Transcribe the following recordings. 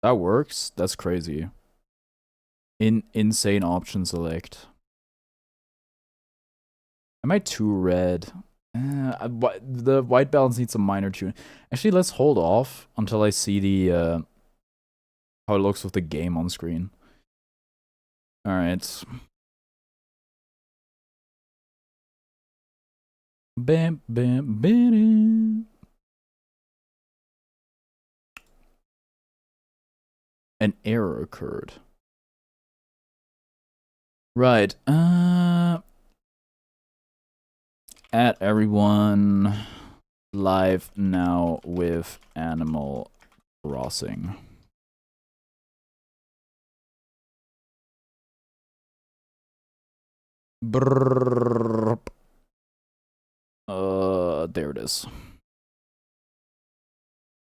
That works? That's crazy. Insane option select. Am I too red? The white balance needs a minor tune. Actually, let's hold off until I see the how it looks with the game on screen. All right. Bam, bam, bam. An error occurred. Right. At everyone live now with Animal Crossing. Brrrr. There it is.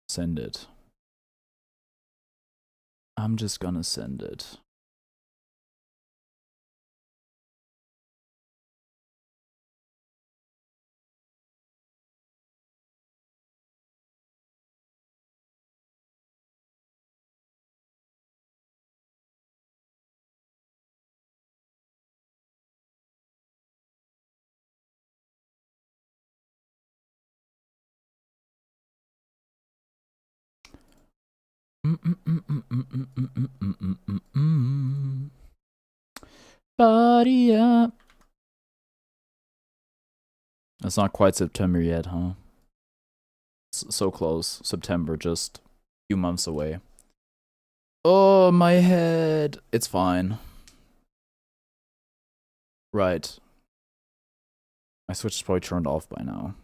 Send it. I'm just gonna send it. Body up. It's not quite September yet, huh? So close. September, just a few months away. Oh, my head. It's fine. Right. My Switch is probably turned off by now.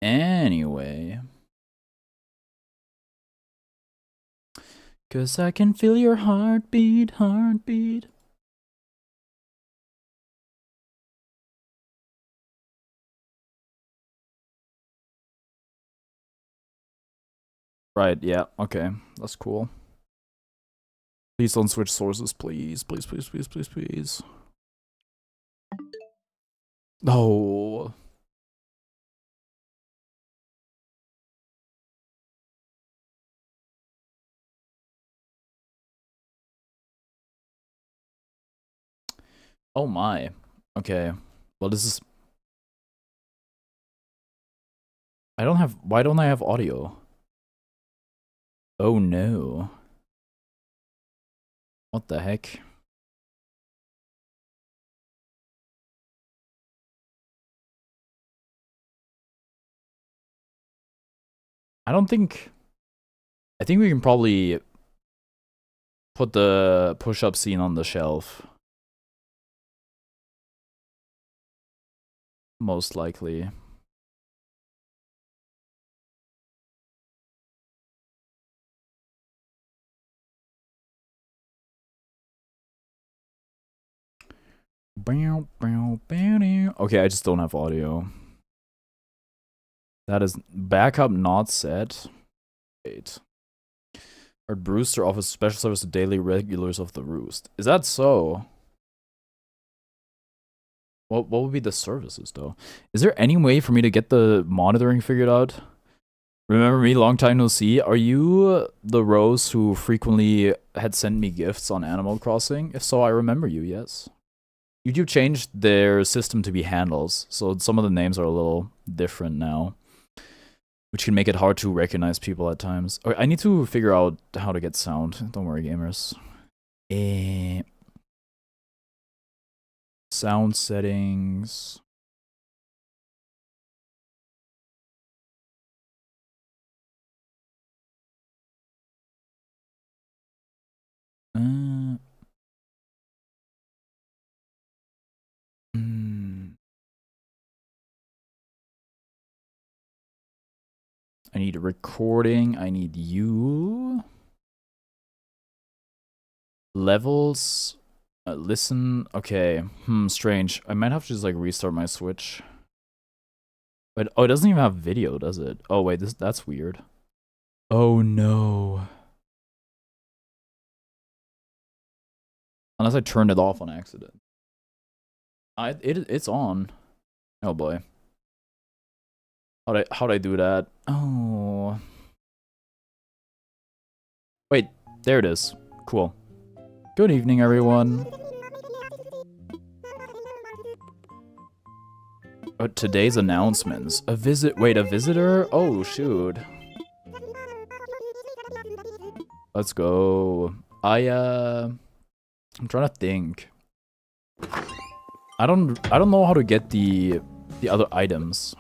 Anyway. 'Cause I can feel your heartbeat, heartbeat. Right, yeah, okay. That's cool. Please don't switch sources, please. Please, please, please, please, please. No. Oh my. Okay. Well, this is... Why don't I have audio? Oh no. What the heck? I think we can probably put the push-up scene on the shelf. Most likely. Okay, I just don't have audio. That is backup not set. Wait. Our Brewster offers special service to daily regulars of the Roost. Is that so? What would be the services though? Is there any way for me to get the monitoring figured out? Remember me, long time no see. Are you the Rose who frequently had sent me gifts on Animal Crossing? If so, I remember you, yes. YouTube changed their system to be handles, so some of the names are a little different now, which can make it hard to recognize people at times. Okay, I need to figure out how to get sound. Don't worry, gamers. Sound settings. I need recording. I need you. Levels. Listen. Okay. Strange. I might have to just like restart my Switch. But oh, it doesn't even have video, does it? Oh wait, that's weird. Oh no. Unless I turned it off on accident. It's on. Oh boy. How'd I do that? Oh. Wait, there it is. Cool. Good evening, everyone. Today's announcements. A visitor? Oh, shoot. Let's go. I'm trying to think. I don't know how to get the other items.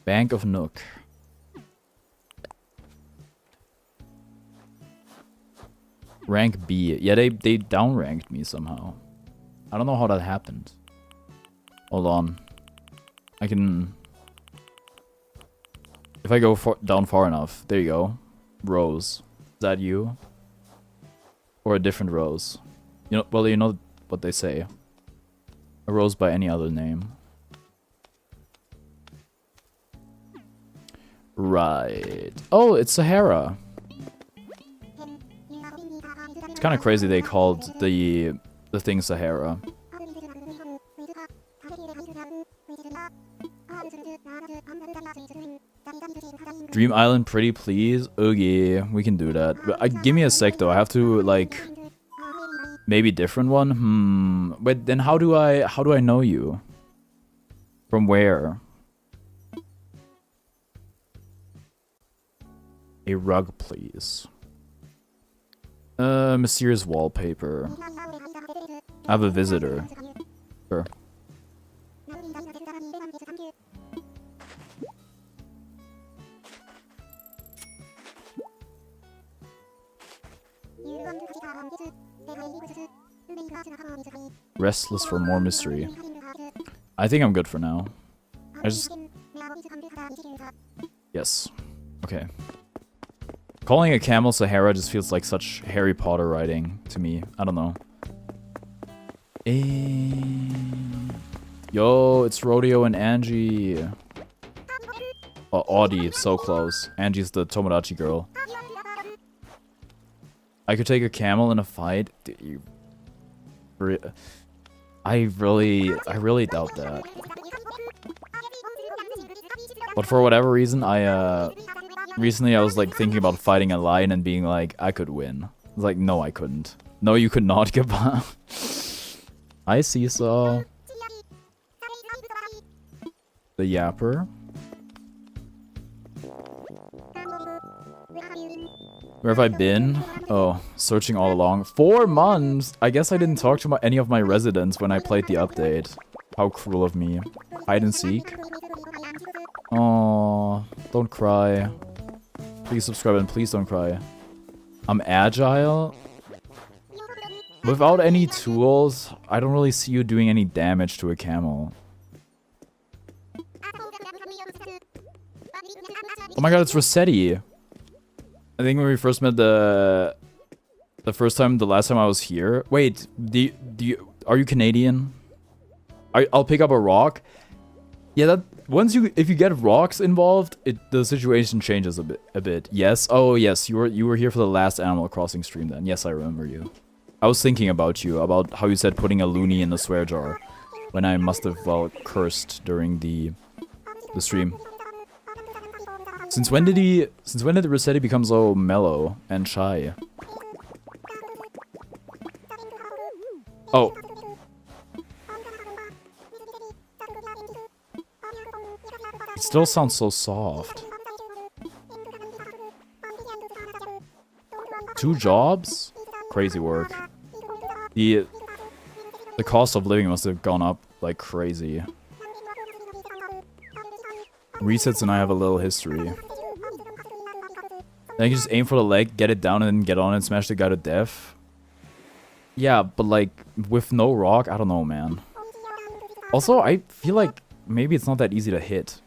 Bank of Nook. Rank B. Yeah, they downranked me somehow. I don't know how that happened. Hold on. I can... If I go down far enough. There you go. Rose. Is that you? Or a different Rose? You know, well, you know what they say. A Rose by any other name. Right. Oh, it's Sahara. It's kind of crazy they called the thing Sahara. Dream Island, pretty please? Oogie, we can do that. But give me a sec though. I have to like maybe different one. But then how do I know you? From where? A rug, please. Mysterious wallpaper. I have a visitor. Sure. Restless for more mystery. I think I'm good for now. Yes. Okay. Calling a camel Sahara just feels like such Harry Potter writing to me. I don't know. Yo, it's Rodeo and Angie. Oh, Audie, so close. Angie's the Tomodachi girl. I could take a camel in a fight. I really doubt that. But for whatever reason, recently I was like thinking about fighting a lion and being like, I could win. I was like, no, I couldn't. No, you could not, Gabba. Hi, Seesaw. The Yapper. Where have I been? Oh, searching all along. 4 months! I guess I didn't talk to any of my residents when I played the update. How cruel of me. Hide and seek. Oh, don't cry. Please subscribe and please don't cry. I'm agile. Without any tools, I don't really see you doing any damage to a camel. Oh my god, it's Rossetti. I think when we first met the last time I was here. Wait, are you Canadian? I'll pick up a rock. Yeah, that if you get rocks involved, the situation changes a bit. Yes. Oh yes, you were here for the last Animal Crossing stream then. Yes, I remember you. I was thinking about you, about how you said putting a loony in the swear jar, when I must have cursed during the stream. Since when did Rossetti become so mellow and shy? Oh. It still sounds so soft. 2 jobs? Crazy work. The cost of living must have gone up like crazy. Resets and I have a little history. Then you can just aim for the leg, get it down, and then get on and smash the guy to death. Yeah, but like, with no rock, I don't know, man. Also, I feel like maybe it's not that easy to hit.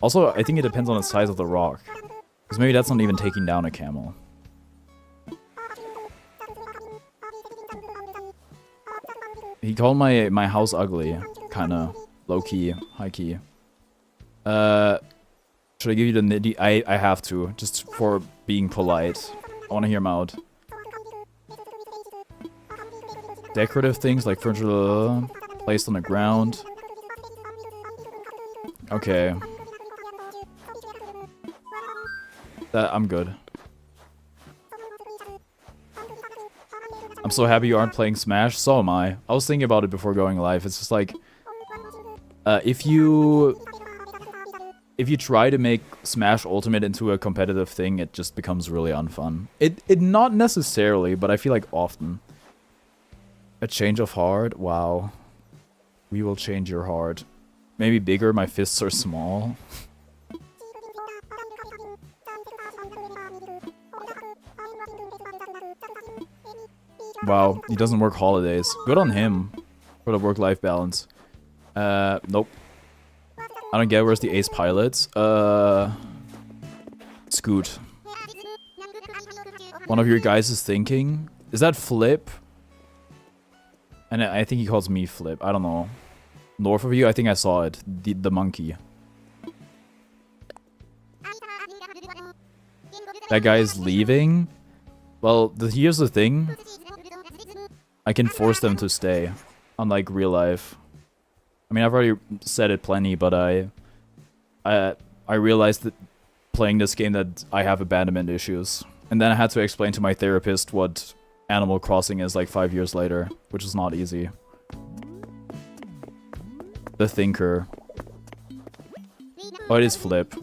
Also, I think it depends on the size of the rock. Because maybe that's not even taking down a camel. He called my house ugly. Kinda. Low-key. High-key. Should I give you the nitty? I have to, just for being polite. I want to hear him out. Decorative things like furniture placed on the ground. Okay. I'm good. I'm so happy you aren't playing Smash. So am I. I was thinking about it before going live. It's just like, if you try to make Smash Ultimate into a competitive thing, it just becomes really unfun. It not necessarily, but I feel like often. A change of heart? Wow. We will change your heart. Maybe bigger, my fists are small. Wow, he doesn't work holidays. Good on him for the work-life balance. Nope. I don't get where's the ace pilots. Scoot. One of your guys is thinking. Is that Flip? And I think he calls me Flip. I don't know. North of you, I think I saw it. The monkey. That guy is leaving. Well, here's the thing. I can force them to stay. Unlike real life. I mean, I've already said it plenty, but I realized that playing this game that I have abandonment issues. And then I had to explain to my therapist what Animal Crossing is like 5 years later, which is not easy. The Thinker. Oh, it is Flip.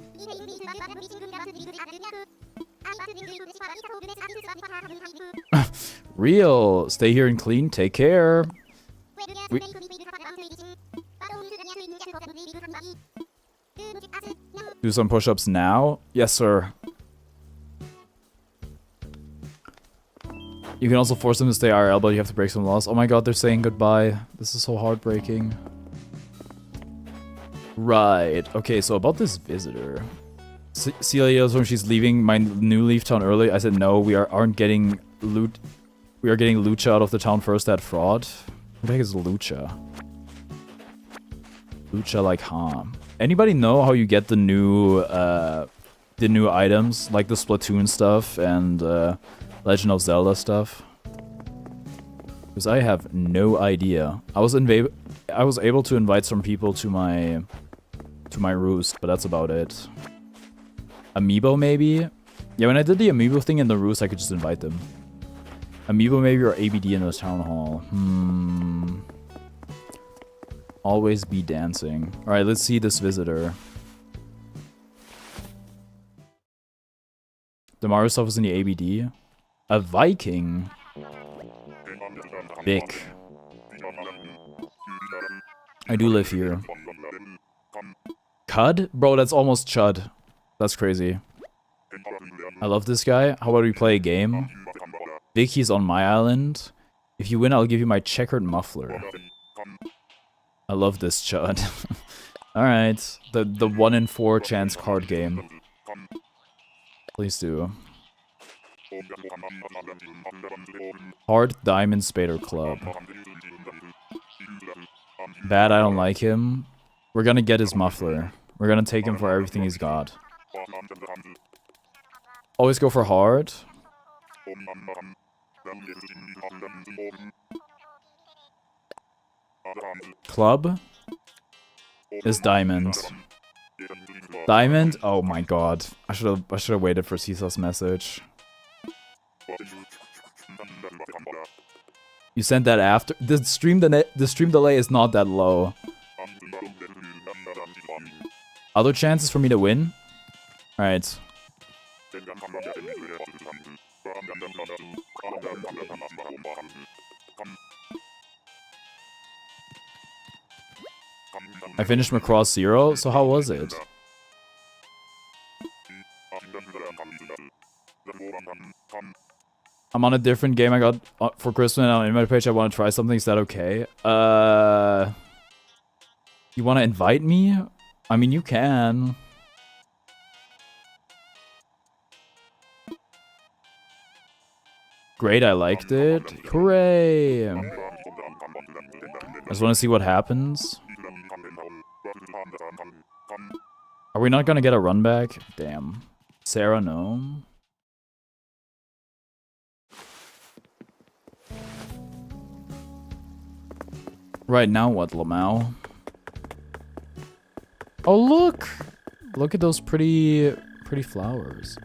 Real. Stay here and clean. Take care. Do some push-ups now? Yes, sir. You can also force them to stay IRL, but you have to break some laws. Oh my god, they're saying goodbye. This is so heartbreaking. Right. Okay, so about this visitor. Celia, when she's leaving my new leaf town early, I said no, we aren't getting loot. We are getting Lucha out of the town first, that fraud. What the heck is Lucha? Lucha like, huh? Anybody know how you get the new items, like the Splatoon stuff and Legend of Zelda stuff? Because I have no idea. I was able to invite some people to my roost, but that's about it. Amiibo maybe? Yeah, when I did the Amiibo thing in the roost, I could just invite them. Amiibo maybe or ABD in the town hall. Always be dancing. Alright, let's see this visitor. The Mario stuff is in the ABD. A Viking. Vic. I do live here. Cud? Bro, that's almost Chud. That's crazy. I love this guy. How about we play a game? Vic, he's on my island. If you win, I'll give you my checkered muffler. I love this Chud. Alright. The 1 in 4 chance card game. Please do. Heart, Diamond, Spader Club. Bad, I don't like him. We're gonna get his muffler. We're gonna take him for everything he's got. Always go for hard. Club is Diamond. Diamond? Oh my god. I should have waited for Caesar's message. You sent that after the stream delay is not that low. Other chances for me to win? Alright. I finished Macross 0, so how was it? I'm on a different game I got for Christmas and on invite page. I want to try something. Is that okay? You want to invite me? I mean, you can. Great, I liked it. Hooray! I just want to see what happens. Are we not gonna get a run back? Damn. Sarah, no. Right now, what, Lamau? Oh, look! Look at those pretty flowers.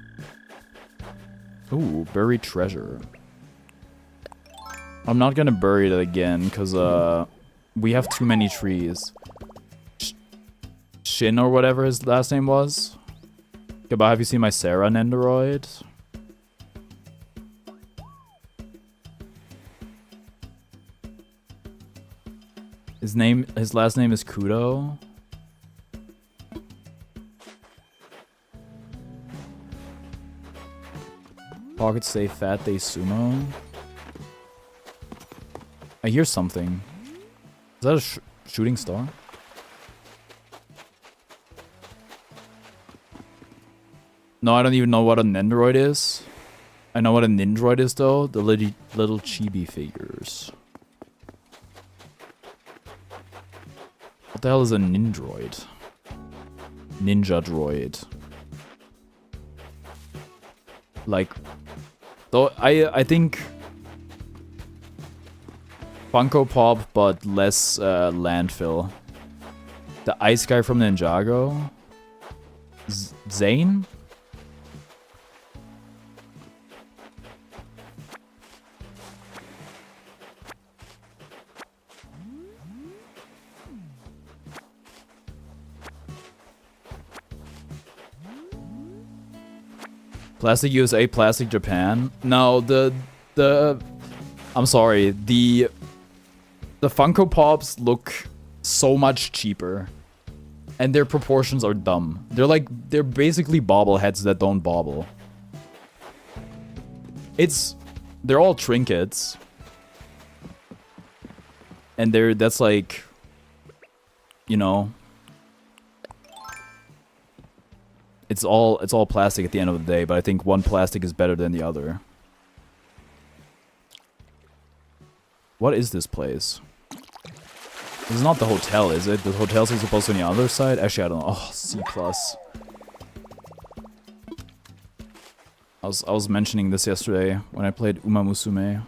Ooh, buried treasure. I'm not gonna bury it again, because, we have too many trees. Shin or whatever his last name was. Goodbye, have you seen my Sarah Nendoroid? His last name is Kudo. Pockets stay fat, they sumo. I hear something. Is that a shooting star? No, I don't even know what a Nendoroid is. I know what a Nindroid is though. The little chibi figures. What the hell is a Nindroid? Ninja droid. Like, though I think Funko Pop, but less landfill. The ice guy from Ninjago. Zane? Plastic USA, Plastic Japan. No, I'm sorry. The Funko Pops look so much cheaper. And their proportions are dumb. They're basically bobbleheads that don't bobble. They're all trinkets. And that's like, you know, it's all plastic at the end of the day, but I think one plastic is better than the other. What is this place? This is not the hotel, is it? The hotel's supposed to be on the other side? Actually, I don't know. Oh, C+. I was mentioning this yesterday when I played Uma Musume.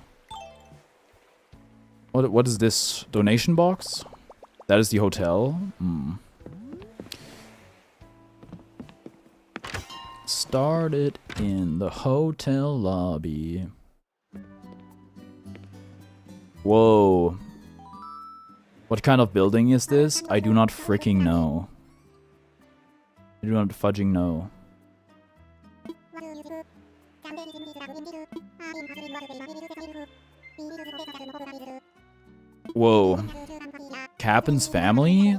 What is this? Donation box? That is the hotel? Hmm. Started in the hotel lobby. Whoa. What kind of building is this? I do not freaking know. I do not fudging know. Whoa. Captain's family?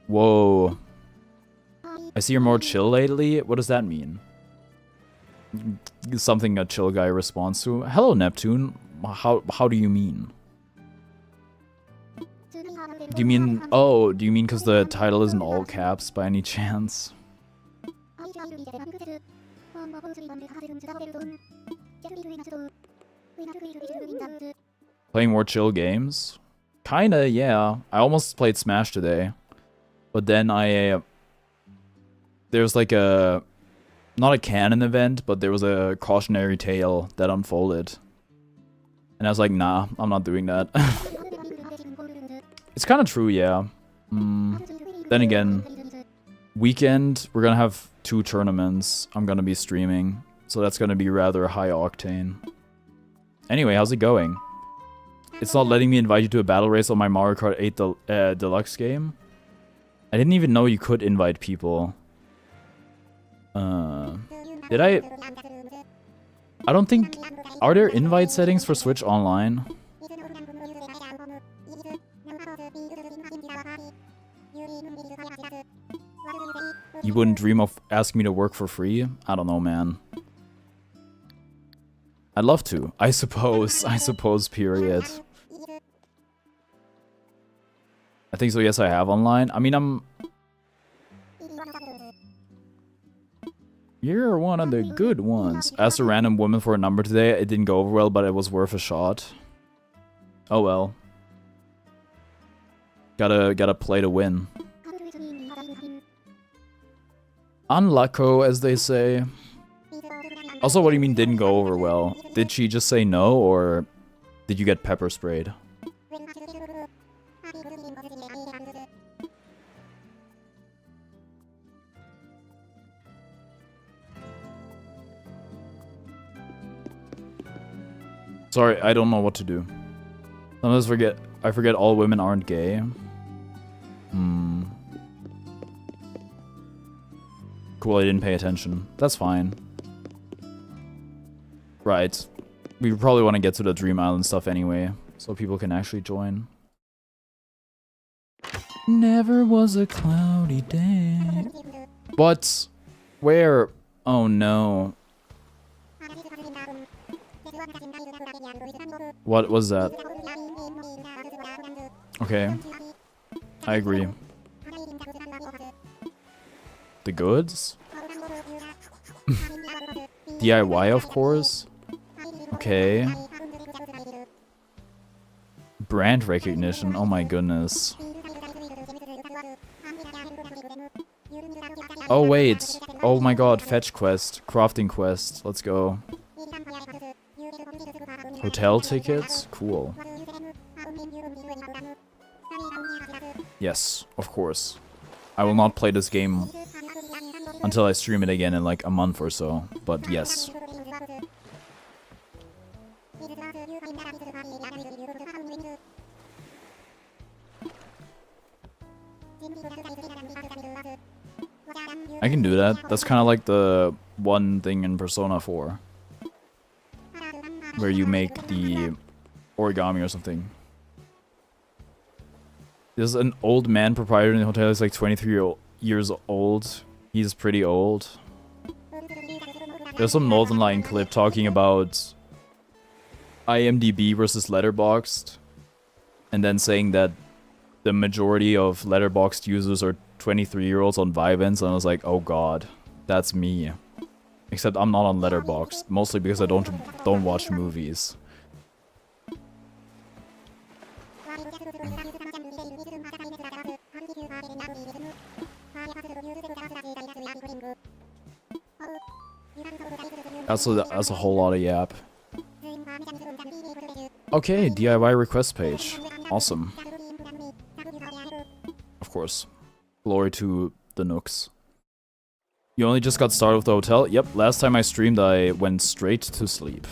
Whoa. I see you're more chill lately. What does that mean? Something a chill guy responds to. Hello, Neptune. How do you mean? Do you mean... Oh, do you mean because the title is in all caps by any chance? Playing more chill games? Kinda, yeah. I almost played Smash today. But then there's like a... Not a canon event, but there was a cautionary tale that unfolded. And I was like, nah, I'm not doing that. It's kind of true, yeah. Then again, weekend, we're gonna have 2 tournaments I'm gonna be streaming. So that's gonna be rather high octane. Anyway, how's it going? It's not letting me invite you to a battle race on my Mario Kart 8 Deluxe game. I didn't even know you could invite people. Did I don't think... Are there invite settings for Switch Online? You wouldn't dream of asking me to work for free? I don't know, man. I'd love to. I suppose. I suppose, period. I think so, yes, I have online. I mean, You're one of the good ones. Asked a random woman for a number today. It didn't go over well, but it was worth a shot. Oh well. Gotta play to win. Unlucko, as they say. Also, what do you mean didn't go over well? Did she just say no, or did you get pepper sprayed? Sorry, I don't know what to do. Sometimes I forget all women aren't gay. Cool, I didn't pay attention. That's fine. Right. We probably want to get to the Dream Island stuff anyway, so people can actually join. Never was a cloudy day. What? Where? Oh no. What was that? Okay. I agree. The goods? DIY, of course. Okay. Brand recognition. Oh my goodness. Oh wait. Oh my god. Fetch quest. Crafting quest. Let's go. Hotel tickets? Cool. Yes, of course. I will not play this game until I stream it again in like a month or so, but yes. I can do that. That's kind of like the one thing in Persona 4. Where you make the origami or something. There's an old man proprietor in the hotel. He's like 23 years old. He's pretty old. There's some Northern Line clip talking about IMDb versus Letterboxd. And then saying that the majority of Letterboxd users are 23-year-olds on Vivens. And I was like, oh god, that's me. Except I'm not on Letterboxd, mostly because I don't watch movies. That's a whole lot of yap. Okay, DIY request page. Awesome. Of course. Glory to the Nooks. You only just got started with the hotel? Yep, last time I streamed I went straight to sleep.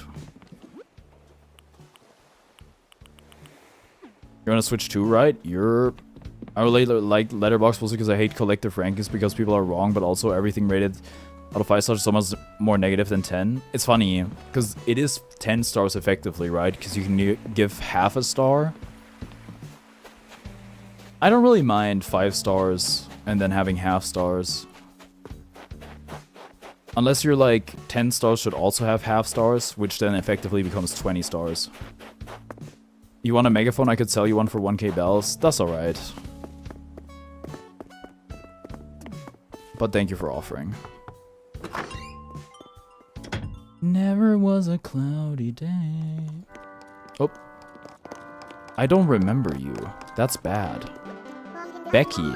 You're gonna switch too, right? I really like Letterboxd mostly because I hate collective rankings because people are wrong, but also everything rated out of 5 stars is so much more negative than 10. It's funny, because it is 10 stars effectively, right? Because you can give half a star. I don't really mind 5 stars and then having half stars. Unless you're like, 10 stars should also have half stars, which then effectively becomes 20 stars. You want a megaphone? I could sell you one for 1k bells. That's alright. But thank you for offering. Never was a cloudy day. Oh. I don't remember you. That's bad. Becky.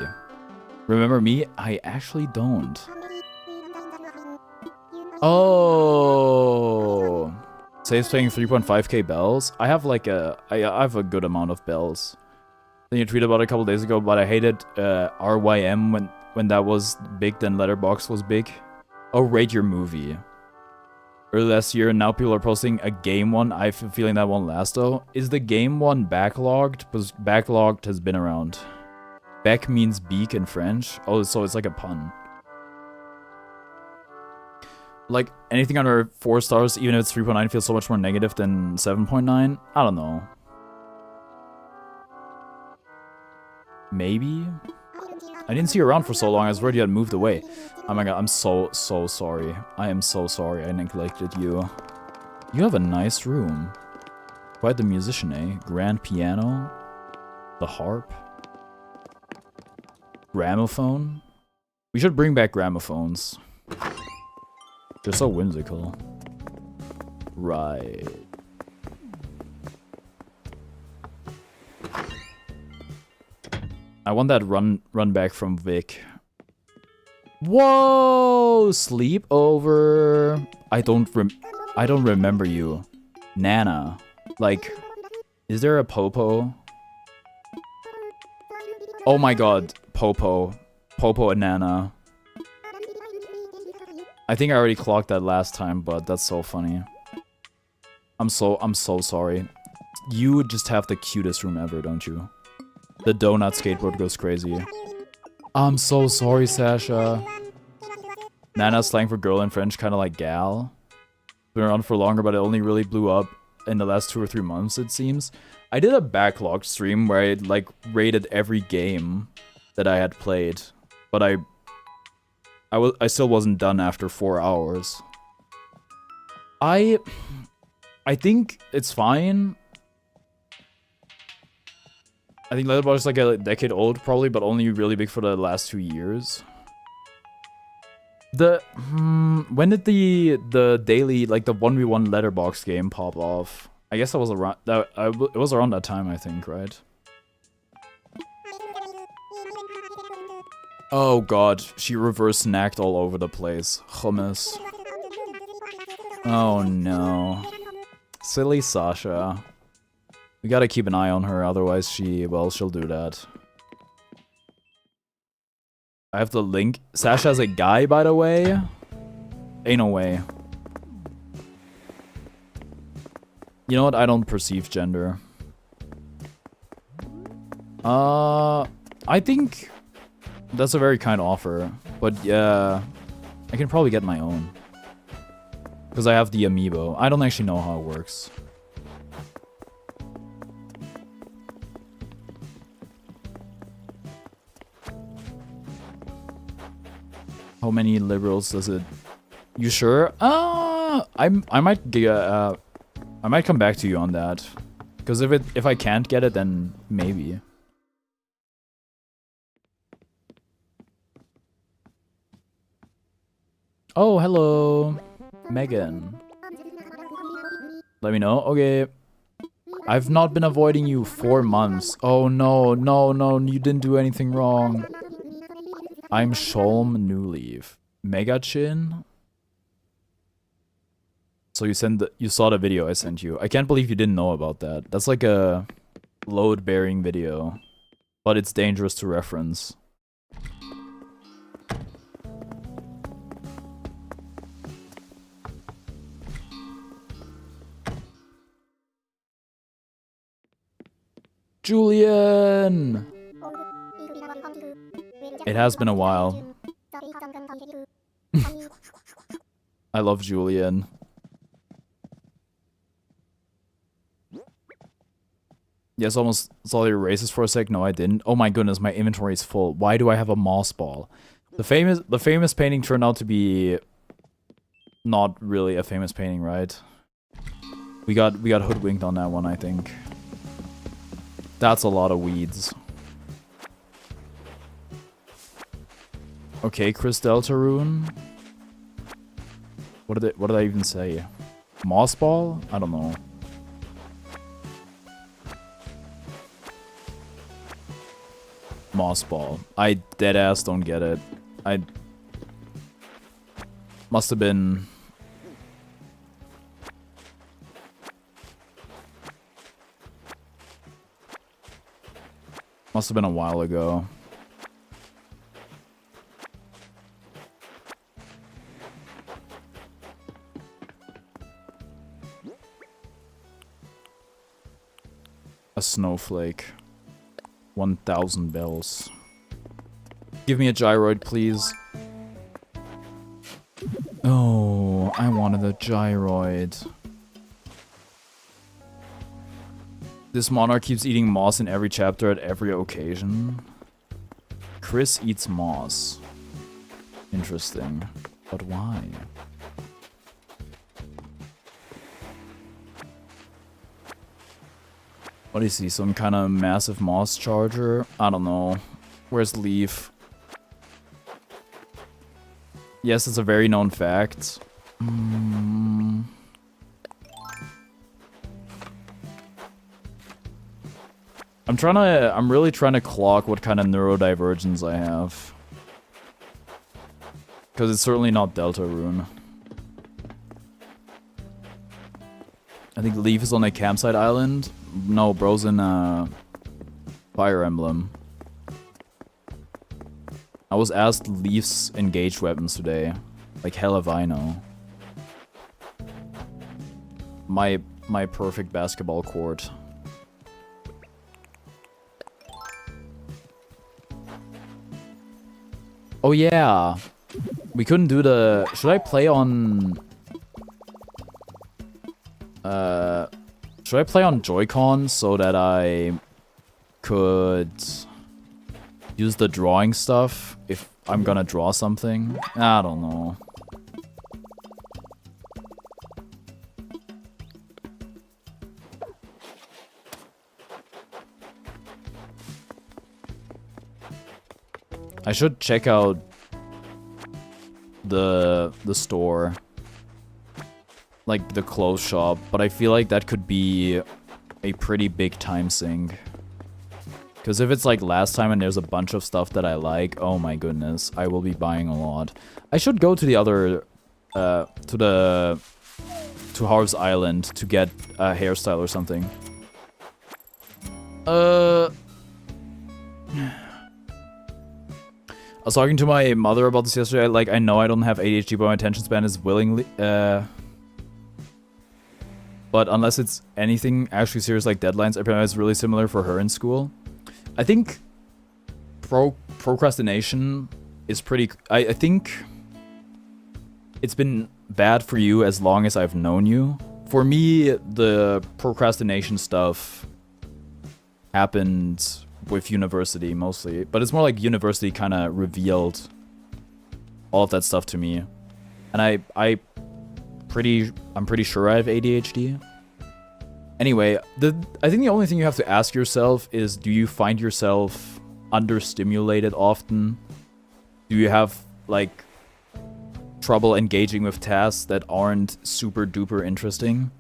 Remember me? I actually don't. Oh. Saves paying 3.5k bells. I have like I have a good amount of bells. Then you tweeted about it a couple days ago, but I hated RYM when that was big, then Letterboxd was big. Oh, rate your movie. Early last year, and now people are posting a game one. I have a feeling that won't last though. Is the game one backlogged? Because backlogged has been around. Beck means beak in French. Oh, so it's like a pun. Like, anything under 4 stars, even if it's 3.9, feels so much more negative than 7.9? I don't know. Maybe? I didn't see you around for so long, I was worried you had moved away. Oh my god, I'm so sorry. I am so sorry I neglected you. You have a nice room. Quite the musician, eh? Grand piano. The harp. Gramophone? We should bring back gramophones. They're so whimsical. Right. I want that run back from Vic. Whoa! Sleepover. I don't remember you. Nana. Like, is there a Popo? Oh my god, Popo. Popo and Nana. I think I already clocked that last time, but that's so funny. I'm so sorry. You just have the cutest room ever, don't you? The donut skateboard goes crazy. I'm so sorry, Sasha. Nana slang for girl in French, kind of like gal. Been around for longer, but it only really blew up in the last 2 or 3 months, it seems. I did a backlog stream where I like rated every game that I had played, but I still wasn't done after 4 hours. I think it's fine. I think Letterboxd is like a decade old probably, but only really big for the last 2 years. When did the daily, like the 1v1 Letterboxd game pop off? I guess that was around that. It was around that time, I think, right? Oh god, she reverse snacked all over the place. Hummus. Oh no. Silly Sasha. We gotta keep an eye on her, otherwise she'll do that. I have the link. Sasha's a guy, by the way. Ain't no way. You know what? I don't perceive gender. I think that's a very kind offer. But yeah, I can probably get my own. Because I have the amiibo. I don't actually know how it works. How many liberals does it? You sure? I might come back to you on that. Because if I can't get it, then maybe. Oh, hello, Megan. Let me know. Okay. I've not been avoiding you 4 months. Oh no, you didn't do anything wrong. I'm Sholm Newleaf. Mega Chin? So you saw the video I sent you. I can't believe you didn't know about that. That's like a load-bearing video. But it's dangerous to reference. Julian! It has been a while. I love Julian. Yes, almost saw your races for a sec. No, I didn't. Oh my goodness, my inventory is full. Why do I have a moss ball? The famous painting turned out to be not really a famous painting, right? We got hoodwinked on that one, I think. That's a lot of weeds. Okay, Chris Deltarune. What did I even say? Moss ball? I don't know. Moss ball. I deadass don't get it. I must have been. Must have been a while ago. A snowflake. 1,000 bells. Give me a gyroid, please. Oh, I wanted a gyroid. This monarch keeps eating moss in every chapter at every occasion. Chris eats moss. Interesting. But why? What is he? Some kind of massive moss charger? I don't know. Where's Leaf? Yes, it's a very known fact. I'm really trying to clock what kind of neurodivergence I have. Because it's certainly not Deltarune. I think Leaf is on a campsite island. No, bro's in Fire Emblem. I was asked Leaf's engaged weapons today. Like, hell if I know. My my perfect basketball court. Oh yeah, we couldn't do the... Should I play on... Should I play on Joy-Con so that I could use the drawing stuff if I'm gonna draw something? I don't know. I should check out the store, like the clothes shop, but I feel like that could be a pretty big time sink. Because if it's like last time and there's a bunch of stuff that I like, oh my goodness, I will be buying a lot. I should go to the other, to Harv's Island to get a hairstyle or something. I was talking to my mother about this yesterday. Like, I know I don't have ADHD, but my attention span is willingly, but unless it's anything actually serious like deadlines, apparently it's really similar for her in school. I think procrastination is pretty... I think it's been bad for you as long as I've known you. For me, the procrastination stuff happened with university mostly, but it's more like university kind of revealed all of that stuff to me, and I'm pretty sure I have ADHD. Anyway, I think the only thing you have to ask yourself is, do you find yourself understimulated often? Do you have like trouble engaging with tasks that aren't super duper interesting?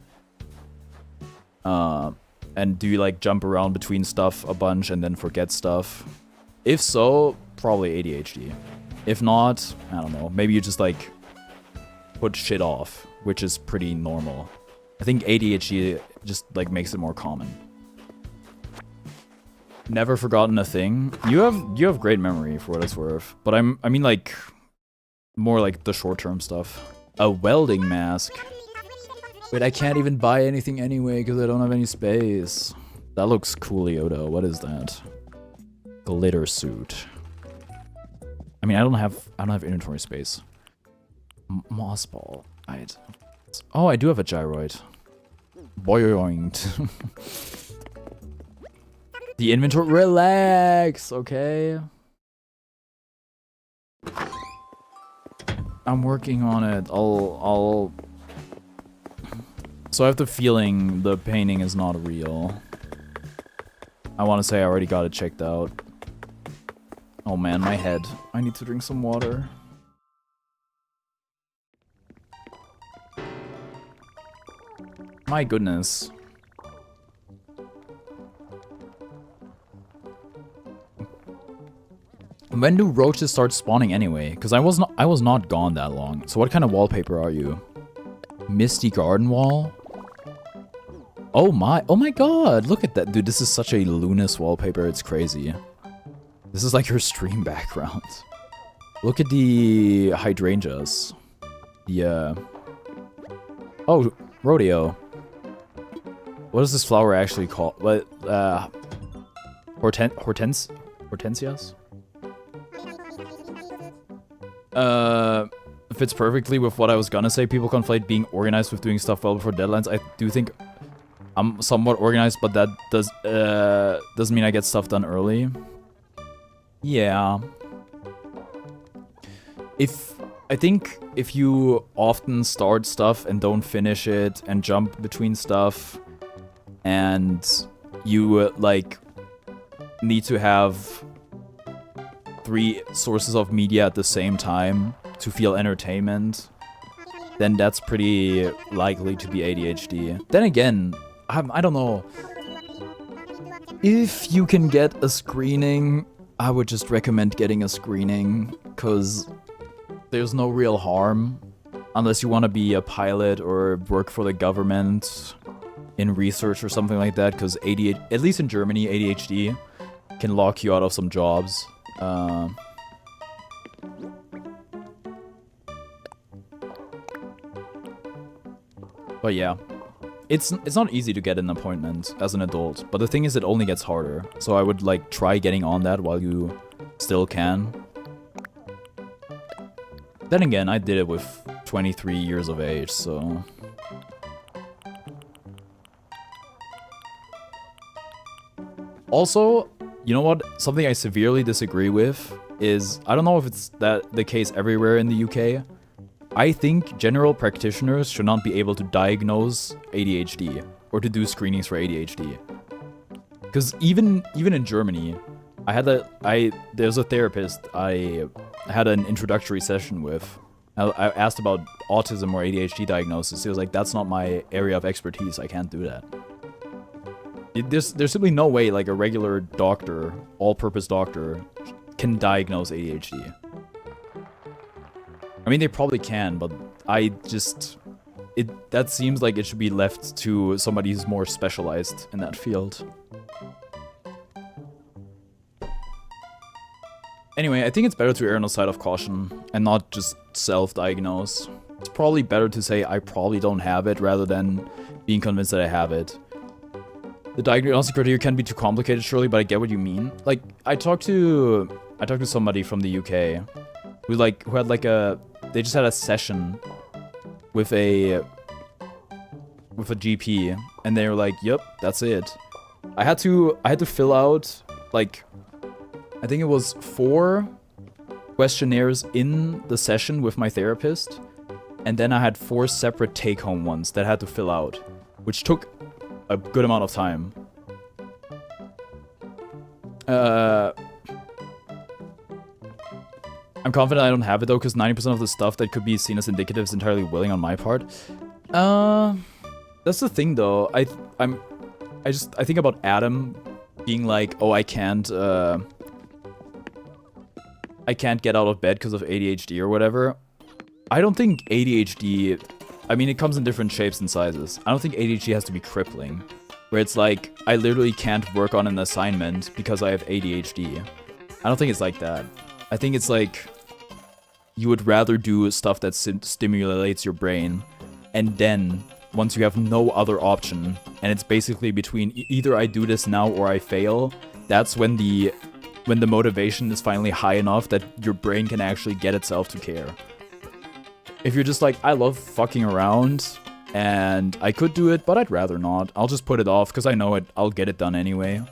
And do you like jump around between stuff a bunch and then forget stuff? If so, probably ADHD. If not, I don't know, maybe you just like put shit off, which is pretty normal. I think ADHD just like makes it more common. Never forgotten a thing. You have great memory for what it's worth, but I mean like more like the short-term stuff. A welding mask. Wait, I can't even buy anything anyway because I don't have any space. That looks coolio though. What is that? Glitter suit. I mean, I don't have inventory space. Moss ball. Oh, I do have a gyroid. Boyoinked. The inventory. Relax, okay. I'm working on it. I'll. So I have the feeling the painting is not real. I want to say I already got it checked out. Oh man, my head. I need to drink some water. My goodness. When do roaches start spawning anyway? Because I was not gone that long. So what kind of wallpaper are you? Misty garden wall? Oh my god, look at that. Dude, this is such a luminous wallpaper, it's crazy. This is like your stream background. Look at the hydrangeas. The, oh, rodeo. What is this flower actually called? What, hortensias? Fits perfectly with what I was gonna say. People conflate being organized with doing stuff well before deadlines. I do think I'm somewhat organized, but that doesn't mean I get stuff done early. Yeah. I think if you often start stuff and don't finish it and jump between stuff, and you like need to have 3 sources of media at the same time to feel entertainment, then that's pretty likely to be ADHD. Then again, I don't know. If you can get a screening, I would just recommend getting a screening, because there's no real harm. Unless you want to be a pilot or work for the government in research or something like that, because at least in Germany, ADHD can lock you out of some jobs. But yeah, It's not easy to get an appointment as an adult, but the thing is it only gets harder. So I would like try getting on that while you still can. Then again, I did it with 23 years of age, so... Also, you know what? Something I severely disagree with is, I don't know if it's the case everywhere in the UK. I think general practitioners should not be able to diagnose ADHD or to do screenings for ADHD. Because even in Germany, there's a therapist I had an introductory session with. I asked about autism or ADHD diagnosis. He was like, that's not my area of expertise. I can't do that. There's simply no way like a regular doctor, all-purpose doctor, can diagnose ADHD. I mean, they probably can, but that seems like it should be left to somebody who's more specialized in that field. Anyway, I think it's better to err on the side of caution and not just self-diagnose. It's probably better to say I probably don't have it rather than being convinced that I have it. The diagnostic criteria can be too complicated, surely, but I get what you mean. Like, I talked to somebody from the UK who had like they just had a session with a GP, and they were like, "Yep, that's it." I had to fill out like, I think it was 4 questionnaires in the session with my therapist, and then I had 4 separate take-home ones that I had to fill out, which took a good amount of time. I'm confident I don't have it though, because 90% of the stuff that could be seen as indicative is entirely willing on my part. That's the thing though. I think about Adam being like, oh, I can't get out of bed because of ADHD or whatever. I don't think ADHD, I mean, it comes in different shapes and sizes. I don't think ADHD has to be crippling, where it's like, I literally can't work on an assignment because I have ADHD. I don't think it's like that. I think it's like, you would rather do stuff that stimulates your brain, and then, once you have no other option, and it's basically between either I do this now or I fail, that's when the motivation is finally high enough that your brain can actually get itself to care. If you're just like, I love fucking around, and I could do it, but I'd rather not, I'll just put it off, because I know I'll get it done anyway.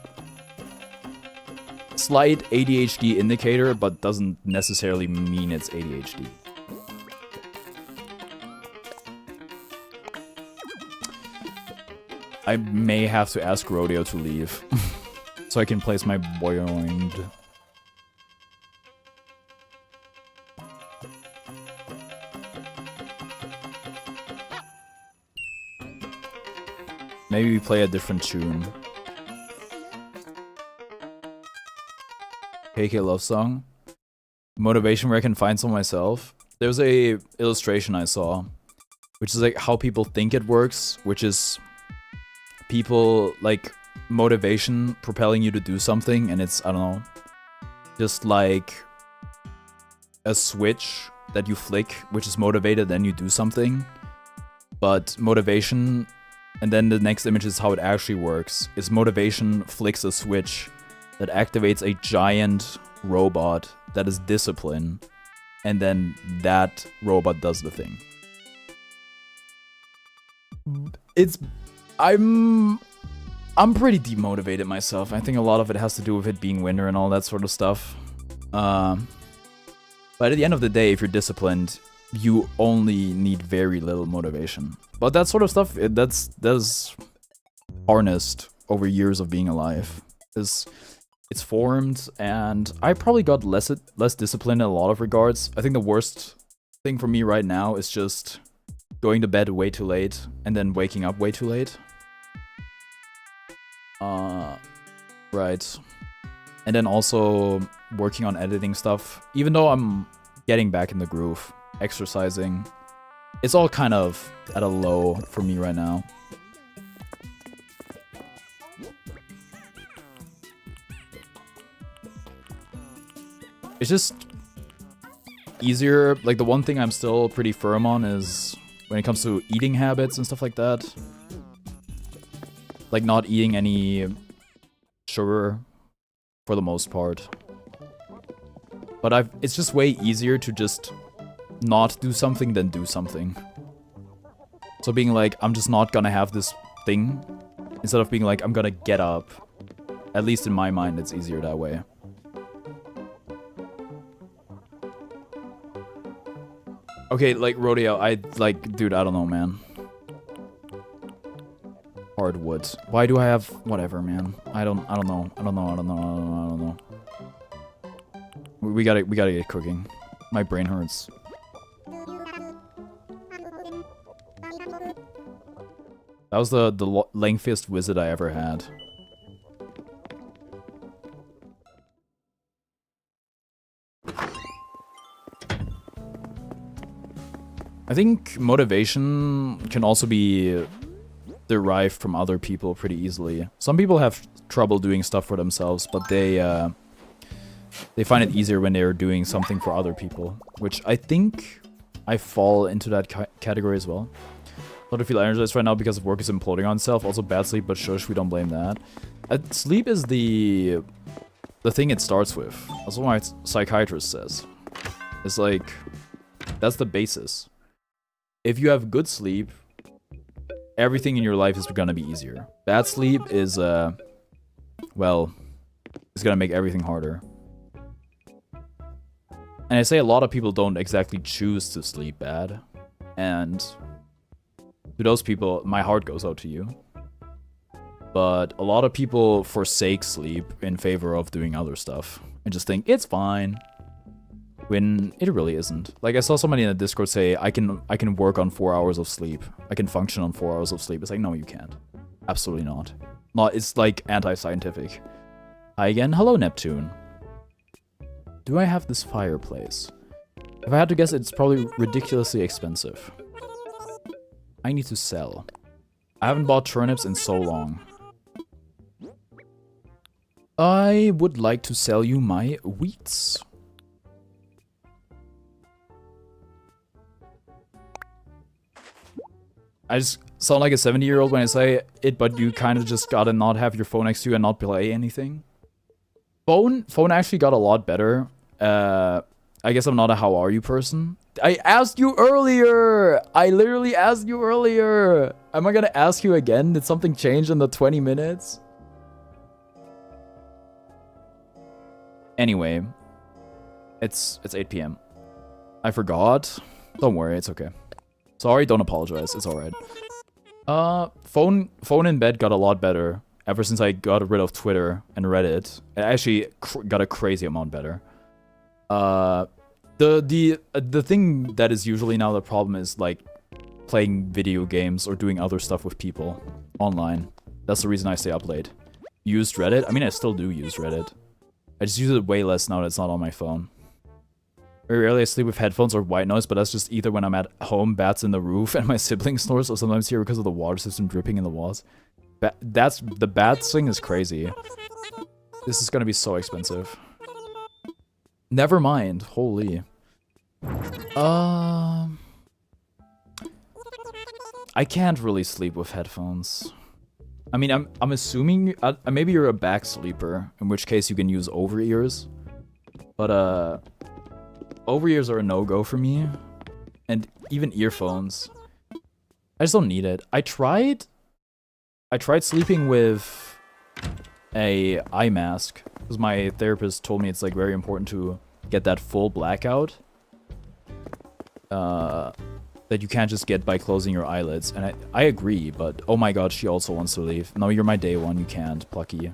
Slight ADHD indicator, but doesn't necessarily mean it's ADHD. I may have to ask Rodeo to leave, so I can place my boing. Maybe we play a different tune. KK Love Song. Motivation where I can find some myself. There's a illustration I saw, which is like how people think it works, which is people like motivation propelling you to do something, and it's, I don't know, just like a switch that you flick, which is motivated, then you do something. But motivation, and then the next image is how it actually works, is motivation flicks a switch that activates a giant robot that is discipline, and then that robot does the thing. I'm pretty demotivated myself. I think a lot of it has to do with it being winter and all that sort of stuff. But at the end of the day, if you're disciplined, you only need very little motivation. But that sort of stuff, that's harnessed over years of being alive. It's formed, and I probably got less disciplined in a lot of regards. I think the worst thing for me right now is just going to bed way too late and then waking up way too late. Right. And then also working on editing stuff. Even though I'm getting back in the groove, exercising, it's all kind of at a low for me right now. It's just easier. Like, the one thing I'm still pretty firm on is when it comes to eating habits and stuff like that. Like not eating any sugar for the most part. But it's just way easier to just not do something than do something. So being like, I'm just not gonna have this thing, instead of being like, I'm gonna get up. At least in my mind, it's easier that way. Okay, like, Rodeo, dude, I don't know, man. Hardwood. Why do I have, whatever, man. I don't know. We gotta get cooking. My brain hurts. That was the lengthiest visit I ever had. I think motivation can also be derived from other people pretty easily. Some people have trouble doing stuff for themselves, but they find it easier when they're doing something for other people, which I think I fall into that category as well. I don't feel energized right now because of work is imploding on itself. Also bad sleep, but shush, we don't blame that. Sleep is the thing it starts with. That's what my psychiatrist says. It's like, that's the basis. If you have good sleep, everything in your life is gonna be easier. Bad sleep is, well, it's gonna make everything harder. And I say a lot of people don't exactly choose to sleep bad. And to those people, my heart goes out to you. But a lot of people forsake sleep in favor of doing other stuff. And just think, it's fine. When it really isn't. Like, I saw somebody in the Discord say, I can work on 4 hours of sleep. I can function on 4 hours of sleep. It's like, no, you can't. Absolutely not. It's like anti-scientific. Hi again. Hello, Neptune. Do I have this fireplace? If I had to guess, it's probably ridiculously expensive. I need to sell. I haven't bought turnips in so long. I would like to sell you my wheats. I just sound like a 70-year-old when I say it, but you kind of just gotta not have your phone next to you and not play anything. Phone actually got a lot better. I guess I'm not a how are you person. I asked you earlier! I literally asked you earlier! Am I gonna ask you again? Did something change in the 20 minutes? Anyway. It's 8 PM. I forgot. Don't worry, it's okay. Sorry, don't apologize. It's alright. Phone in bed got a lot better ever since I got rid of Twitter and Reddit. It actually got a crazy amount better. The thing that is usually now the problem is like playing video games or doing other stuff with people online. That's the reason I stay up late. Used Reddit? I mean, I still do use Reddit. I just use it way less now that it's not on my phone. Very rarely I sleep with headphones or white noise, but that's just either when I'm at home, bats in the roof, and my sibling snores, or sometimes here because of the water system dripping in the walls. The bats thing is crazy. This is gonna be so expensive. Never mind. Holy. I can't really sleep with headphones. I mean, I'm assuming maybe you're a back sleeper, in which case you can use over ears. But over ears are a no-go for me, and even earphones. I just don't need it. I tried sleeping with a eye mask because my therapist told me it's like very important to get that full blackout that you can't just get by closing your eyelids, and I agree, but oh my god, she also wants to leave. No, you're my day one, you can't, Plucky.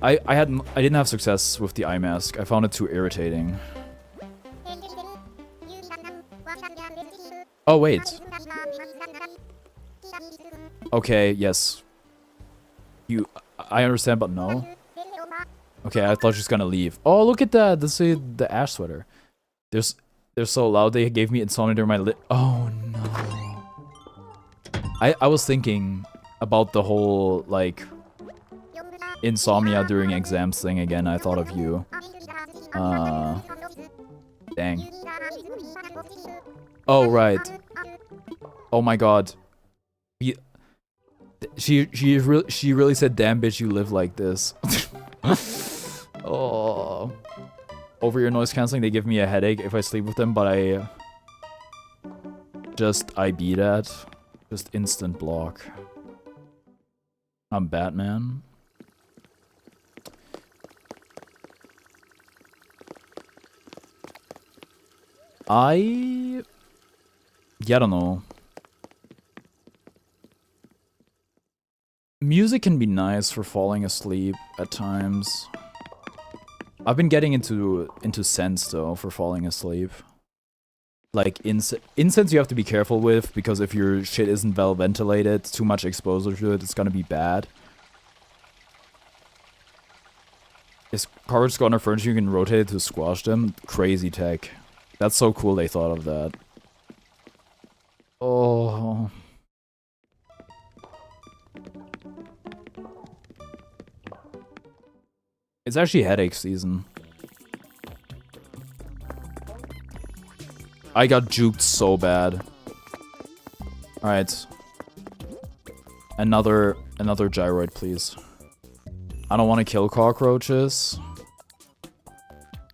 I didn't have success with the eye mask. I found it too irritating. Oh wait. Okay, yes. I understand, but no. Okay, I thought she was gonna leave. Oh, look at that! This is the ash sweater. They're so loud. They gave me insomnia during my lip. Oh no. I was thinking about the whole like insomnia during exams thing again. I thought of you. Dang. Oh right. Oh my god. She really said, "Damn bitch, you live like this." Oh. Over-ear noise canceling, they give me a headache if I sleep with them, but I beat that. Just instant block. I'm Batman. Yeah, I don't know. Music can be nice for falling asleep at times. I've been getting into scents though for falling asleep. Like incense you have to be careful with, because if your shit isn't well ventilated, too much exposure to it, it's gonna be bad. Is cards got on our furniture, you can rotate it to squash them? Crazy tech. That's so cool they thought of that. Oh. It's actually headache season. I got juked so bad. Alright. Another gyroid, please. I don't want to kill cockroaches.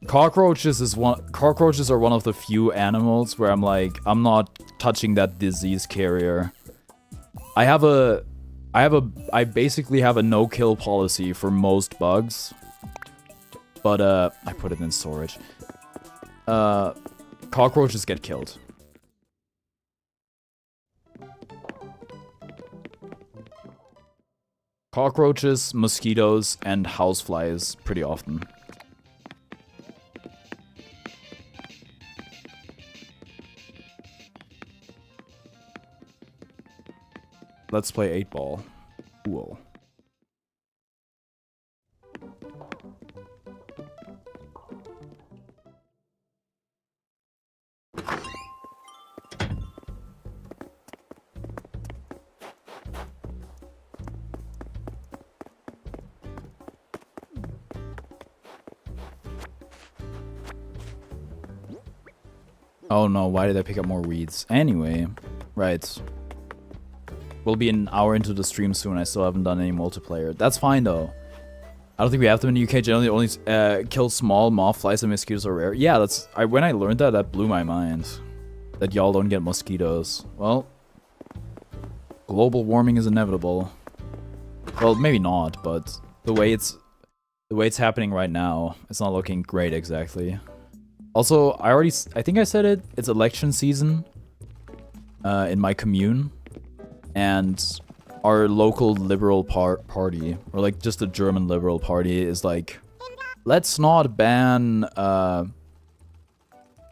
Cockroaches are one of the few animals where I'm like, I'm not touching that disease carrier. I basically have a no-kill policy for most bugs. But, I put it in storage. Cockroaches get killed. Cockroaches, mosquitoes, and houseflies pretty often. Let's play 8-ball. Cool. Oh no, why did I pick up more weeds? Anyway, right. We'll be an hour into the stream soon. I still haven't done any multiplayer. That's fine though. I don't think we have them in the UK. Generally, only kill small moth flies and mosquitoes are rare. Yeah, that's. When I learned that, that blew my mind. That y'all don't get mosquitoes. Well, global warming is inevitable. Well, maybe not, but the way it's happening right now, it's not looking great exactly. Also, I think I said it. It's election season in my commune, and our local liberal party, or like just the German liberal party, is like, let's not ban, you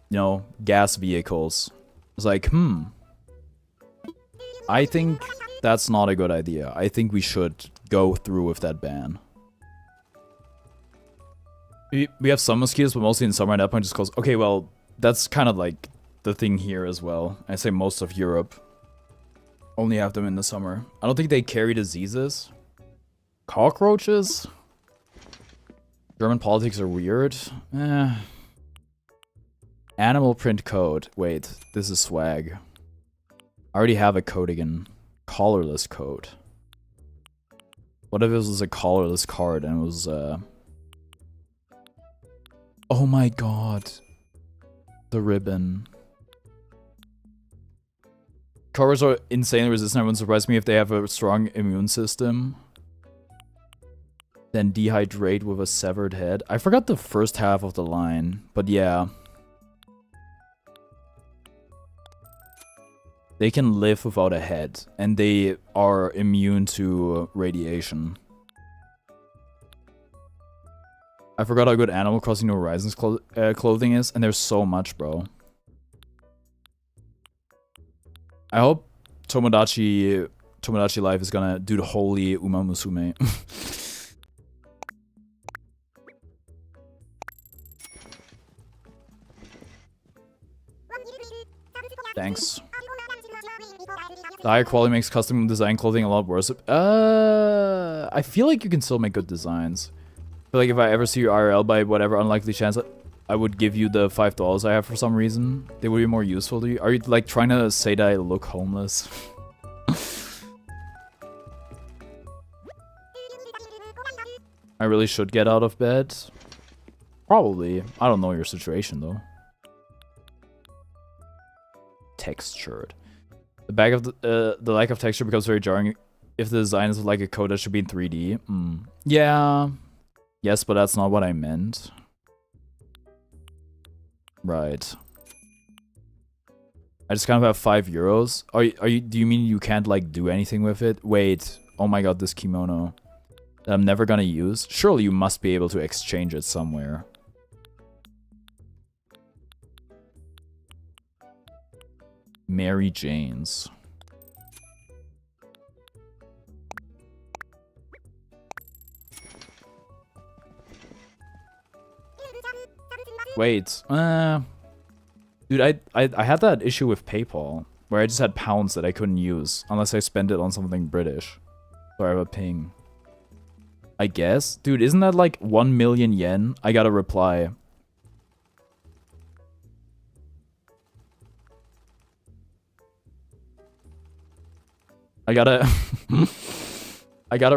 know, gas vehicles. It's like, I think that's not a good idea. I think we should go through with that ban. We have some mosquitoes, but mostly in summer, and that point just goes, okay, well, that's kind of like the thing here as well. I say most of Europe only have them in the summer. I don't think they carry diseases. Cockroaches? German politics are weird. Animal print code. Wait, this is swag. I already have a code again. Collarless code. What if it was a collarless card and it was, oh my god. The ribbon. Covers are insanely resistant. It wouldn't surprise me if they have a strong immune system. Then dehydrate with a severed head. I forgot the first half of the line, but yeah. They can live without a head, and they are immune to radiation. I forgot how good Animal Crossing New Horizons clothing is, and there's so much, bro. I hope Tomodachi Life is gonna do the holy Uma Musume. Thanks. The higher quality makes custom design clothing a lot worse. I feel like you can still make good designs. I feel like if I ever see you IRL by whatever unlikely chance, I would give you the $5 I have for some reason. They would be more useful to you. Are you like trying to say that I look homeless? I really should get out of bed. Probably. I don't know your situation though. Textured. The back of the lack of texture becomes very jarring if the design is like a code that should be in 3D. Yeah. Yes, but that's not what I meant. Right. I just kind of have €5. Are you? Do you mean you can't like do anything with it? Wait. Oh my god, this kimono that I'm never gonna use. Surely you must be able to exchange it somewhere. Mary Jane's. Wait, dude, I had that issue with PayPal where I just had pounds that I couldn't use unless I spent it on something British. So I have a ping. I guess, dude, isn't that like 1 million yen? I got a reply. I got a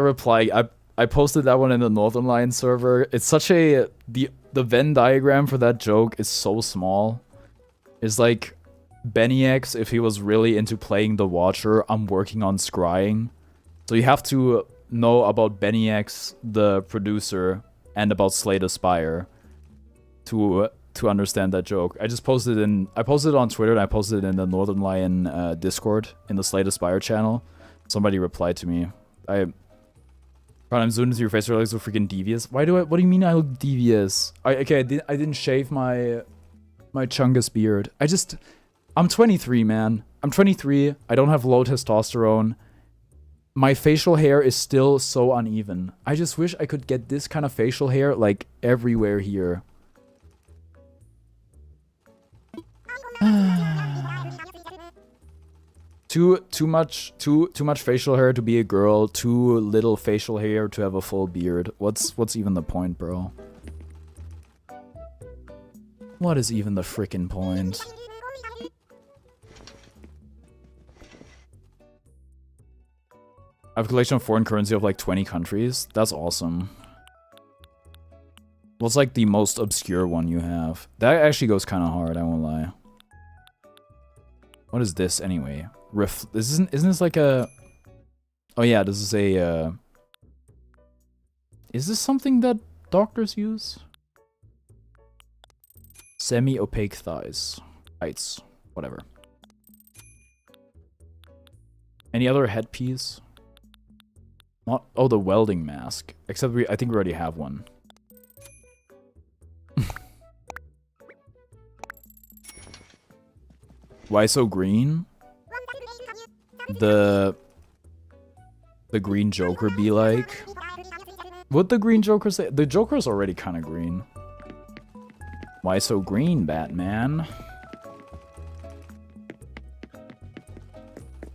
reply. I posted that one in the Northern Lion server. It's such a the Venn diagram for that joke is so small. It's like Benny X if he was really into playing the Watcher. I'm working on scrying. So you have to know about Benny X, the producer, and about Slay the Spire to understand that joke. I posted it on Twitter and I posted it in the Northern Lion Discord in the Slay the Spire channel. Somebody replied to me. I'm zoomed into your face. You're like so freaking devious. What do you mean I look devious? I didn't shave my chungus beard. I'm 23, man. I'm 23. I don't have low testosterone. My facial hair is still so uneven. I just wish I could get this kind of facial hair like everywhere here. Too much facial hair to be a girl, too little facial hair to have a full beard. What's even the point, bro? What is even the frickin' point? I have a collection of foreign currency of like 20 countries. That's awesome. What's like the most obscure one you have? That actually goes kind of hard, I won't lie. What is this anyway? Isn't this like a... Oh yeah, this is a... Is this something that doctors use? Semi-opaque thighs. Heights. Whatever. Any other headpiece? Not... Oh, the welding mask. Except I think we already have one. Why so green? The Green Joker be like? What the Green Joker say? The Joker's already kind of green. Why so green, Batman?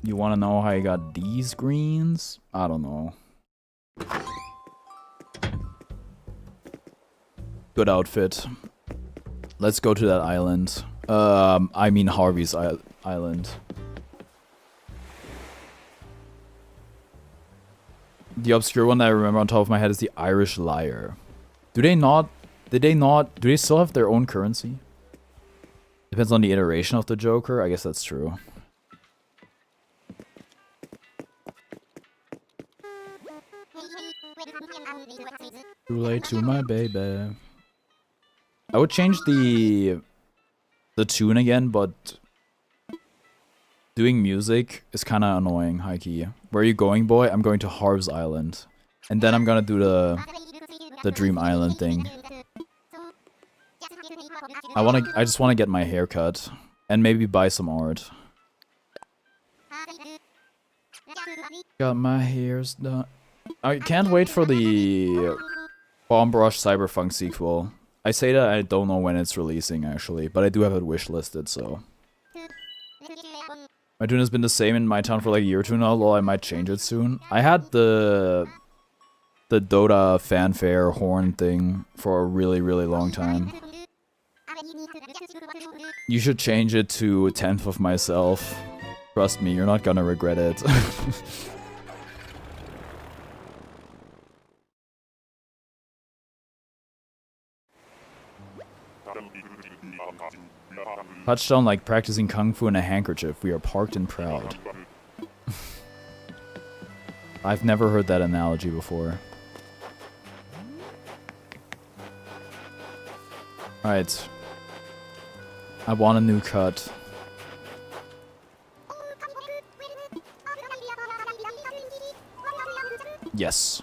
You want to know how I got these greens? I don't know. Good outfit. Let's go to that island. I mean Harvey's island. The obscure one that I remember on top of my head is the Irish Liar. Do they still have their own currency? Depends on the iteration of the Joker. I guess that's true. Too late to my baby. I would change the tune again, but doing music is kind of annoying, high-key. Where are you going, boy? I'm going to Harv's Island. And then I'm gonna do the Dream Island thing. I just wanna get my hair cut. And maybe buy some art. Got my hairs done. I can't wait for the Bomb Rush Cyberpunk sequel. I say that I don't know when it's releasing, actually, but I do have it wishlisted, so... My tune has been the same in my town for like a year or two now, although I might change it soon. I had the Dota fanfare horn thing for a really, really long time. You should change it to 10th of myself. Trust me, you're not gonna regret it. Touchdown like practicing kung fu in a handkerchief. We are parked and proud. I've never heard that analogy before. Alright. I want a new cut. Yes.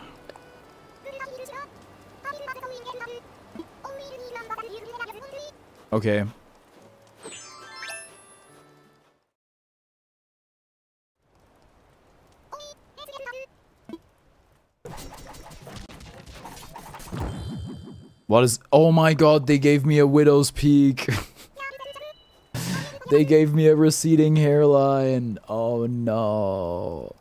Okay. What is... Oh my god, they gave me a widow's peak. They gave me a receding hairline. Oh no.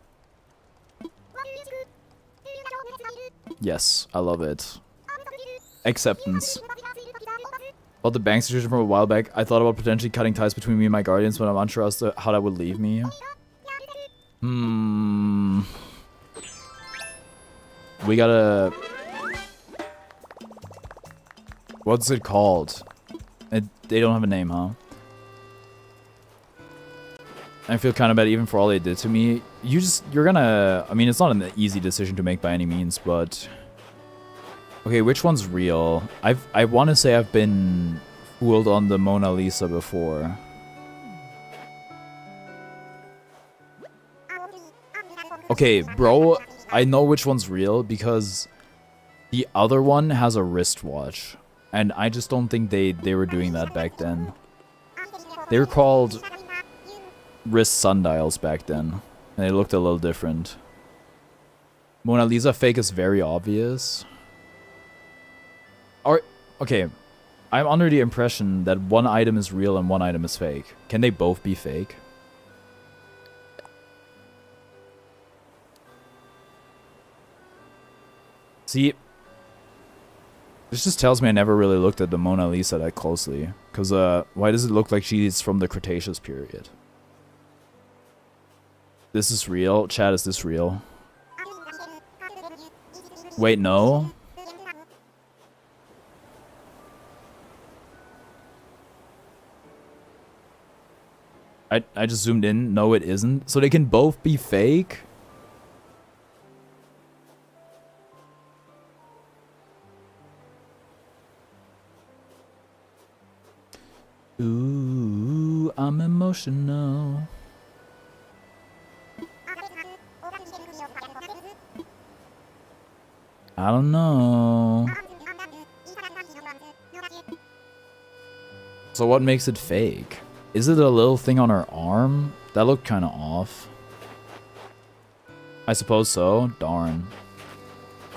Yes, I love it. Acceptance. About the bank situation from a while back, I thought about potentially cutting ties between me and my guardians, but I'm unsure as to how that would leave me. We gotta... What's it called? They don't have a name, huh? I feel kind of bad even for all they did to me. You're gonna... I mean, it's not an easy decision to make by any means, but... Okay, which one's real? I want to say I've been fooled on the Mona Lisa before. Okay, bro, I know which one's real because the other one has a wristwatch. And I just don't think they were doing that back then. They were called wrist sundials back then. And they looked a little different. Mona Lisa fake is very obvious. Or, okay, I'm under the impression that one item is real and one item is fake. Can they both be fake? See, this just tells me I never really looked at the Mona Lisa that closely. Because, why does it look like she's from the Cretaceous period? This is real? Chat, is this real? Wait, no? I just zoomed in. No, it isn't. So they can both be fake? Ooh, I'm emotional. I don't know. So what makes it fake? Is it a little thing on her arm? That looked kind of off. I suppose so. Darn.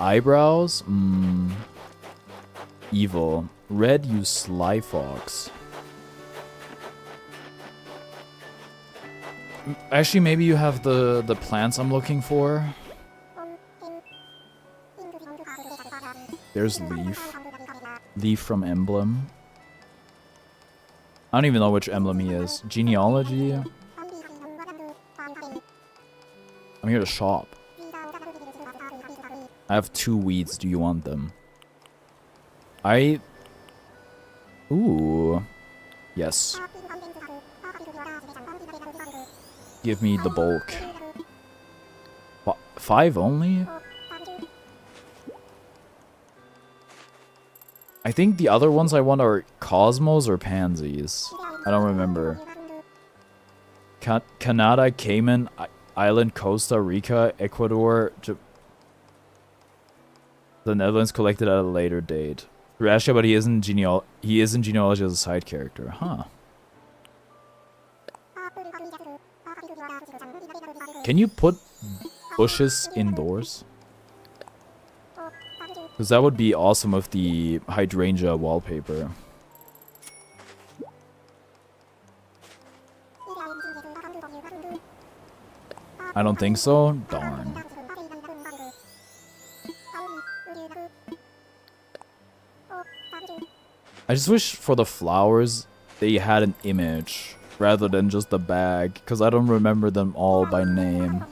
Eyebrows? Evil. Red, you sly fox. Actually, maybe you have the plants I'm looking for. There's Leaf. Leaf from Emblem. I don't even know which emblem he is. Genealogy? I'm here to shop. I have 2 weeds. Do you want them? Ooh. Yes. Give me the bulk. 5 only? I think the other ones I want are Cosmos or Pansies. I don't remember. Canada, Cayman, Island, Costa Rica, Ecuador, the Netherlands collected at a later date. Russia, but he is in genealogy as a side character. Huh. Can you put bushes indoors? Because that would be awesome with the hydrangea wallpaper. I don't think so? Darn. I just wish for the flowers they had an image rather than just the bag, because I don't remember them all by name.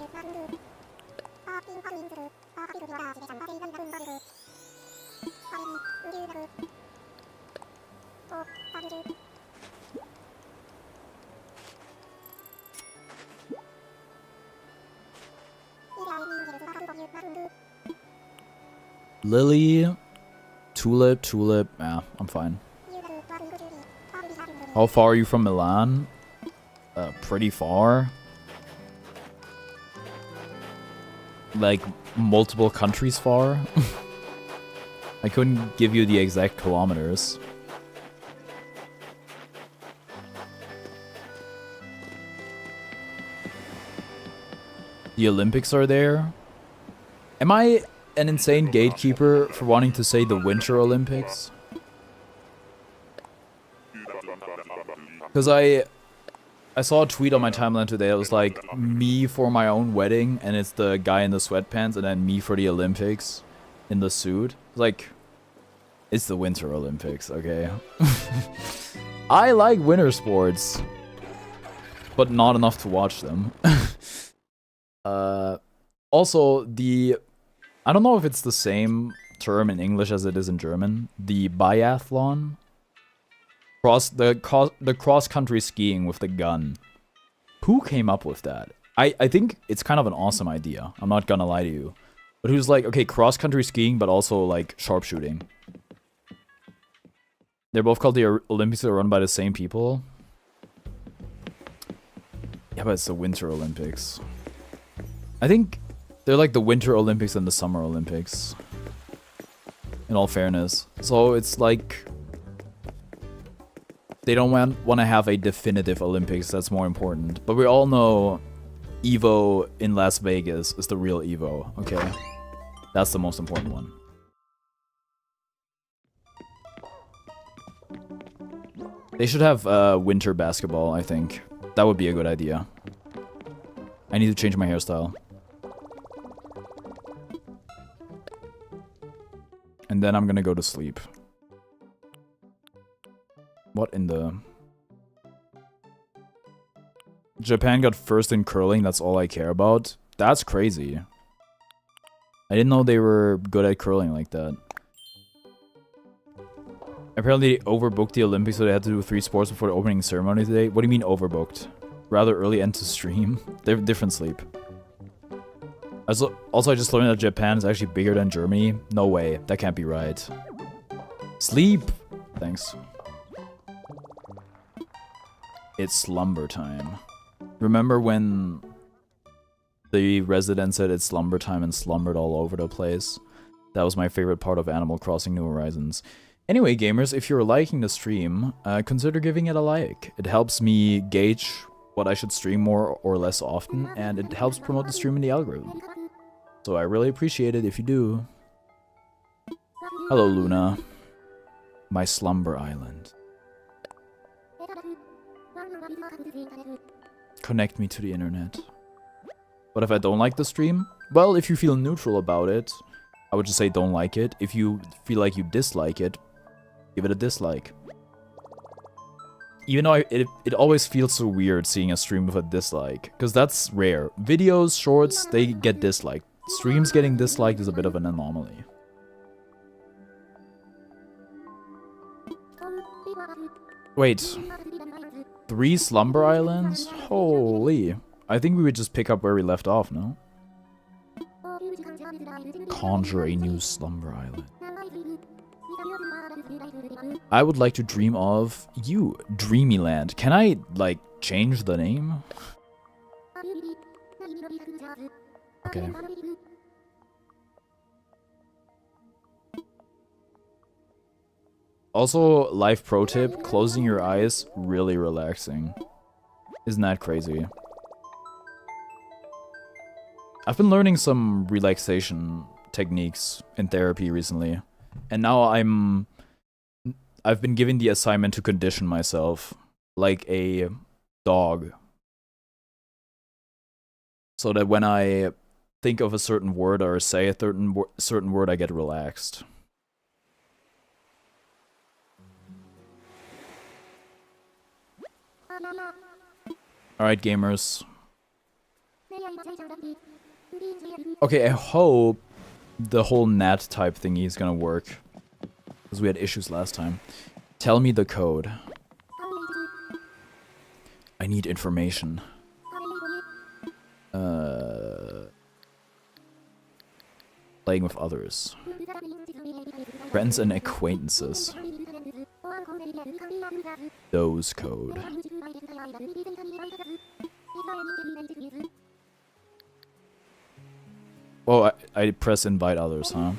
Lily, tulip, tulip. Yeah, I'm fine. How far are you from Milan? Pretty far. Like, multiple countries far. I couldn't give you the exact kilometers. The Olympics are there. Am I an insane gatekeeper for wanting to say the Winter Olympics? Because I saw a tweet on my timeline today that was like, me for my own wedding, and it's the guy in the sweatpants, and then me for the Olympics in the suit. Like, it's the Winter Olympics, okay? I like winter sports, but not enough to watch them. Also, I don't know if it's the same term in English as it is in German. The biathlon. The cross-country skiing with the gun. Who came up with that? I think it's kind of an awesome idea. I'm not gonna lie to you. But who's like, okay, cross-country skiing, but also like sharpshooting. They're both called the Olympics that are run by the same people. Yeah, but it's the Winter Olympics. I think they're like the Winter Olympics and the Summer Olympics. In all fairness. So it's like, they don't want to have a definitive Olympics, that's more important. But we all know Evo in Las Vegas is the real Evo, okay? That's the most important one. They should have winter basketball, I think. That would be a good idea. I need to change my hairstyle. And then I'm gonna go to sleep. What in the... Japan got first in curling, that's all I care about? That's crazy. I didn't know they were good at curling like that. Apparently they overbooked the Olympics, so they had to do 3 sports before the opening ceremony today. What do you mean overbooked? Rather early end to stream? They're different sleep. Also, I just learned that Japan is actually bigger than Germany. No way, that can't be right. Sleep! Thanks. It's slumber time. Remember when the resident said it's slumber time and slumbered all over the place? That was my favorite part of Animal Crossing New Horizons. Anyway, gamers, if you're liking the stream, consider giving it a like. It helps me gauge what I should stream more or less often, and it helps promote the stream in the algorithm. So I really appreciate it if you do. Hello, Luna. My slumber island. Connect me to the internet. But if I don't like the stream? Well, if you feel neutral about it, I would just say don't like it. If you feel like you dislike it, give it a dislike. Even though it always feels so weird seeing a stream with a dislike, because that's rare. Videos, shorts, they get disliked. Streams getting disliked is a bit of an anomaly. Wait. 3 slumber islands? Holy. I think we would just pick up where we left off, no? Conjure a new slumber island. I would like to dream of you, Dreamyland. Can I, like, change the name? Okay. Also, life pro tip, closing your eyes, really relaxing. Isn't that crazy? I've been learning some relaxation techniques in therapy recently. And now I've been given the assignment to condition myself like a dog. So that when I think of a certain word or say a certain word, I get relaxed. Alright, gamers. Okay, I hope the whole NAT type thingy is gonna work. Because we had issues last time. Tell me the code. I need information. Playing with others. Friends and acquaintances. Doze Code. Oh, I press invite others, huh?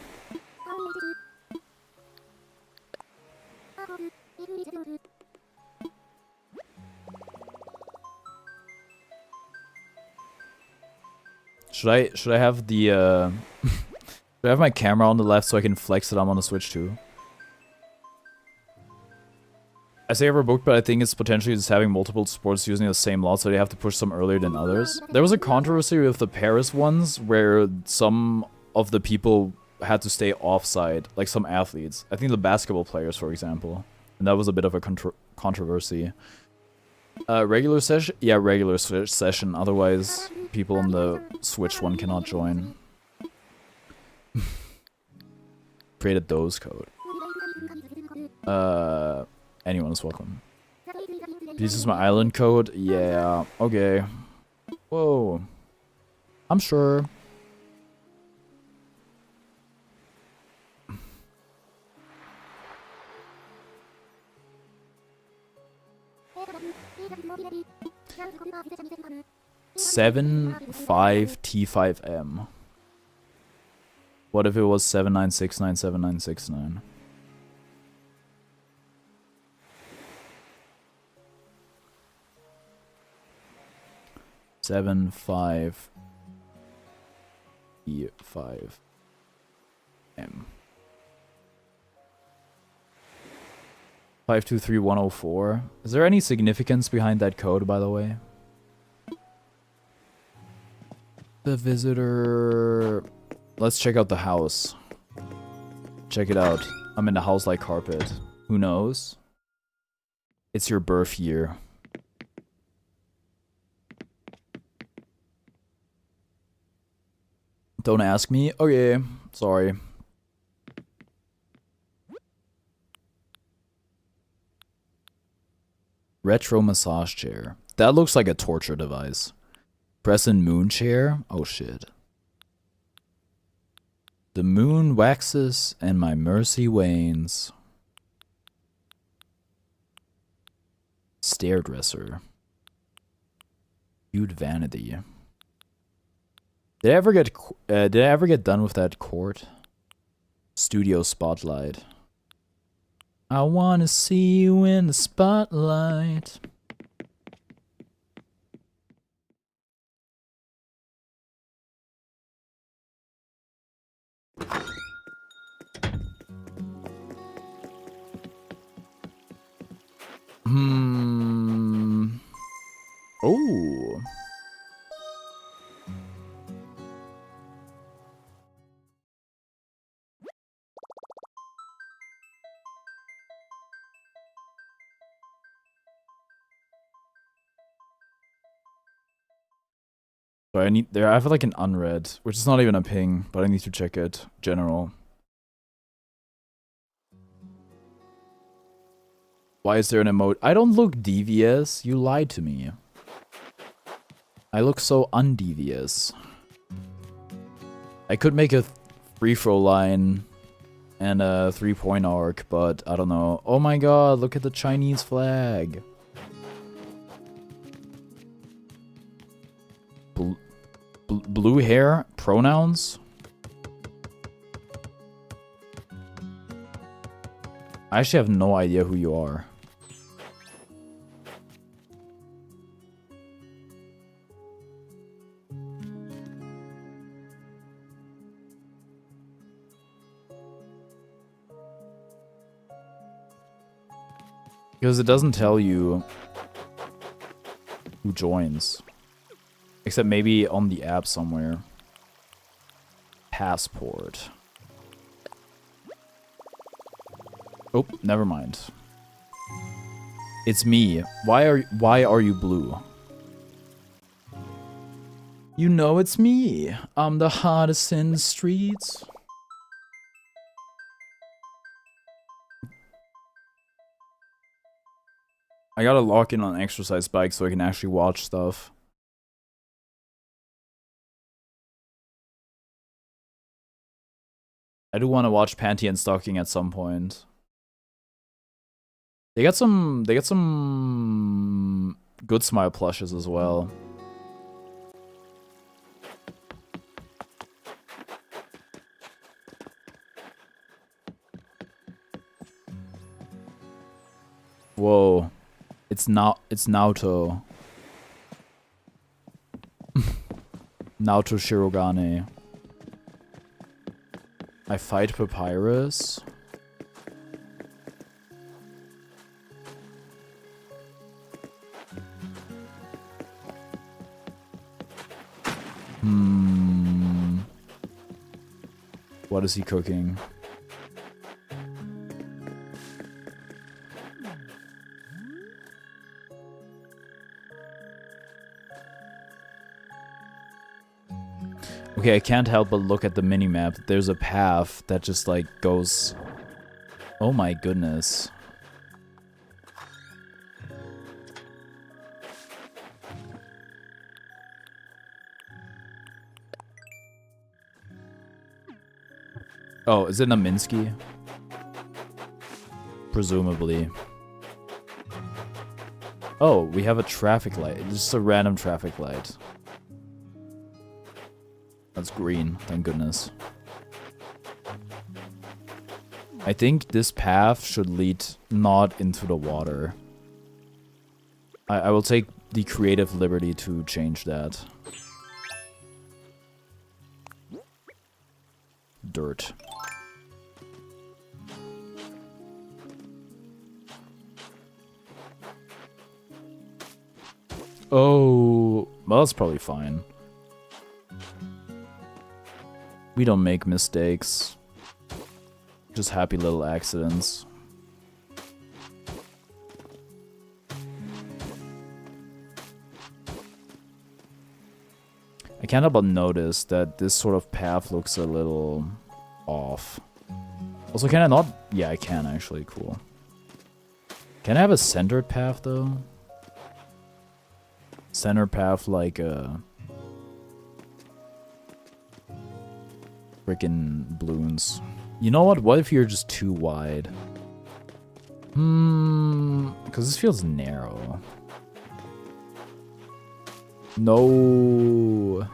Should I have the should I have my camera on the left so I can flex that I'm on the Switch too? I say overbooked, but I think it's potentially just having multiple sports using the same lot, so they have to push some earlier than others. There was a controversy with the Paris ones where some of the people had to stay offside, like some athletes. I think the basketball players, for example. And that was a bit of a controversy. Regular session? Yeah, regular session. Otherwise, people on the Switch one cannot join. Created Doze Code. Anyone is welcome. This is my island code? Yeah, okay. Whoa. I'm sure. Seven 5T5M. What if it was 79697969? Seven 5 E5 M 523104. Is there any significance behind that code, by the way? The visitor. Let's check out the house. Check it out. I'm in the house like carpet. Who knows? It's your birth year. Don't ask me. Okay, sorry. Retro massage chair. That looks like a torture device. Crescent moon chair? Oh shit. The moon waxes and my mercy wanes. Stair dresser. Hued vanity. Did I ever get done with that court? Studio spotlight. I wanna see you in the spotlight. Oh. So I have like an unread, which is not even a ping, but I need to check it. General. Why is there an emote? I don't look devious. You lied to me. I look so undevious. I could make a free throw line and a 3-point arc, but I don't know. Oh my god, look at the Chinese flag. Blue hair? Pronouns? I actually have no idea who you are. Because it doesn't tell you who joins. Except maybe on the app somewhere. Passport. Oh, never mind. It's me. Why are you blue? You know it's me. I'm the hottest in the streets. I gotta lock in on exercise bike so I can actually watch stuff. I do want to watch Panty and Stocking at some point. They got some good Smile plushes as well. Whoa. It's Naoto. Naoto Shirogane. I fight Papyrus. What is he cooking? Okay, I can't help but look at the minimap. There's a path that just like goes... Oh my goodness. Oh, is it Naminsky? Presumably. Oh, we have a traffic light. It's just a random traffic light. That's green, thank goodness. I think this path should lead not into the water. I will take the creative liberty to change that. Dirt. Oh, well, that's probably fine. We don't make mistakes. Just happy little accidents. I can't help but notice that this sort of path looks a little off. Also, can I not? Yeah, I can actually. Cool. Can I have a centered path though? Center path like a freaking balloons. You know what? What if you're just too wide? Because this feels narrow. No.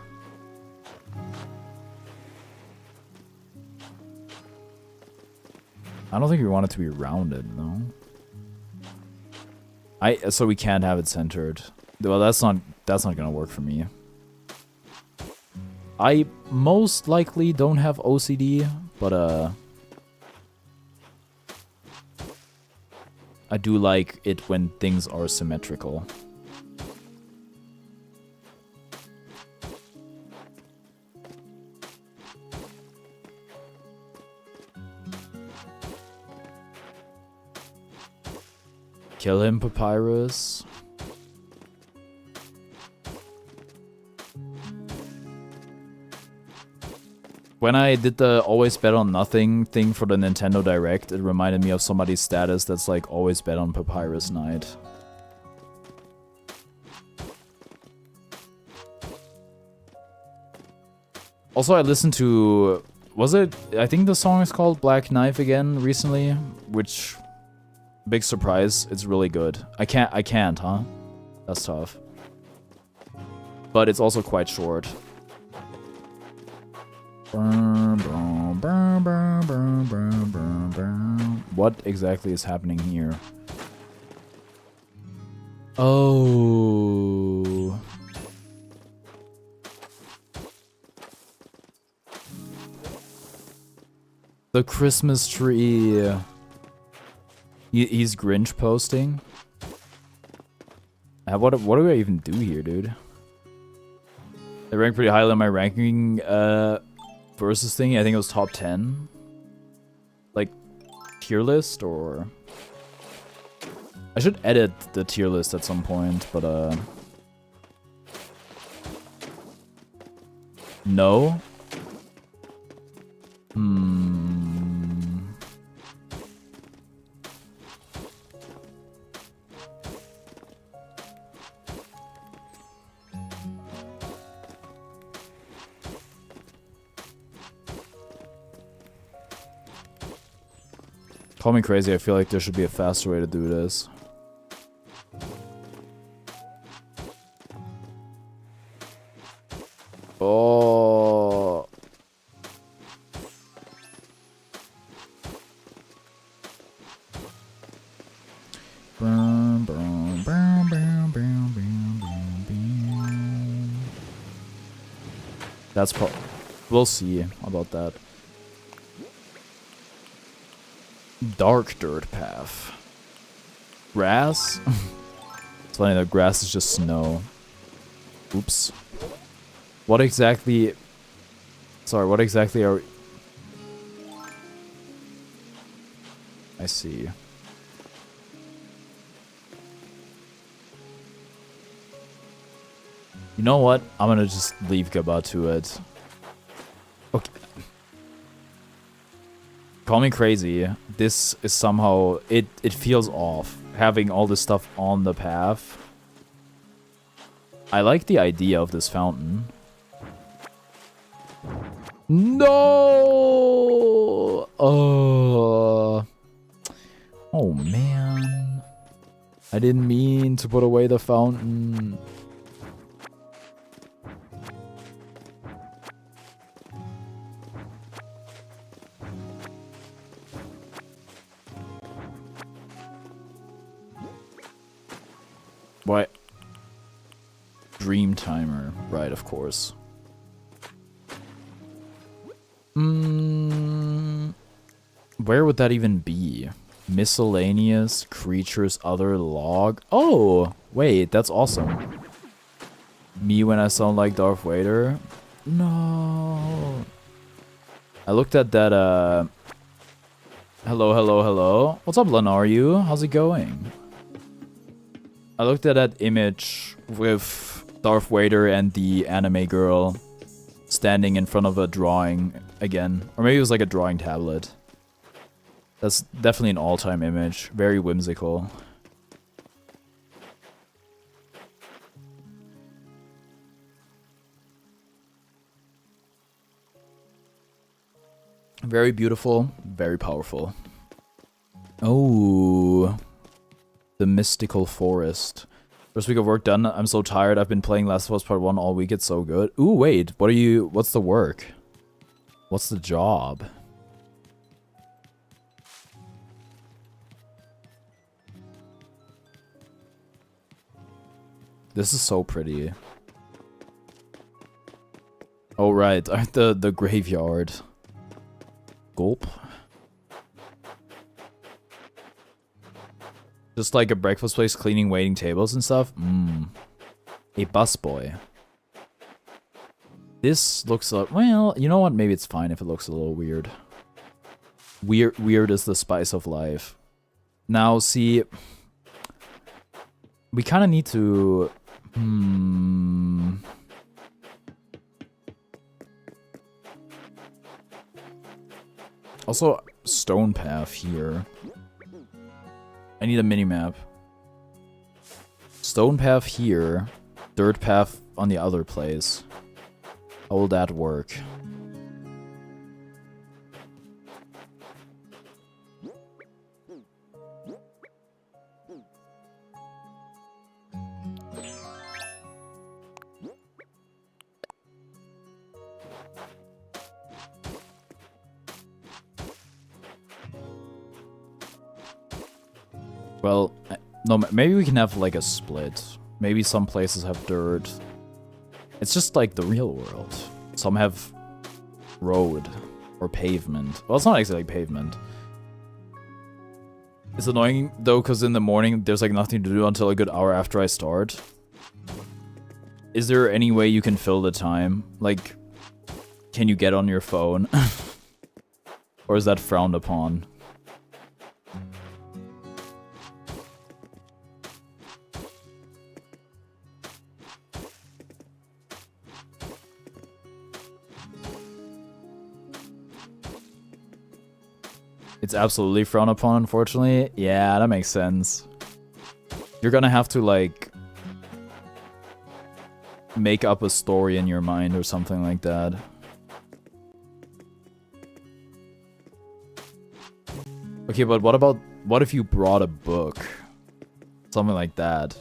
I don't think we want it to be rounded, no. So we can't have it centered. Well, that's not gonna work for me. I most likely don't have OCD, but I do like it when things are symmetrical. Kill him, Papyrus. When I did the always bet on nothing thing for the Nintendo Direct, it reminded me of somebody's status that's like always bet on Papyrus Night. Also, I listened to... Was it... I think the song is called Black Knife again recently, which... Big surprise, it's really good. I can't, huh? That's tough. But it's also quite short. What exactly is happening here? Oh. The Christmas tree. He's Grinch posting. What do I even do here, dude? I rank pretty highly on my ranking versus thing. I think it was top 10. Like tier list, or I should edit the tier list at some point, but no. Call me crazy, I feel like there should be a faster way to do this. Oh. Boom, boom, boom, boom, boom, boom, boom, boom. That's we'll see about that. Dark dirt path. Grass? It's funny that grass is just snow. Oops. What exactly... Sorry, what exactly are we... I see. You know what? I'm gonna just leave Gaba to it. Okay. Call me crazy. This is somehow... It feels off. Having all this stuff on the path. I like the idea of this fountain. No! Oh, man. I didn't mean to put away the fountain. What? Dream timer. Right, of course. Where would that even be? Miscellaneous creatures, other log. Oh, wait, that's awesome. Me when I sound like Darth Vader. No. I looked at that. Hello, hello, hello. What's up, Lenaru? How's it going? I looked at that image with Darth Vader and the anime girl standing in front of a drawing again. Or maybe it was like a drawing tablet. That's definitely an all-time image. Very whimsical. Very beautiful. Very powerful. Oh. The mystical forest. First week of work done. I'm so tired. I've been playing Last of Us Part 1 all week. It's so good. Ooh, wait. What's the work? What's the job? This is so pretty. Oh, right. The graveyard. Gulp. Just like a breakfast place cleaning waiting tables and stuff. A busboy. This looks like... Well, you know what? Maybe it's fine if it looks a little weird. Weird is the spice of life. Now, see... We kind of need to... Also, stone path here. I need a mini-map. Stone path here. Dirt path on the other place. How will that work? Well, no, maybe we can have like a split. Maybe some places have dirt. It's just like the real world. Some have road or pavement. Well, it's not exactly pavement. It's annoying though, because in the morning there's like nothing to do until a good hour after I start. Is there any way you can fill the time? Like, can you get on your phone? Or is that frowned upon? It's absolutely frowned upon, unfortunately. Yeah, that makes sense. You're gonna have to, like, make up a story in your mind or something like that. Okay, but what if you brought a book? Something like that.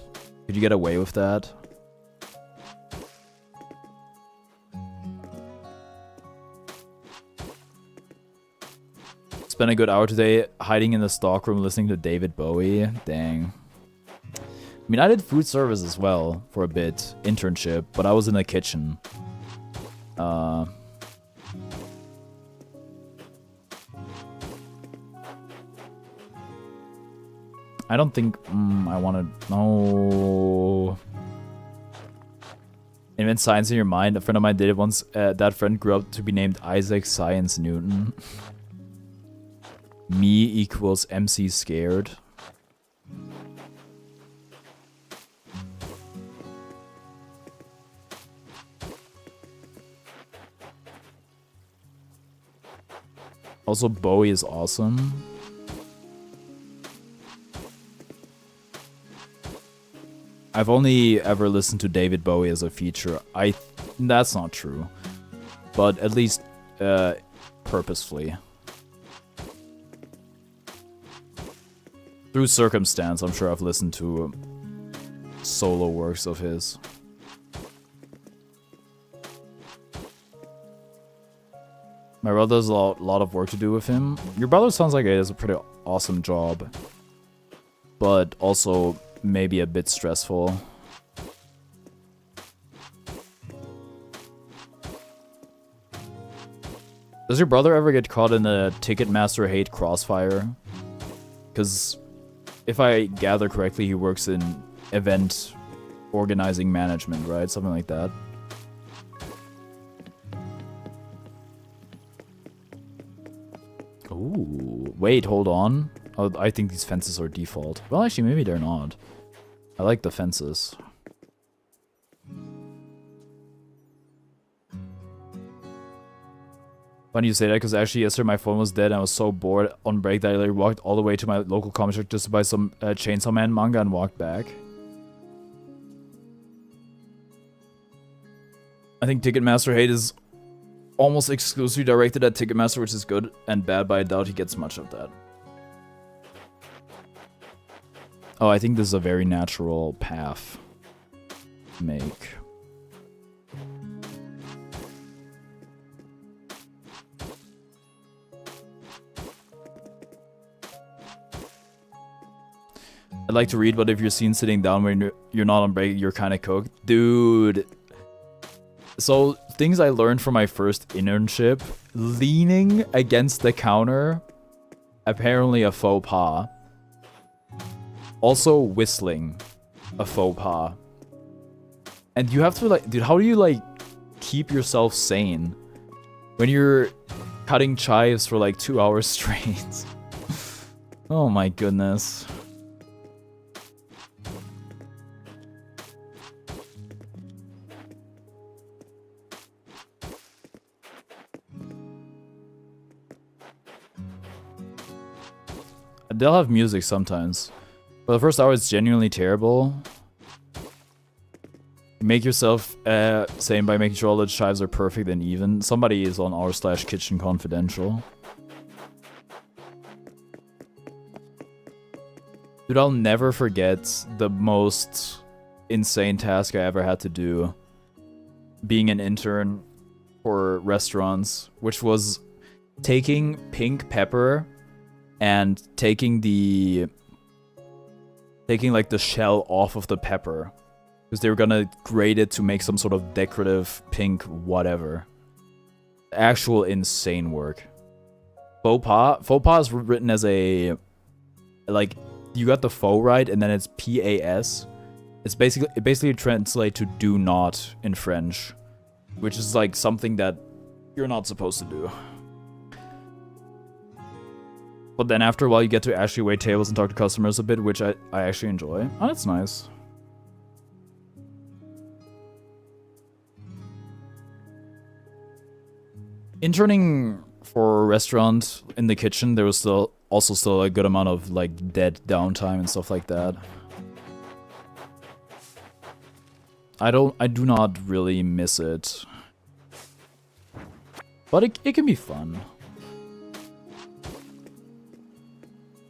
Could you get away with that? Spent a good hour today hiding in the stockroom listening to David Bowie. Dang. I mean, I did food service as well for a bit, internship, but I was in the kitchen. I don't think I want to. No. Invent science in your mind. A friend of mine did it once. That friend grew up to be named Isaac Science Newton. Me equals MC scared. Also, Bowie is awesome. I've only ever listened to David Bowie as a feature. That's not true. But at least purposefully. Through circumstance, I'm sure I've listened to solo works of his. My brother has a lot of work to do with him. Your brother sounds like he does a pretty awesome job. But also maybe a bit stressful. Does your brother ever get caught in a Ticketmaster hate crossfire? Because if I gather correctly, he works in event organizing management, right? Something like that. Ooh, wait, hold on. Oh, I think these fences are default. Well, actually, maybe they're not. I like the fences. Funny you say that, because actually yesterday my phone was dead and I was so bored on break that I literally walked all the way to my local comic shop just to buy some Chainsaw Man manga and walked back. I think Ticketmaster hate is almost exclusively directed at Ticketmaster, which is good and bad, but I doubt he gets much of that. Oh, I think this is a very natural path to make. I'd like to read, but if you're seen sitting down when you're not on break, you're kind of cooked. Dude. So, things I learned from my first internship. Leaning against the counter. Apparently a faux pas. Also, whistling. A faux pas. And you have to, like... Dude, how do you, like, keep yourself sane when you're cutting chives for, like, 2 hours straight? Oh my goodness. They'll have music sometimes. But the first hour is genuinely terrible. You make yourself sane by making sure all the chives are perfect and even. Somebody is on r/kitchen confidential. Dude, I'll never forget the most insane task I ever had to do being an intern for restaurants, which was taking pink pepper and taking like the shell off of the pepper, because they were gonna grate it to make some sort of decorative pink whatever. Actual insane work. Faux pas is written as a, like, you got the faux right and then it's PAS. It basically translates to do not in French, which is like something that you're not supposed to do. But then after a while, you get to actually wait tables and talk to customers a bit, which I actually enjoy. Oh, that's nice. Interning for a restaurant in the kitchen, there was still a good amount of like dead downtime and stuff like that. I do not really miss it. But it can be fun.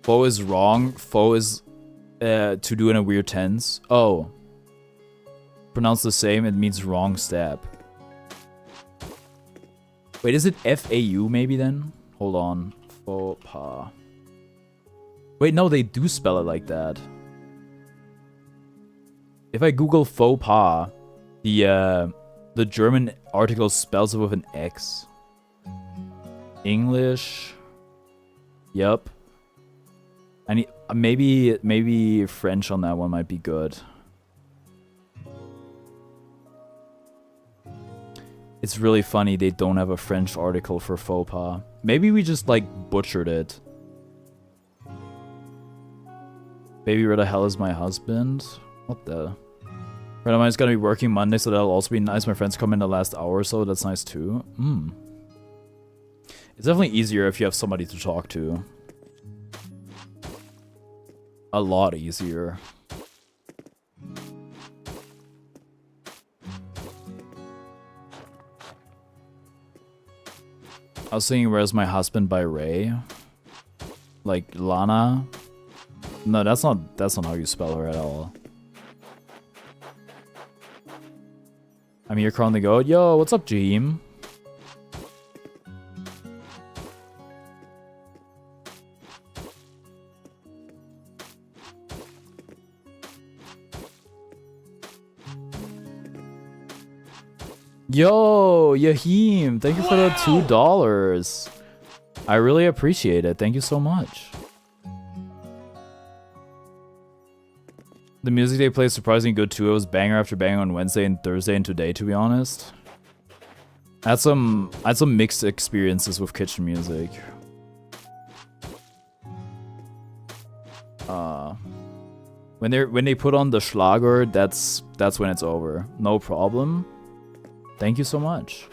Faux is wrong. Faux is to do in a weird tense. Oh. Pronounced the same, it means wrong step. Wait, is it F-A-U maybe then? Hold on. Faux pas. Wait, no, they do spell it like that. If I Google faux pas, the German article spells it with an X. English. Yep. I need maybe French on that one might be good. It's really funny they don't have a French article for faux pas. Maybe we just like butchered it. Baby, where the hell is my husband? What the? Friend of mine's gonna be working Monday, so that'll also be nice. My friends come in the last hour or so. That's nice too. It's definitely easier if you have somebody to talk to. A lot easier. I was singing Where's My Husband by Ray. Like Lana. No, that's not how you spell her at all. I'm here currently go. Yo, what's up, Jaheim? Yo, Yahim, thank you for the $2. I really appreciate it. Thank you so much. The music they play is surprisingly good too. It was banger after banger on Wednesday and Thursday and today, to be honest. I had some mixed experiences with kitchen music. When they put on the Schlager, that's when it's over. No problem. Thank you so much.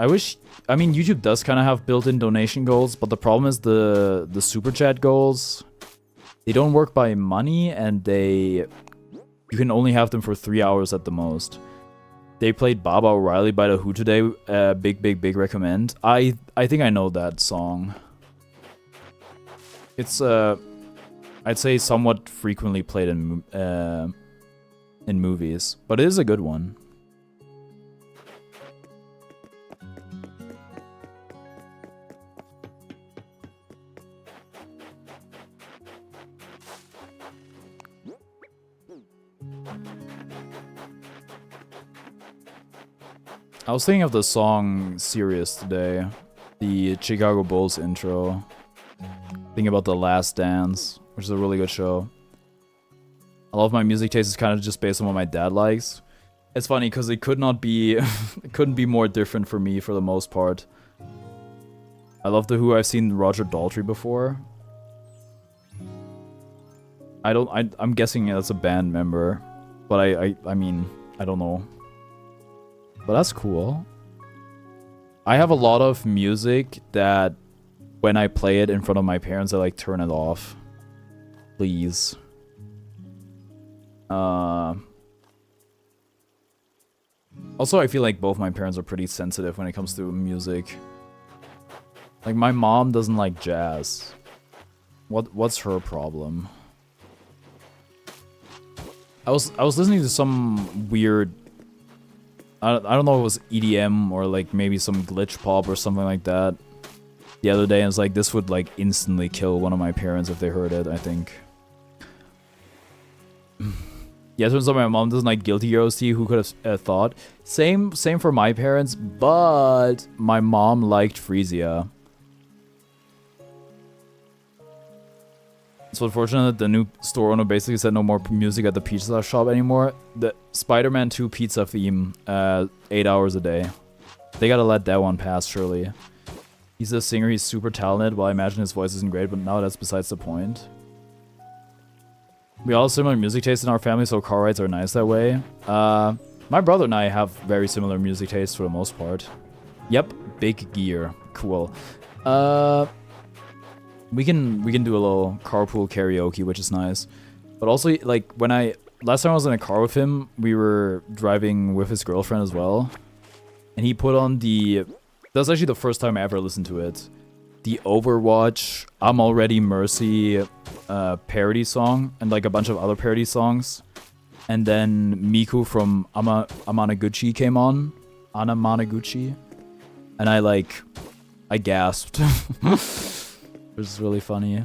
I mean, YouTube does kind of have built-in donation goals, but the problem is the super chat goals. They don't work by money, and you can only have them for 3 hours at the most. They played Baba O'Reilly by The Who today. Big recommend. I think I know that song. It's I'd say somewhat frequently played in movies, but it is a good one. I was thinking of the song Serious today, the Chicago Bulls intro. Thinking about The Last Dance, which is a really good show. I love my music taste is kind of just based on what my dad likes. It's funny because it couldn't be more different for me for the most part. I love The Who. I've seen Roger Daltrey before. I'm guessing that's a band member, but I mean, I don't know. But that's cool. I have a lot of music that when I play it in front of my parents, I like turn it off. Please. Also, I feel like both my parents are pretty sensitive when it comes to music. Like, my mom doesn't like jazz. What's her problem? I was listening to some weird... I don't know if it was EDM or like maybe some glitch pop or something like that the other day, and it's like this would like instantly kill one of my parents if they heard it, I think. Yeah, turns out my mom doesn't like Guilty Gear OST. Who could have thought? Same for my parents, but my mom liked Freesia. It's unfortunate that the new store owner basically said no more music at the pizza shop anymore. The Spider-Man 2 pizza theme, 8 hours a day. They gotta let that one pass, surely. He's a singer, he's super talented. Well, I imagine his voice isn't great, but now that's besides the point. We all have similar music tastes in our family, so car rides are nice that way. My brother and I have very similar music tastes for the most part. Yep, big gear. Cool. We can do a little carpool karaoke, which is nice. But also, like, last time I was in a car with him, we were driving with his girlfriend as well. And he put on the... That's actually the first time I ever listened to it. The Overwatch, I'm Already Mercy parody song, and like a bunch of other parody songs. And then Miku from Amanaguchi came on. Anamanaguchi. And I gasped. It was really funny.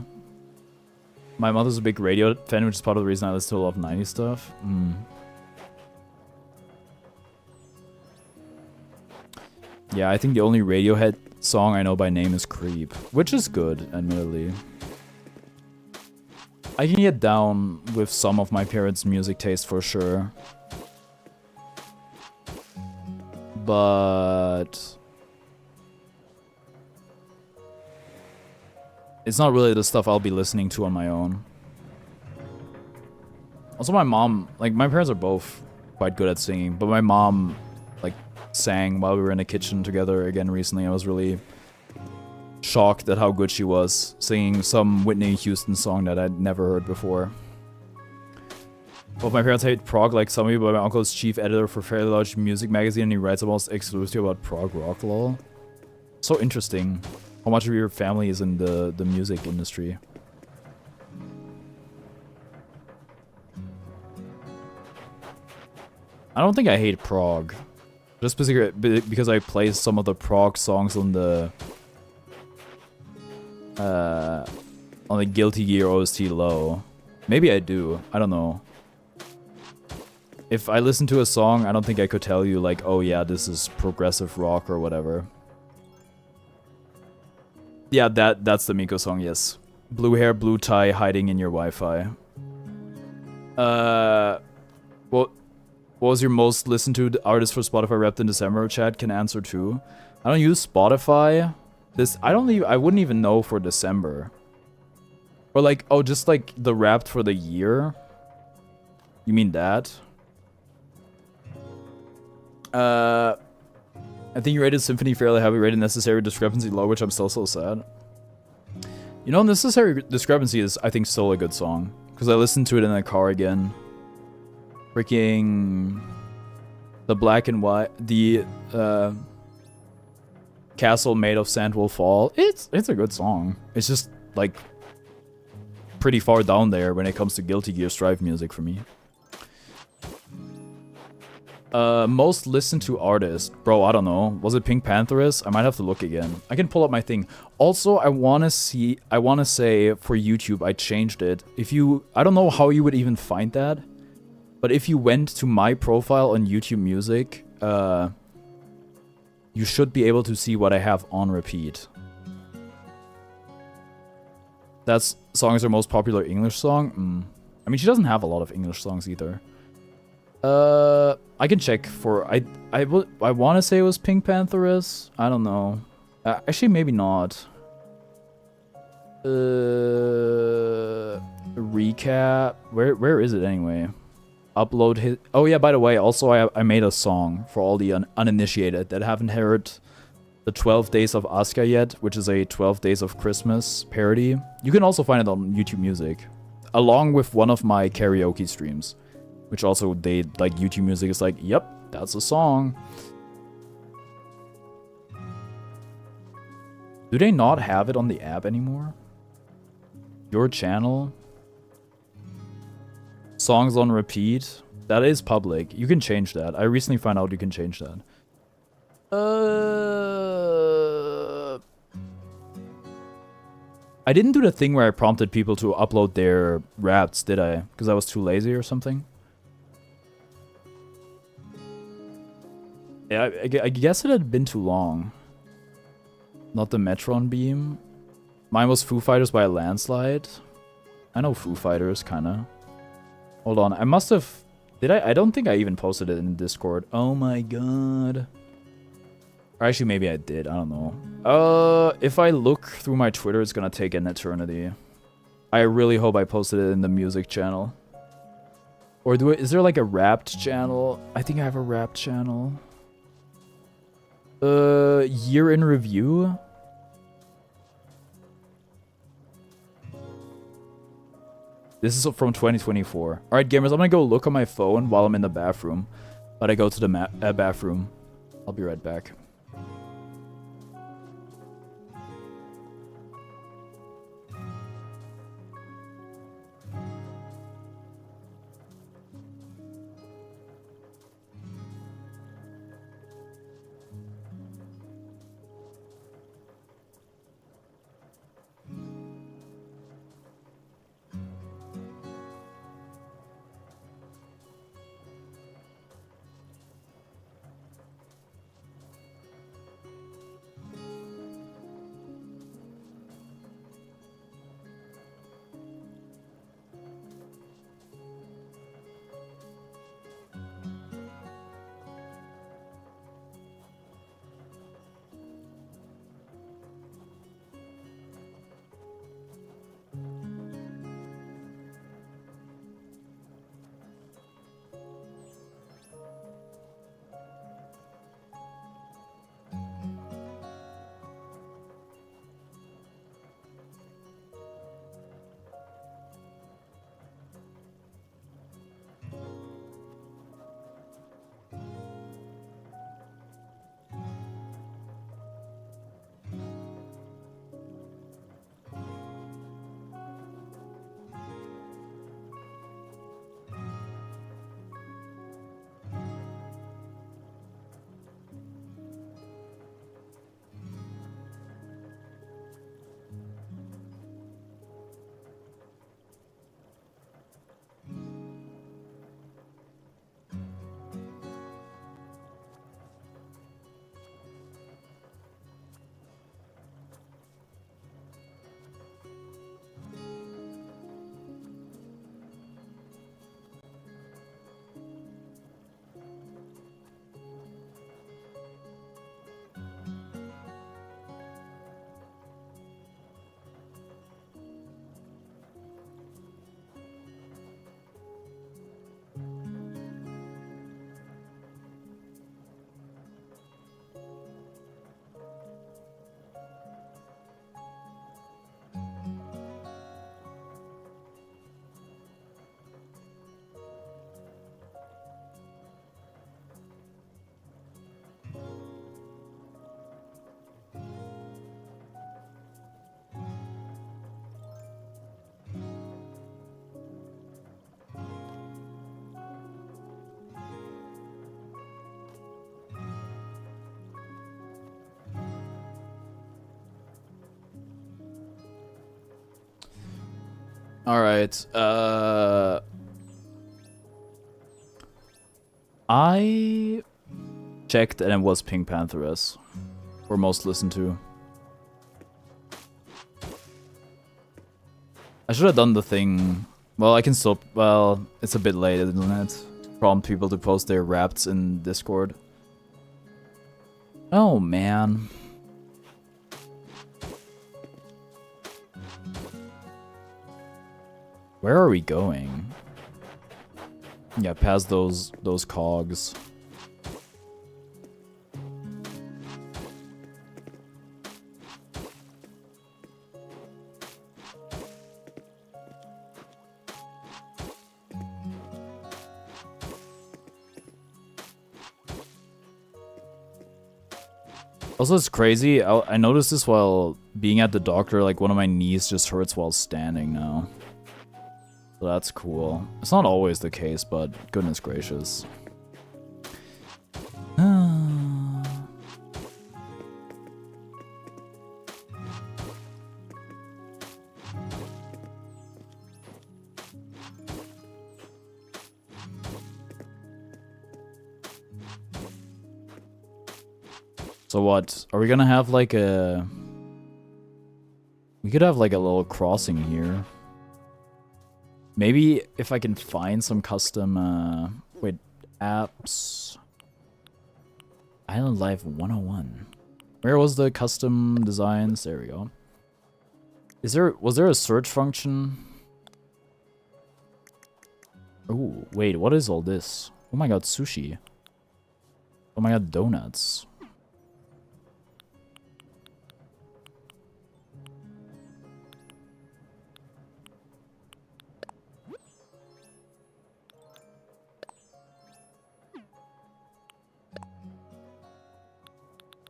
My mother's a big radio fan, which is part of the reason I listen to a lot of 90s stuff. Yeah, I think the only Radiohead song I know by name is Creep, which is good, admittedly. I can get down with some of my parents' music taste for sure. But it's not really the stuff I'll be listening to on my own. Also, my mom, like, my parents are both quite good at singing, but my mom, like, sang while we were in the kitchen together again recently. I was really shocked at how good she was, singing some Whitney Houston song that I'd never heard before. Both my parents hate prog like some of you, but my uncle is chief editor for a fairly large music magazine, and he writes almost exclusively about prog rock, lol. So interesting how much of your family is in the music industry. I don't think I hate prog. Just because I play some of the prog songs on the Guilty Gear OST low. Maybe I do. I don't know. If I listen to a song, I don't think I could tell you like, oh yeah, this is progressive rock or whatever. Yeah, that's the Miko song, yes. Blue hair, blue tie, hiding in your Wi-Fi. What was your most listened to artist for Spotify Wrapped in December? Chat can answer too. I don't use Spotify. I wouldn't even know for December. Or like, oh, just like the Wrapped for the year? You mean that? I think you rated Symphony fairly heavy, rated Necessary Discrepancy low, which I'm still so sad. You know, Necessary Discrepancy is, I think, still a good song. Because I listened to it in the car again. Freaking... The black and white... The, Castle Made of Sand Will Fall. It's a good song. It's just, like... pretty far down there when it comes to Guilty Gear Strive music for me. Most listened to artist. Bro, I don't know. Was it Pink Pantheress? I might have to look again. I can pull up my thing. Also, I want to say for YouTube, I changed it. I don't know how you would even find that. But if you went to my profile on YouTube Music, you should be able to see what I have on repeat. That's songs are most popular English song. I mean, she doesn't have a lot of English songs either. I can check for... I want to say it was Pink Pantheress. I don't know. Actually, maybe not. Recap. Where is it anyway? Upload his... Oh yeah, by the way, also I made a song for all the uninitiated that haven't heard the 12 Days of Asuka yet, which is a 12 Days of Christmas parody. You can also find it on YouTube Music, along with one of my karaoke streams. Which also, YouTube Music is like, yep, that's a song. Do they not have it on the app anymore? Your channel? Songs on repeat? That is public. You can change that. I recently found out you can change that. I didn't do the thing where I prompted people to upload their raps, did I? Because I was too lazy or something? Yeah, I guess it had been too long. Not the Metron Beam. Mine was Foo Fighters by a landslide. I know Foo Fighters, kinda. Hold on, I must have... Did I? I don't think I even posted it in Discord. Oh my god. Or actually, maybe I did. I don't know. If I look through my Twitter, it's gonna take an eternity. I really hope I posted it in the music channel. Or is there like a Wrapped channel? I think I have a Wrapped channel. Year in review? This is from 2024. Alright, gamers, I'm gonna go look on my phone while I'm in the bathroom. But I go to the bathroom. I'll be right back. All right. I checked and it was Pink Pantheress. Or most listened to. I should have done the thing. Well, I can still. Well, it's a bit late, isn't it? Prompt people to post their raps in Discord. Oh, man. Where are we going? Yeah, past those cogs. Also, it's crazy. I noticed this while being at the doctor. Like, one of my knees just hurts while standing now. So that's cool. It's not always the case, but goodness gracious. So what? Are we gonna have like a... We could have like a little crossing here. Maybe if I can find some custom, wait, apps. Island Life 101. Where was the custom designs? There we go. Was there a search function? Oh, wait, what is all this? Oh my god, sushi. Oh my god, donuts.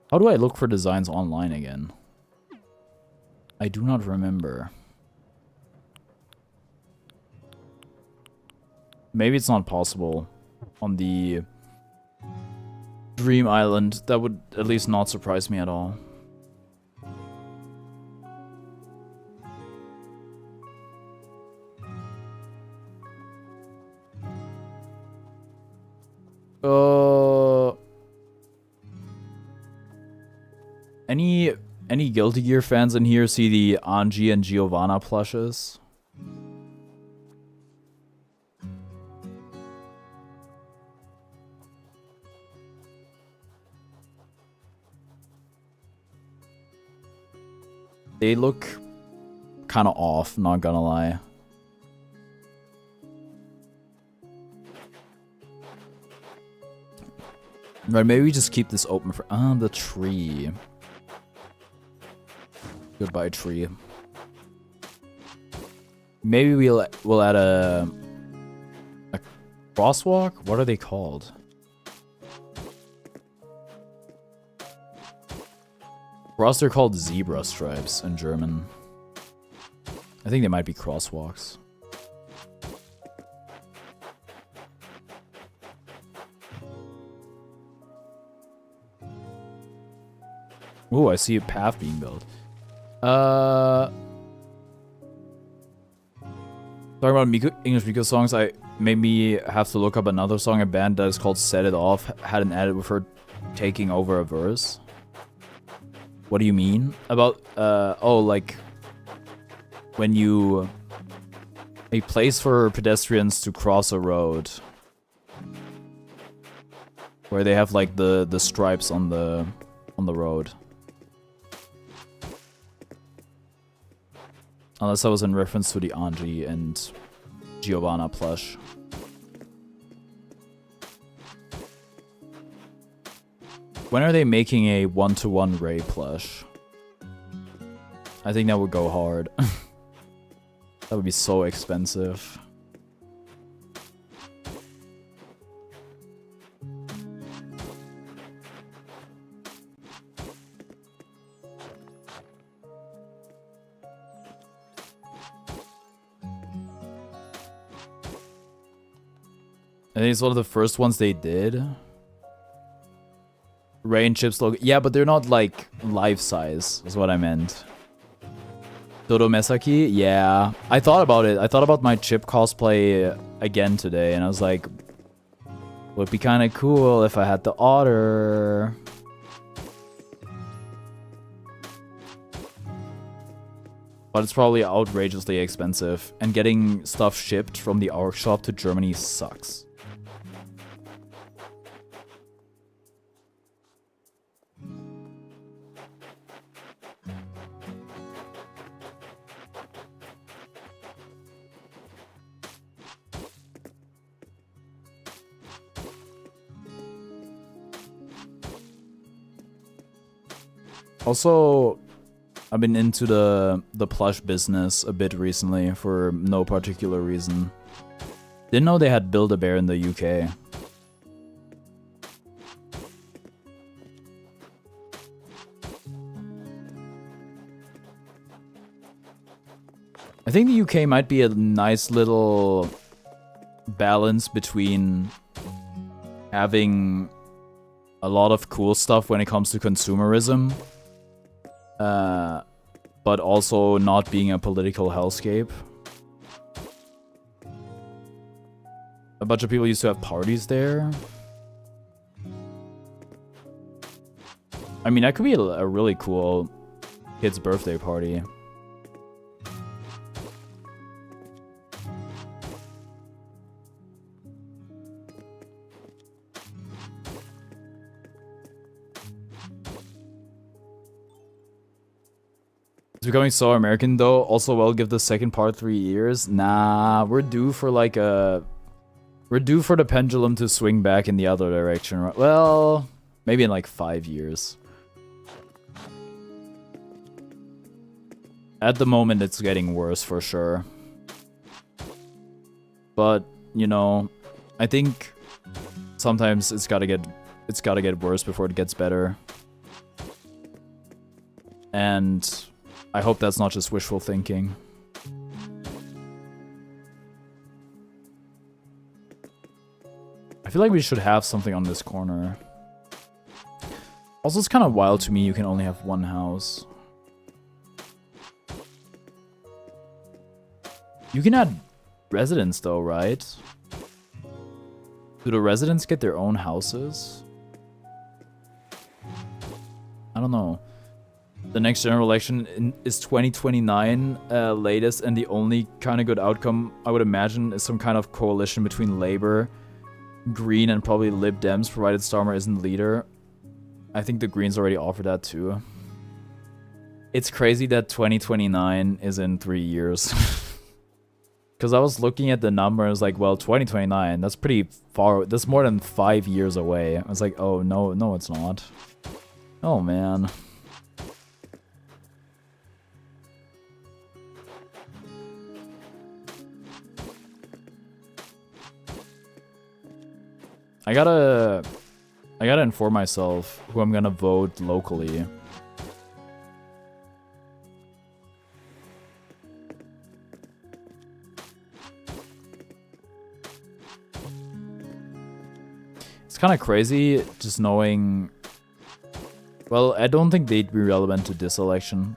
How do I look for designs online again? I do not remember. Maybe it's not possible on the Dream Island. That would at least not surprise me at all. Any Guilty Gear fans in here see the Angie and Giovanna plushes? They look kind of off, not gonna lie. Right, maybe we just keep this open for the tree. Goodbye, tree. Maybe we'll add a crosswalk? What are they called? For us, they're called zebra stripes in German. I think they might be crosswalks. Ooh, I see a path being built. Talking about English Miko songs, I made me have to look up another song, a band that is called Set It Off, had an edit with her taking over a verse. What do you mean? About, oh, like, when you... a place for pedestrians to cross a road. Where they have, like, the stripes on the road. Unless that was in reference to the Angie and Giovanna plush. When are they making a one-to-one Ray plush? I think that would go hard. That would be so expensive. I think it's one of the first ones they did. Ray and Chip's logo. Yeah, but they're not like life size, is what I meant. Dodo Mesaki? Yeah. I thought about it. I thought about my Chip cosplay again today, and I was like, would be kind of cool if I had the otter. But it's probably outrageously expensive, and getting stuff shipped from the ARC shop to Germany sucks. Also, I've been into the plush business a bit recently for no particular reason. Didn't know they had Build-A-Bear in the UK. I think the UK might be a nice little balance between having a lot of cool stuff when it comes to consumerism. But also not being a political hellscape. A bunch of people used to have parties there. I mean, that could be a really cool kid's birthday party. It's becoming so American though. Also, well, give the second part 3 years. Nah, we're due for like a... We're due for the pendulum to swing back in the other direction. Well, maybe in like 5 years. At the moment, it's getting worse for sure. But, you know, I think sometimes it's gotta get worse before it gets better. And I hope that's not just wishful thinking. I feel like we should have something on this corner. Also, it's kind of wild to me you can only have one house. You can add residents though, right? Do the residents get their own houses? I don't know. The next general election is 2029 latest, and the only kind of good outcome I would imagine is some kind of coalition between Labour, Green, and probably Lib Dems, provided Starmer isn't leader. I think the Greens already offered that too. It's crazy that 2029 is in 3 years. Because I was looking at the number and I was like, well, 2029, that's pretty far. That's more than 5 years away. I was like, oh, no, it's not. Oh, man. I gotta inform myself who I'm gonna vote locally. It's kind of crazy just knowing... Well, I don't think they'd be relevant to this election.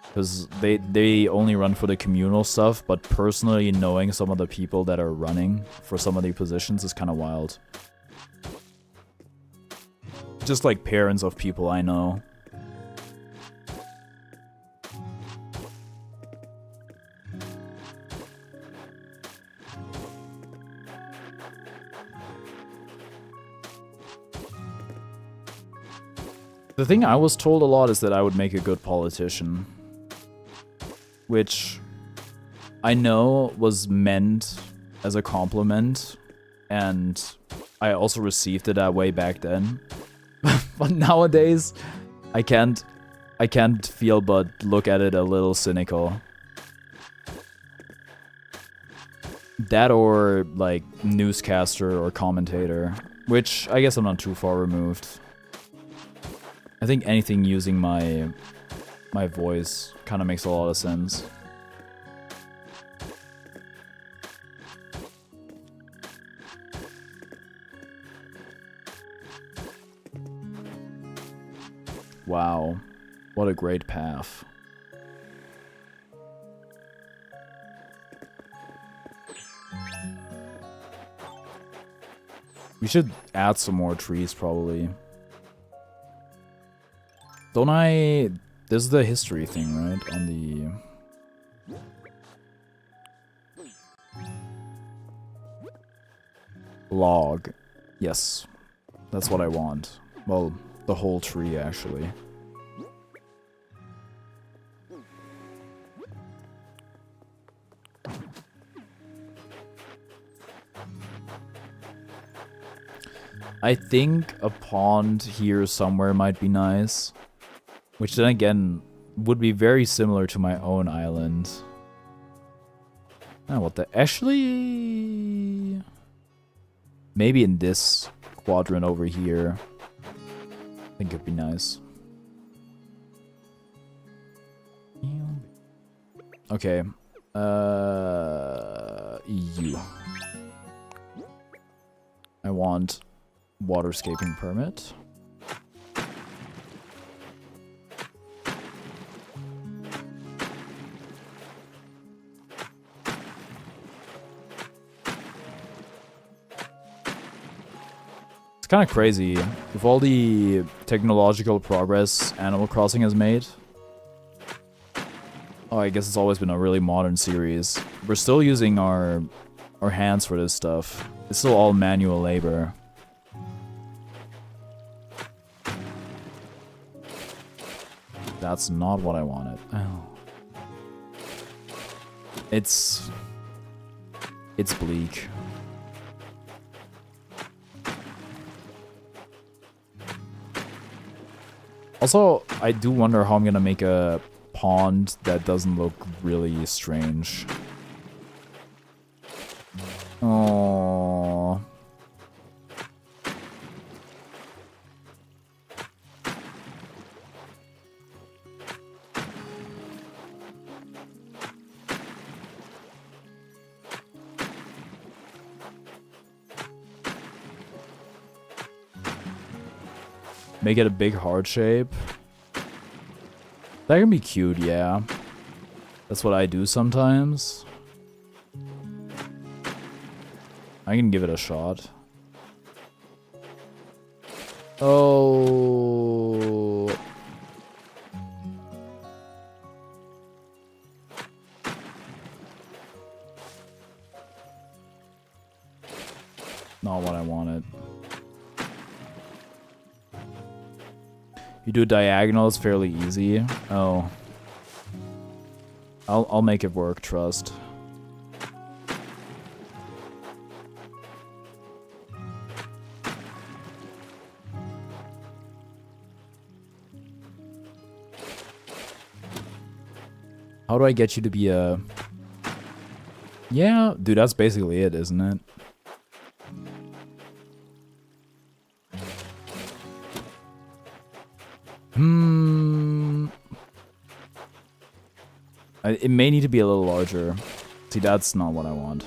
Because they only run for the communal stuff, but personally knowing some of the people that are running for some of the positions is kind of wild. Just like parents of people I know. The thing I was told a lot is that I would make a good politician. Which I know was meant as a compliment, and I also received it that way back then. But nowadays, I can't feel but look at it a little cynical. That or like newscaster or commentator, which I guess I'm not too far removed. I think anything using my voice kind of makes a lot of sense. Wow, what a great path. We should add some more trees, probably. Don't I... This is the history thing, right? On the... log. Yes. That's what I want. Well, the whole tree, actually. I think a pond here somewhere might be nice. Which then again, would be very similar to my own island. Oh, what the... Actually... Maybe in this quadrant over here. I think it'd be nice. Okay. EU. I want waterscaping permit. It's kind of crazy with all the technological progress Animal Crossing has made. Oh, I guess it's always been a really modern series. We're still using our hands for this stuff. It's still all manual labor. That's not what I wanted. Oh. It's bleak. Also, I do wonder how I'm gonna make a pond that doesn't look really strange. Oh. Make it a big heart shape. That can be cute, yeah. That's what I do sometimes. I can give it a shot. Oh. Not what I wanted. You do diagonal, it's fairly easy. Oh. I'll make it work, trust. How do I get you to be a... Yeah, dude, that's basically it, isn't it? It may need to be a little larger. See, that's not what I want.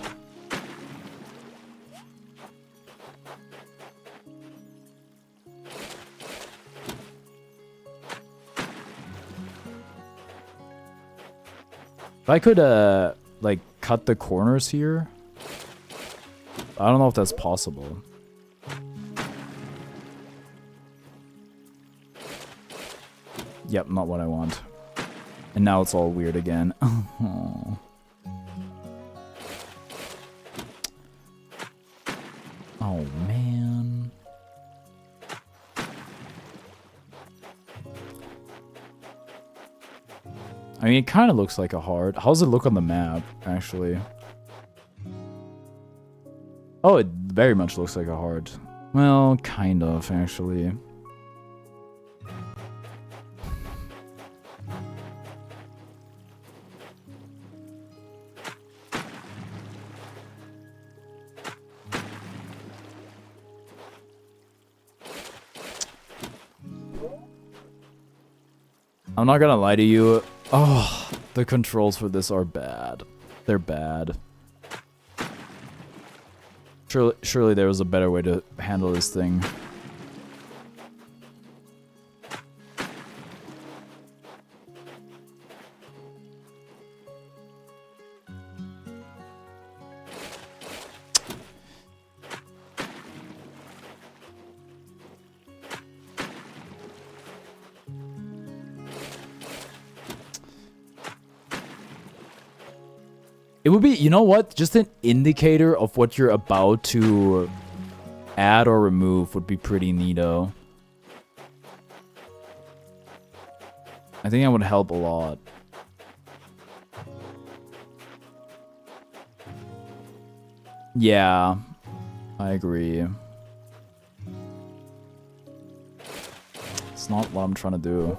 If I could, like, cut the corners here. I don't know if that's possible. Yep, not what I want. And now it's all weird again. Oh. Oh, man. I mean, it kind of looks like a heart. How does it look on the map, actually? Oh, it very much looks like a heart. Well, kind of, actually. I'm not gonna lie to you. Oh, the controls for this are bad. They're bad. Surely there was a better way to handle this thing. It would be, you know what? Just an indicator of what you're about to add or remove would be pretty neato. I think that would help a lot. Yeah, I agree. It's not what I'm trying to do.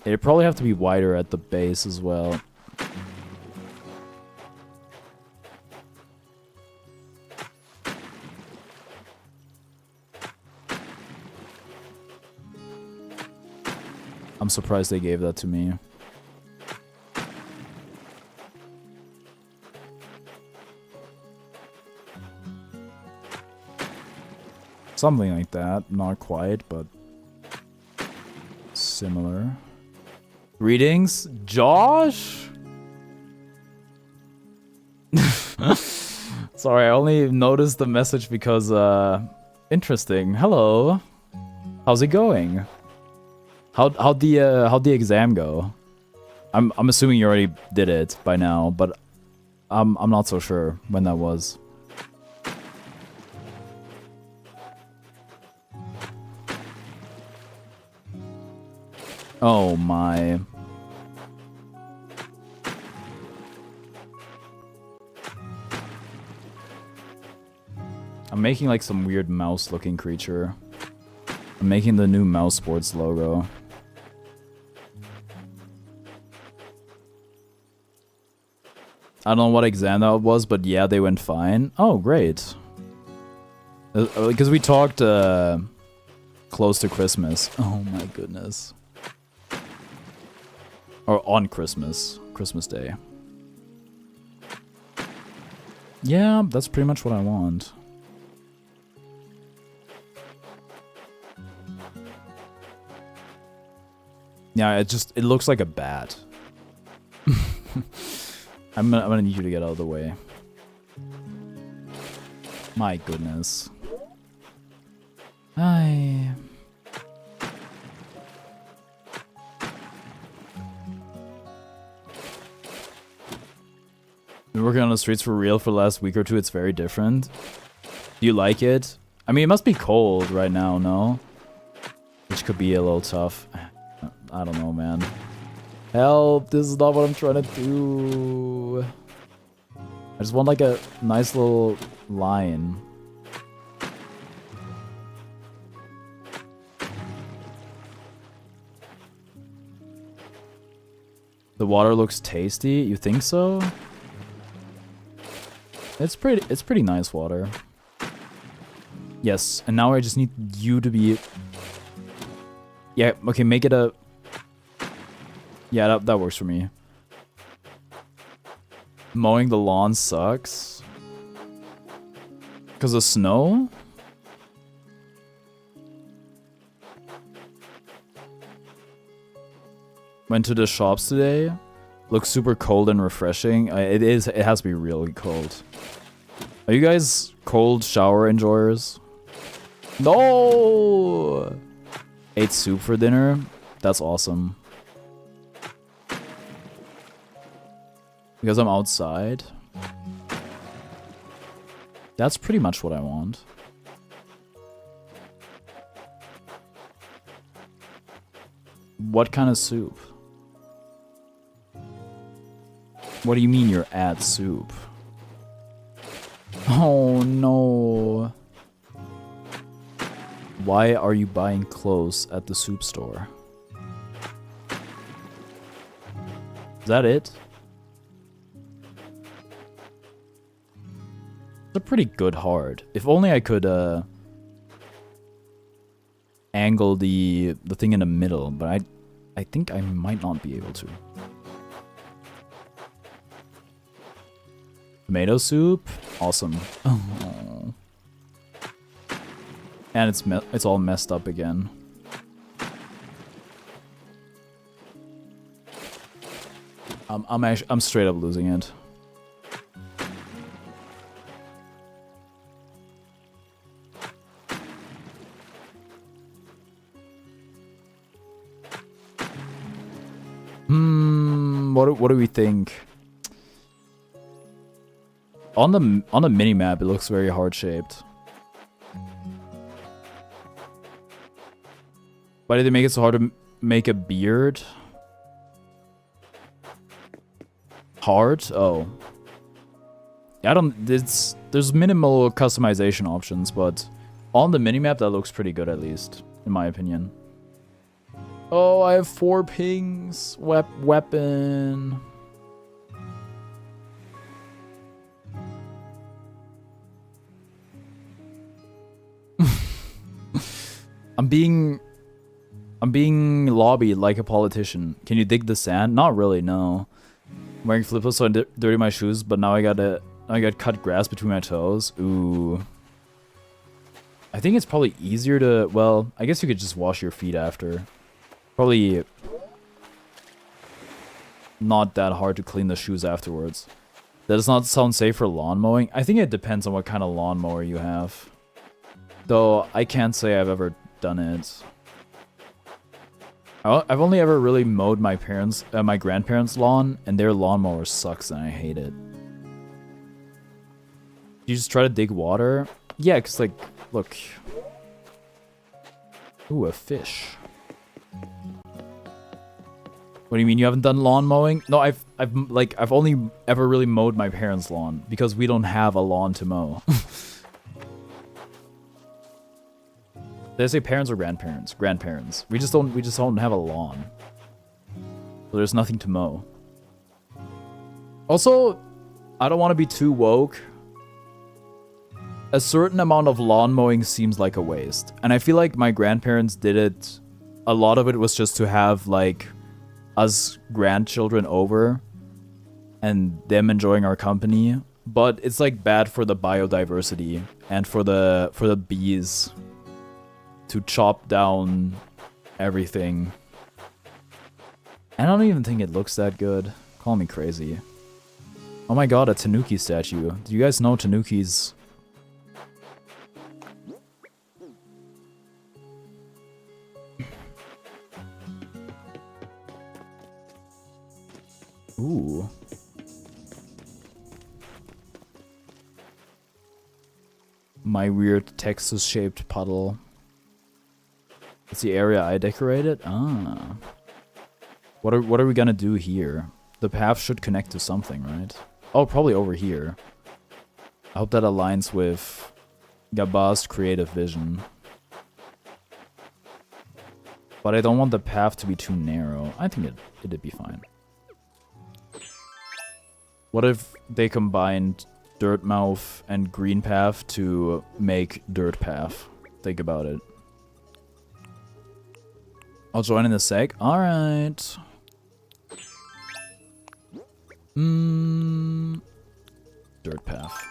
It'd probably have to be wider at the base as well. I'm surprised they gave that to me. Something like that. Not quite, but similar. Greetings, Josh? Sorry, I only noticed the message because, interesting. Hello. How's it going? How'd the exam go? I'm assuming you already did it by now, but I'm not so sure when that was. Oh my. I'm making like some weird mouse looking creature. I'm making the new mouse sports logo. I don't know what exam that was, but yeah, they went fine. Oh, great. Because we talked close to Christmas. Oh my goodness. Or on Christmas Day. Yeah, that's pretty much what I want. Yeah, it looks like a bat. I'm gonna need you to get out of the way. My goodness. Hi. Been working on the streets for real for the last week or two. It's very different. Do you like it? I mean, it must be cold right now, no? Which could be a little tough. I don't know, man. Help! This is not what I'm trying to do. I just want like a nice little line. The water looks tasty. You think so? It's pretty nice water. Yes, and now I just need you to be... Yeah, okay, make it a... Yeah, that works for me. Mowing the lawn sucks. Because of snow? Went to the shops today. Looks super cold and refreshing. It has to be really cold. Are you guys cold shower enjoyers? No! Ate soup for dinner? That's awesome. Because I'm outside. That's pretty much what I want. What kind of soup? What do you mean you're at soup? Oh no. Why are you buying clothes at the soup store? Is that it? It's a pretty good heart. If only I could angle the thing in the middle, but I think I might not be able to. Tomato soup? Awesome. Oh. And it's all messed up again. I'm straight up losing it. What do we think? On the mini map, it looks very heart shaped. Why did they make it so hard to make a beard? Heart? Oh. Yeah, there's minimal customization options, but on the minimap that looks pretty good, at least, in my opinion. Oh, I have 4 pings. Weapon. I'm being lobbied like a politician. Can you dig the sand? Not really, no. I'm wearing flip-flops so I dirty my shoes, but now I got cut grass between my toes. Ooh. I think it's probably easier to, well, I guess you could just wash your feet after. Probably not that hard to clean the shoes afterwards. That does not sound safe for lawn mowing. I think it depends on what kind of lawnmower you have. Though I can't say I've ever done it. I've only ever really mowed my grandparents' lawn, and their lawnmower sucks and I hate it. You just try to dig water? Yeah, cause like, look. Ooh, a fish. What do you mean you haven't done lawn mowing? No, I've only ever really mowed my parents' lawn because we don't have a lawn to mow. Did I say parents or grandparents? Grandparents. We just don't have a lawn. So there's nothing to mow. Also, I don't want to be too woke. a certain amount of lawn mowing seems like a waste. And I feel like my grandparents did it. A lot of it was just to have like us grandchildren over and them enjoying our company. But it's like bad for the biodiversity and for the bees to chop down everything. I don't even think it looks that good. Call me crazy. Oh my god, a Tanuki statue. Do you guys know Tanukis? Ooh. My weird Texas-shaped puddle. It's the area I decorated? Ah. What are we gonna do here? The path should connect to something, right? Oh, probably over here. I hope that aligns with Gaba's creative vision. But I don't want the path to be too narrow. I think it'd be fine. What if they combined Dirt Mouth and Green Path to make Dirt Path? Think about it. I'll join in a sec. Alright. Dirt Path.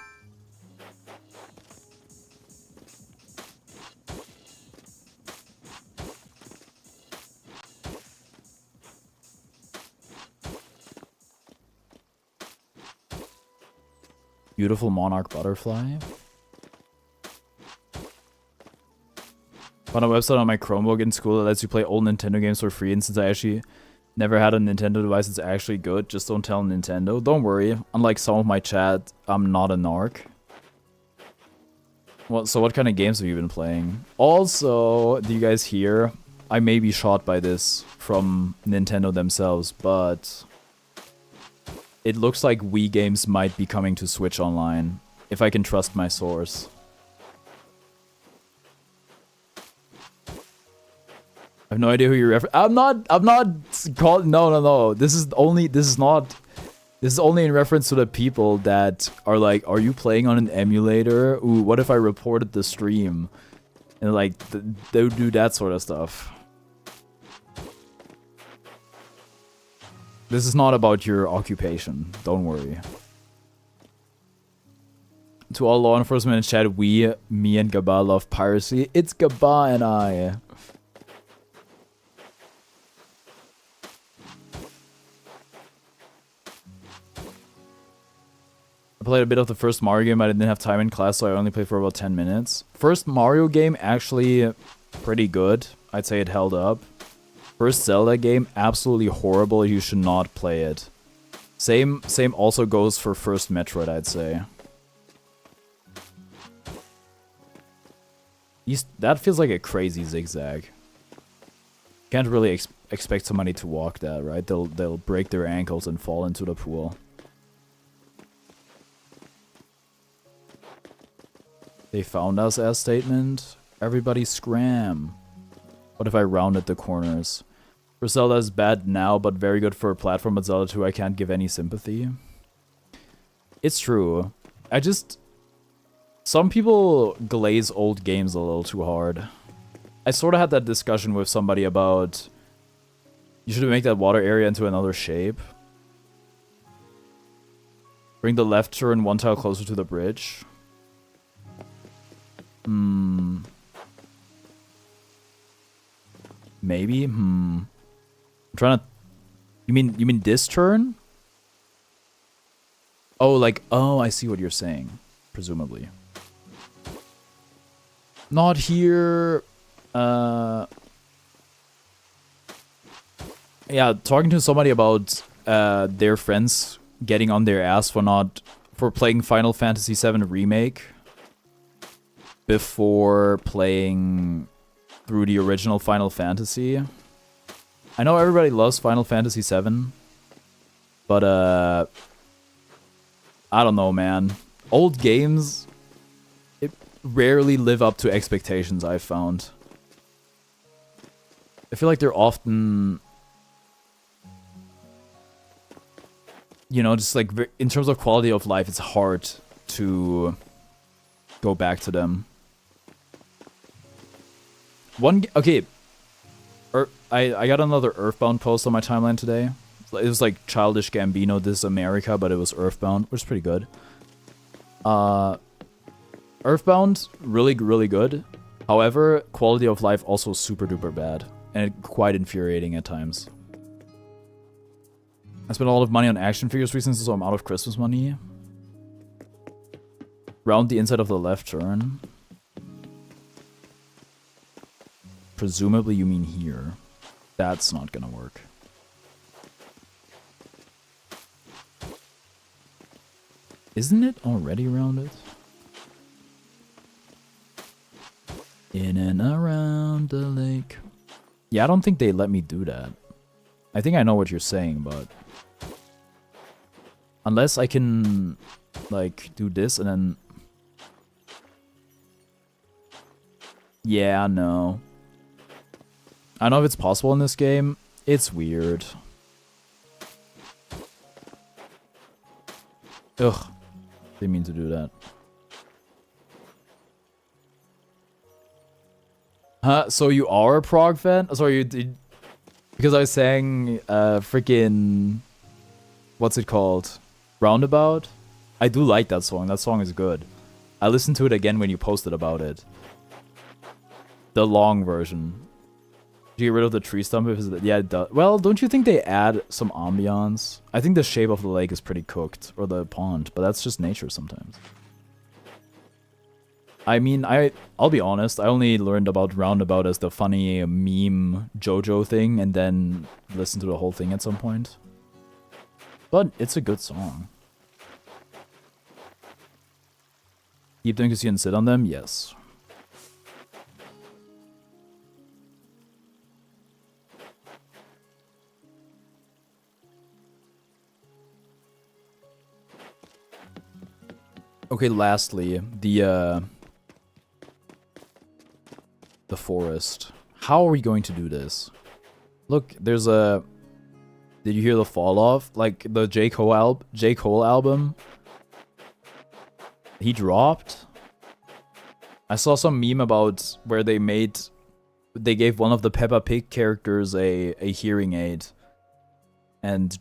Beautiful monarch butterfly. Found a website on my Chromebook in school that lets you play old Nintendo games for free, and since I actually never had a Nintendo device, it's actually good. Just don't tell Nintendo. Don't worry. Unlike some of my chat, I'm not a narc. So what kind of games have you been playing? Also, do you guys hear? I may be shot by this from Nintendo themselves, but it looks like Wii games might be coming to Switch Online, if I can trust my source. I have no idea who you're I'm not calling. No. This is only in reference to the people that are like, are you playing on an emulator? Ooh, what if I reported the stream? And like, they would do that sort of stuff. This is not about your occupation. Don't worry. To all law enforcement in chat, me and Gaba love piracy. It's Gaba and I. I played a bit of the first Mario game. I didn't have time in class, so I only played for about 10 minutes. First Mario game, actually pretty good. I'd say it held up. First Zelda game, absolutely horrible. You should not play it. Same also goes for first Metroid, I'd say. That feels like a crazy zigzag. Can't really expect somebody to walk that, right? They'll break their ankles and fall into the pool. They found us as statement. Everybody scram. What if I rounded the corners? For Zelda is bad now, but very good for a platform, but Zelda 2 I can't give any sympathy. It's true. Some people glaze old games a little too hard. I sort of had that discussion with somebody about you should make that water area into another shape. Bring the left turn one tile closer to the bridge. Maybe? I'm trying to... You mean this turn? Oh, I see what you're saying. Presumably. Not here. Yeah, talking to somebody about their friends getting on their ass for playing Final Fantasy VII Remake before playing through the original Final Fantasy. I know everybody loves Final Fantasy VII, but I don't know, man. Old games, it rarely live up to expectations, I've found. I feel like they're often, you know, just like in terms of quality of life, it's hard to go back to them. Okay. I got another Earthbound post on my timeline today. It was like Childish Gambino, This is America, but it was Earthbound, which is pretty good. Earthbound, really, really good. However, quality of life also super duper bad. And quite infuriating at times. I spent a lot of money on action figures recently, so I'm out of Christmas money. Round the inside of the left turn. Presumably you mean here. That's not gonna work. Isn't it already rounded? In and around the lake. Yeah, I don't think they let me do that. I think I know what you're saying, but... Unless I can, like, do this and then... Yeah, no. I don't know if it's possible in this game. It's weird. Ugh. Didn't mean to do that. Huh? So you are a prog fan? Sorry, you did... Because I sang, freaking... What's it called? Roundabout? I do like that song. That song is good. I listened to it again when you posted about it. The long version. Did you get rid of the tree stump? Yeah, it does. Well, don't you think they add some ambiance? I think the shape of the lake is pretty cooked. Or the pond. But that's just nature sometimes. I mean, I'll be honest. I only learned about Roundabout as the funny meme JoJo thing. And then listened to the whole thing at some point. But it's a good song. Keep doing because you can sit on them? Yes. Okay, lastly, the forest. How are we going to do this? Look, there's a... Did you hear the fall off? Like the J. Cole album? He dropped? I saw some meme about where they gave one of the Peppa Pig characters a hearing aid. And,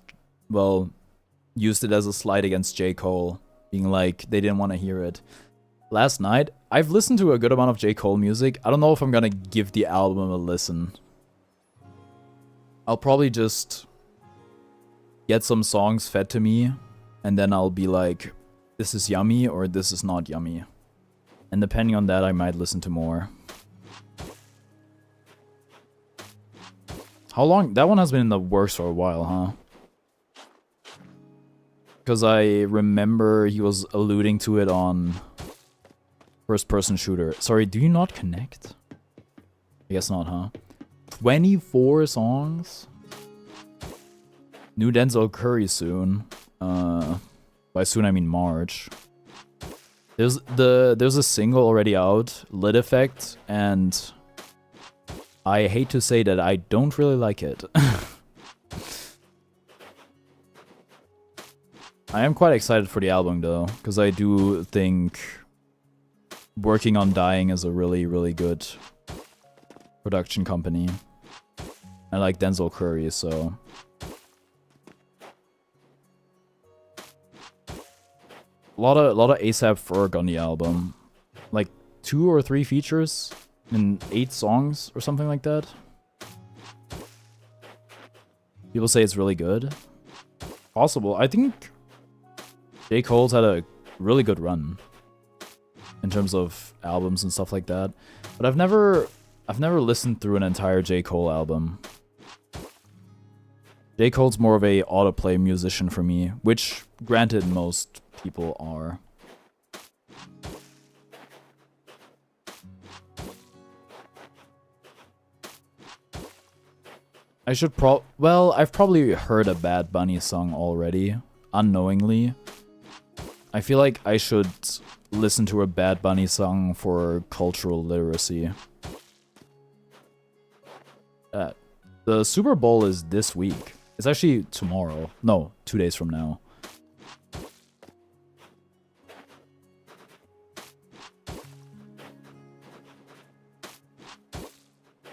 well, used it as a slight against J. Cole. Being like, they didn't want to hear it. Last night, I've listened to a good amount of J. Cole music. I don't know if I'm gonna give the album a listen. I'll probably just get some songs fed to me, and then I'll be like, this is yummy, or this is not yummy. And depending on that, I might listen to more. How long? That one has been in the works for a while, huh? Because I remember he was alluding to it on first-person shooter. Sorry, do you not connect? I guess not, huh? 24 songs? New Denzel Curry soon. By soon I mean March. There's a single already out, Lit Effect, and I hate to say that I don't really like it. I am quite excited for the album though, because I do think Working on Dying is a really, really good production company. I like Denzel Curry, so... A lot of ASAP Ferg on the album. Like 2 or 3 features and 8 songs or something like that. People say it's really good. Possible. I think J. Cole's had a really good run in terms of albums and stuff like that. But I've never listened through an entire J. Cole album. J. Cole's more of a autoplay musician for me, which granted most people are. I should well, I've probably heard a Bad Bunny song already, unknowingly. I feel like I should listen to a Bad Bunny song for cultural literacy. The Super Bowl is this week. It's actually tomorrow. No, 2 days from now.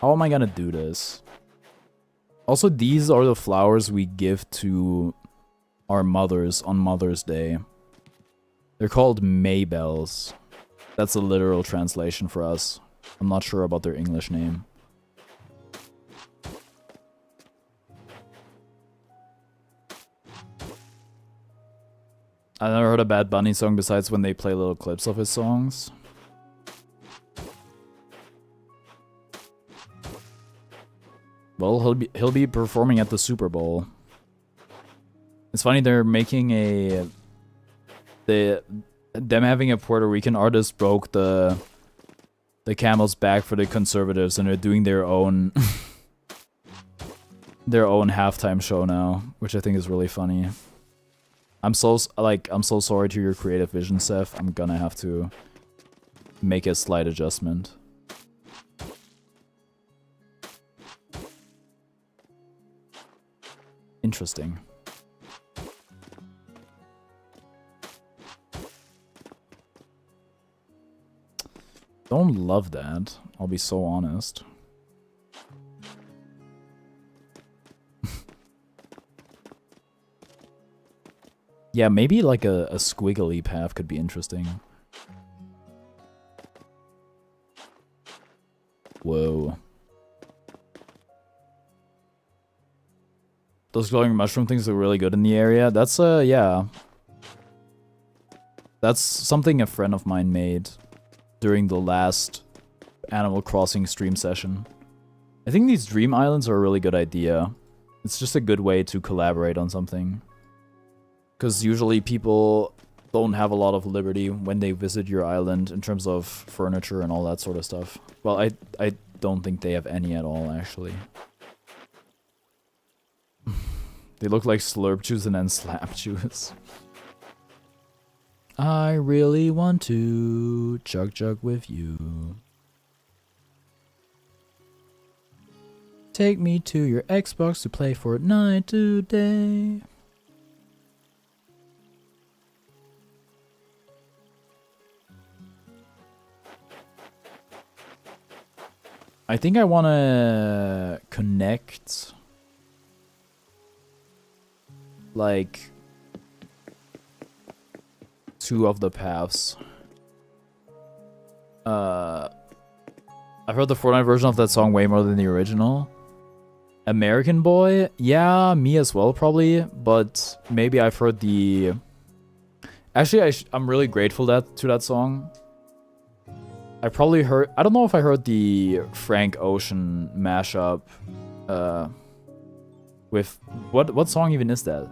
How am I gonna do this? Also, these are the flowers we give to our mothers on Mother's Day. They're called Maybells. That's a literal translation for us. I'm not sure about their English name. I never heard a Bad Bunny song besides when they play little clips of his songs. Well, he'll be performing at the Super Bowl. It's funny they're making them having a Puerto Rican artist broke the camel's back for the conservatives, and they're doing their own their own halftime show now, which I think is really funny. I'm so sorry to your creative vision, Seth. I'm gonna have to make a slight adjustment. Interesting. Don't love that. I'll be so honest. Yeah, maybe like a squiggly path could be interesting. Whoa. Those glowing mushroom things look really good in the area. That's, yeah. That's something a friend of mine made during the last Animal Crossing stream session. I think these dream islands are a really good idea. It's just a good way to collaborate on something. Because usually people don't have a lot of liberty when they visit your island in terms of furniture and all that sort of stuff. Well, I don't think they have any at all, actually. They look like slurp juice and then slap juice. I really want to chug with you. Take me to your Xbox to play Fortnite today. I think I want to connect like 2 of the paths. I've heard the Fortnite version of that song way more than the original. American Boy? Yeah, me as well probably, but maybe I've heard the... Actually, I'm really grateful to that song. I probably heard... I don't know if I heard the Frank Ocean mashup with... What song even is that?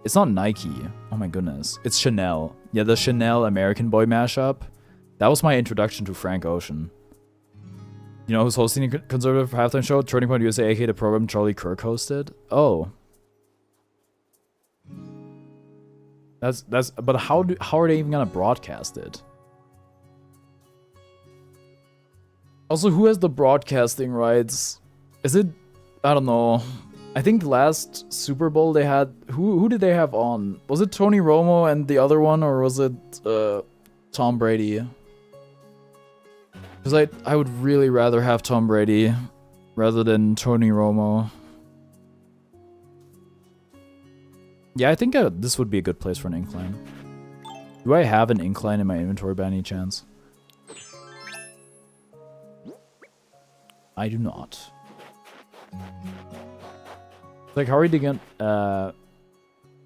It's not Nike. Oh my goodness. It's Chanel. Yeah, the Chanel American Boy mashup. That was my introduction to Frank Ocean. You know who's hosting the conservative halftime show? Turning Point USA, aka the program Charlie Kirk hosted. Oh. But how are they even gonna broadcast it? Also, who has the broadcasting rights? Is it... I don't know. I think last Super Bowl they had... Who did they have on? Was it Tony Romo and the other one, or was it Tom Brady? Because I would really rather have Tom Brady rather than Tony Romo. Yeah, I think this would be a good place for an incline. Do I have an incline in my inventory by any chance? I do not. Like, how are we doing?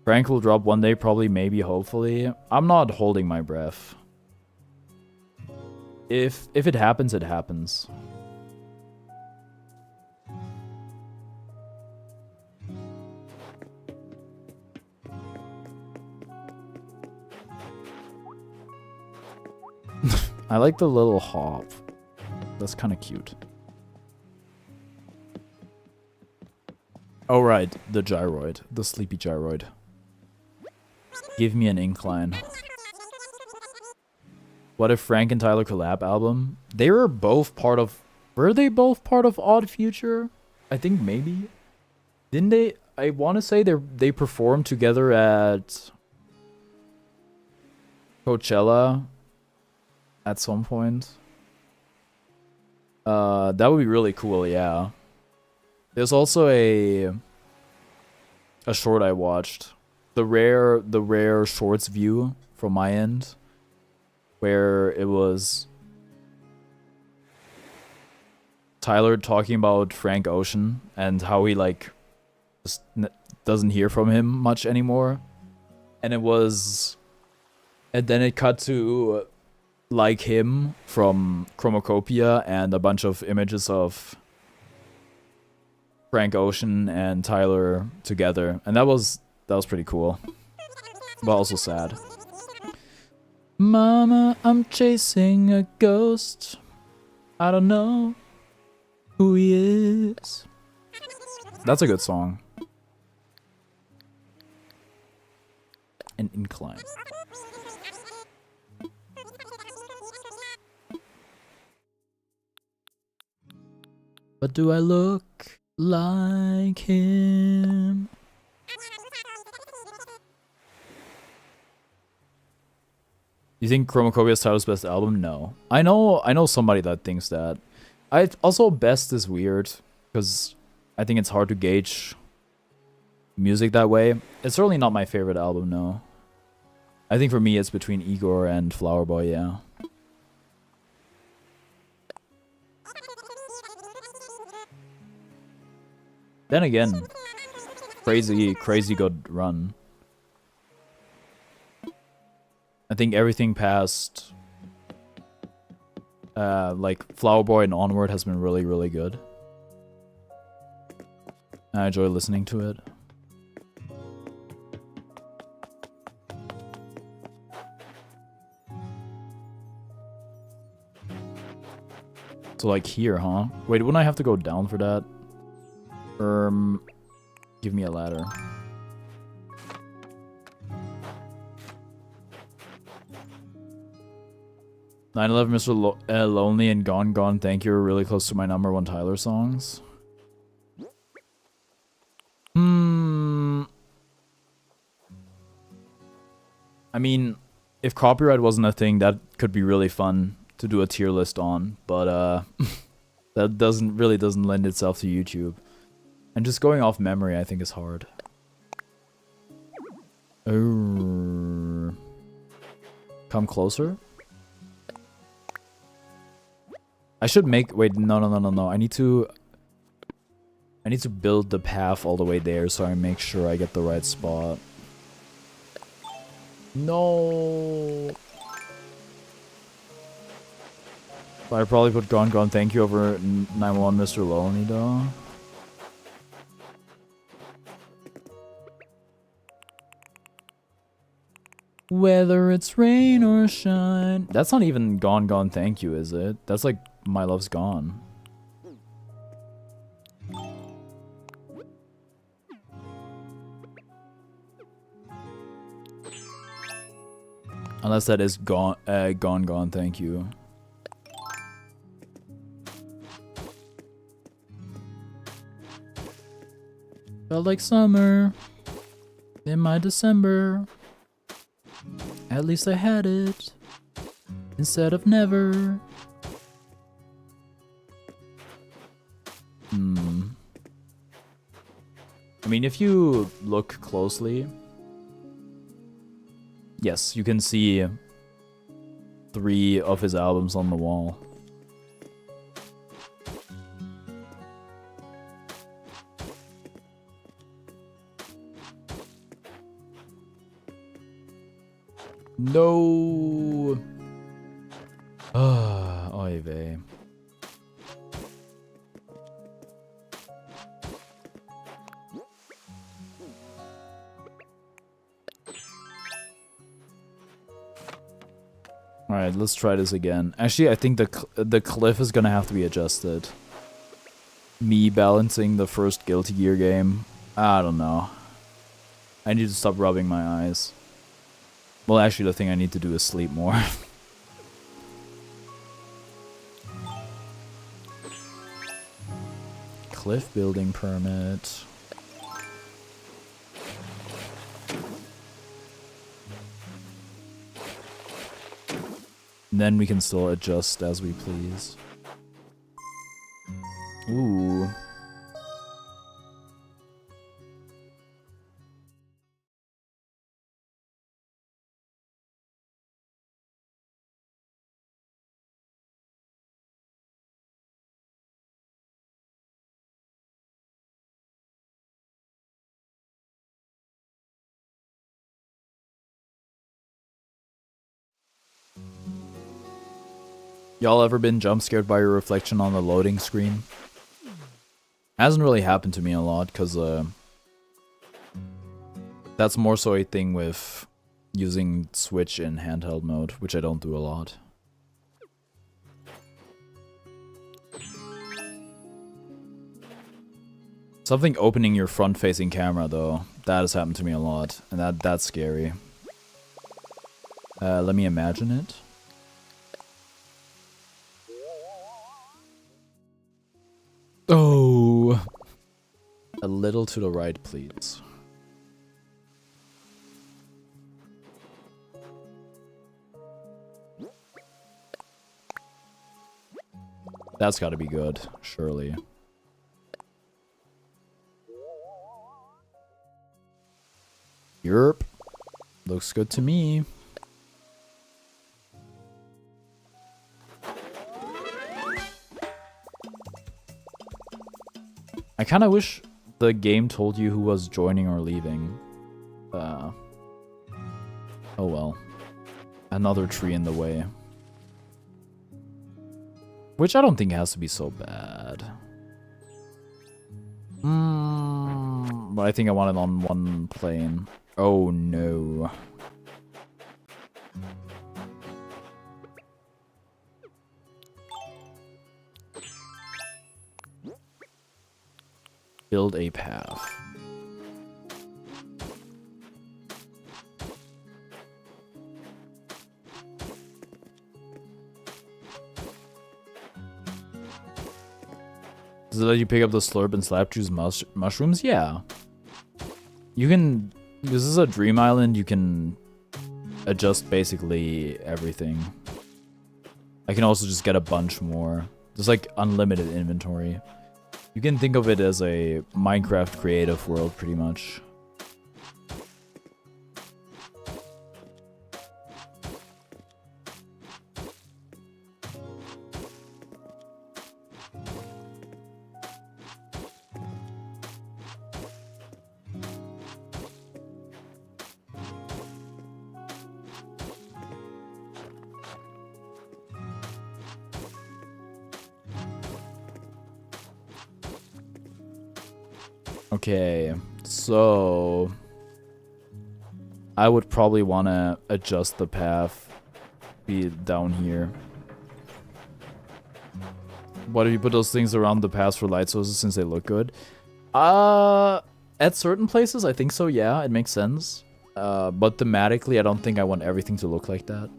Frank will drop one day, probably, maybe, hopefully. I'm not holding my breath. If it happens, it happens. I like the little hop. That's kind of cute. Oh right, the gyroid. The sleepy gyroid. Give me an incline. What if Frank and Tyler collab album? They were both part of... Were they both part of Odd Future? I think maybe. Didn't they... I want to say they performed together at Coachella at some point. That would be really cool, yeah. There's also a short I watched. The rare shorts view from my end, where it was Tyler talking about Frank Ocean and how he like just doesn't hear from him much anymore. And then it cut to like him from Chromacopia and a bunch of images of Frank Ocean and Tyler together, and that was pretty cool, but also sad. Mama, I'm chasing a ghost. I don't know who he is. That's a good song. An incline. But do I look like him? You think Chromacopia is Tyler's best album? No. I know somebody that thinks that. Also, best is weird because I think it's hard to gauge music that way. It's certainly not my favorite album, no. I think for me it's between Igor and Flower Boy, yeah. Then again, crazy good run. I think everything past like Flower Boy and onward has been really good. I enjoy listening to it. So like here, huh? Wait, wouldn't I have to go down for that? Give me a ladder. "9/11 Mr. Lonely and Gone Gone Thank You" are really close to my #1 Tyler songs. I mean, if copyright wasn't a thing, that could be really fun to do a tier list on, but that doesn't lend itself to YouTube. And just going off memory, I think, is hard. Come closer? I should make... Wait, no. I need to build the path all the way there so I make sure I get the right spot. No. I'd probably put Gone Gone Thank You over 9/11 Mr. Lonely, though. Whether it's rain or shine. That's not even Gone Gone Thank You, is it? That's like My Love's Gone. Unless that is Gone Gone Thank You. Felt like summer in my December. At least I had it instead of never. I mean, if you look closely, yes, you can see 3 of his albums on the wall. No. Oy vey. All right, let's try this again. Actually, I think the cliff is gonna have to be adjusted. Me balancing the first Guilty Gear game. I don't know. I need to stop rubbing my eyes. Well, actually, the thing I need to do is sleep more. Cliff building permit. And then we can still adjust as we please. Ooh. Y'all ever been jump scared by your reflection on the loading screen? Hasn't really happened to me a lot, because that's more so a thing with using Switch in handheld mode, which I don't do a lot. Something opening your front-facing camera, though, that has happened to me a lot, and that's scary. Let me imagine it. Oh, a little to the right, please. That's gotta be good, surely. Yerp. Looks good to me. I kinda wish the game told you who was joining or leaving. Oh well. Another tree in the way. Which I don't think has to be so bad. But I think I want it on one plane. Oh no. Build a path. Does it let you pick up the slurp and slap juice mushrooms? Yeah. You can... This is a dream island, you can adjust basically everything. I can also just get a bunch more. There's like unlimited inventory. You can think of it as a Minecraft creative world, pretty much. Okay, so I would probably want to adjust the path, be down here. What if you put those things around the paths for light sources since they look good? At certain places, I think so, yeah, it makes sense. But thematically, I don't think I want everything to look like that.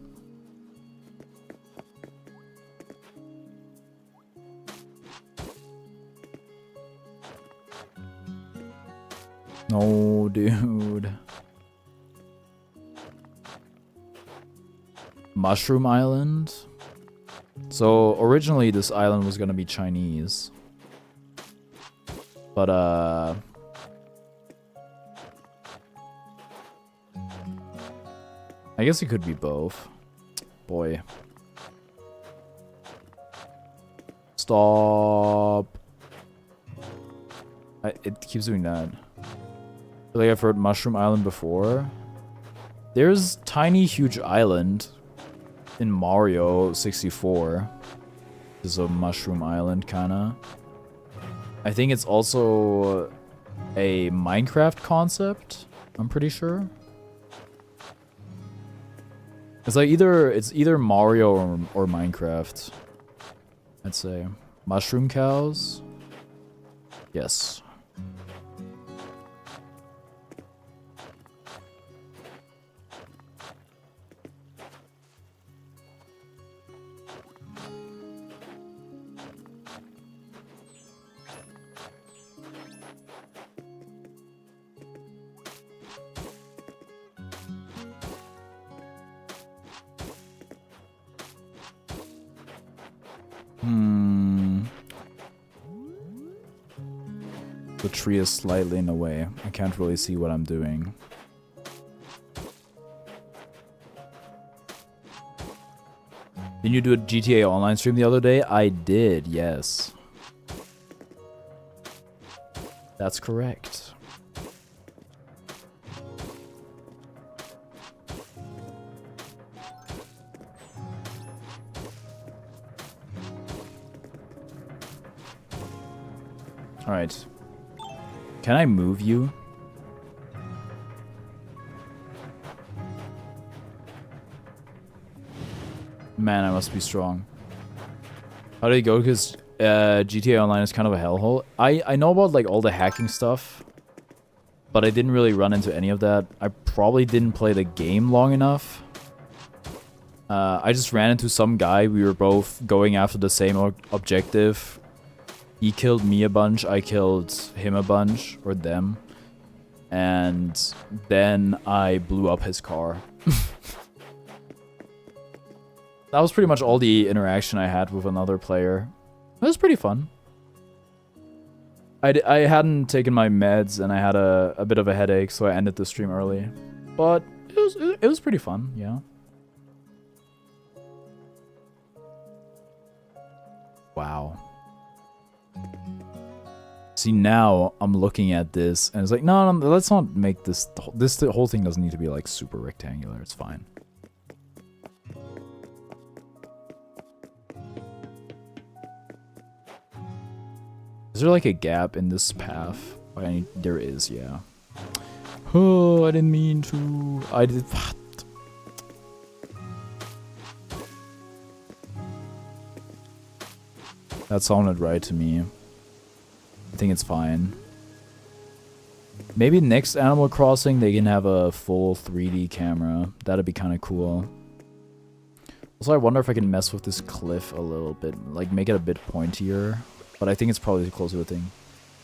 No, dude. Mushroom Island? So, originally this island was gonna be Chinese. But, I guess it could be both. Boy. Stop. It keeps doing that. I feel like I've heard Mushroom Island before. There's Tiny Huge Island in Mario 64. This is a Mushroom Island, kinda. I think it's also a Minecraft concept, I'm pretty sure. It's like either Mario or Minecraft, I'd say. Mushroom cows? Yes. The tree is slightly in the way. I can't really see what I'm doing. Didn't you do a GTA Online stream the other day? I did, yes. That's correct. Alright. Can I move you? Man, I must be strong. How did it go? Because GTA Online is kind of a hellhole. I know about like all the hacking stuff, but I didn't really run into any of that. I probably didn't play the game long enough. I just ran into some guy. We were both going after the same objective. He killed me a bunch. I killed him a bunch, or them. And then I blew up his car. That was pretty much all the interaction I had with another player. It was pretty fun. I hadn't taken my meds and I had a bit of a headache, so I ended the stream early. But it was pretty fun, yeah. Wow. See, now I'm looking at this and it's like, no, let's not make this. The whole thing doesn't need to be like super rectangular. It's fine. Is there like a gap in this path? There is, yeah. Oh, I didn't mean to. I did. What? That sounded right to me. I think it's fine. Maybe next Animal Crossing they can have a full 3D camera. That'd be kind of cool. Also, I wonder if I can mess with this cliff a little bit, like make it a bit pointier. But I think it's probably close to a thing.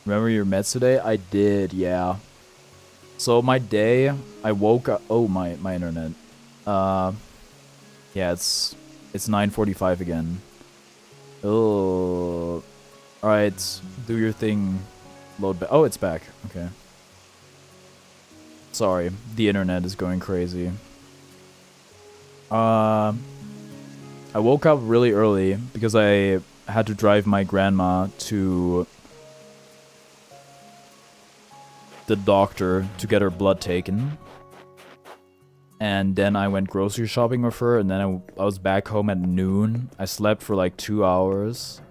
Remember your meds today? I did, yeah. So my day, I woke up. Oh, my internet. Yeah, it's 9:45 again. Oh. Alright, do your thing. Load back. Oh, it's back. Okay. Sorry, the internet is going crazy. I woke up really early because I had to drive my grandma to the doctor to get her blood taken. And then I went grocery shopping with her, and then I was back home at noon. I slept for like 2 hours,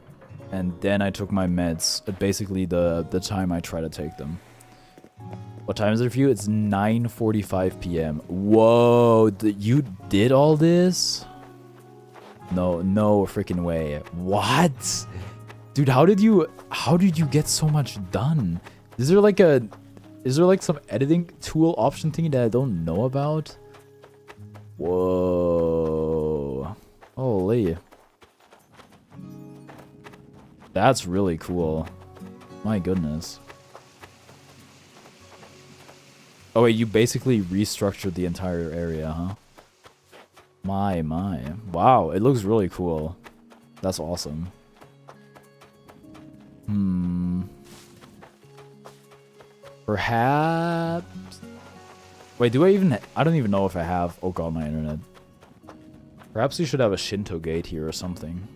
and then I took my meds at basically the time I try to take them. What time is it for you? It's 9:45 p.m. Whoa, you did all this? No freaking way. What? Dude, how did you get so much done? Is there like some editing tool option thing that I don't know about? Whoa. Holy. That's really cool. My goodness. Oh wait, you basically restructured the entire area, huh? My. Wow, it looks really cool. That's awesome. Perhaps... Wait, do I even... I don't even know if I have... Oh god, my internet. Perhaps we should have a Shinto gate here or something.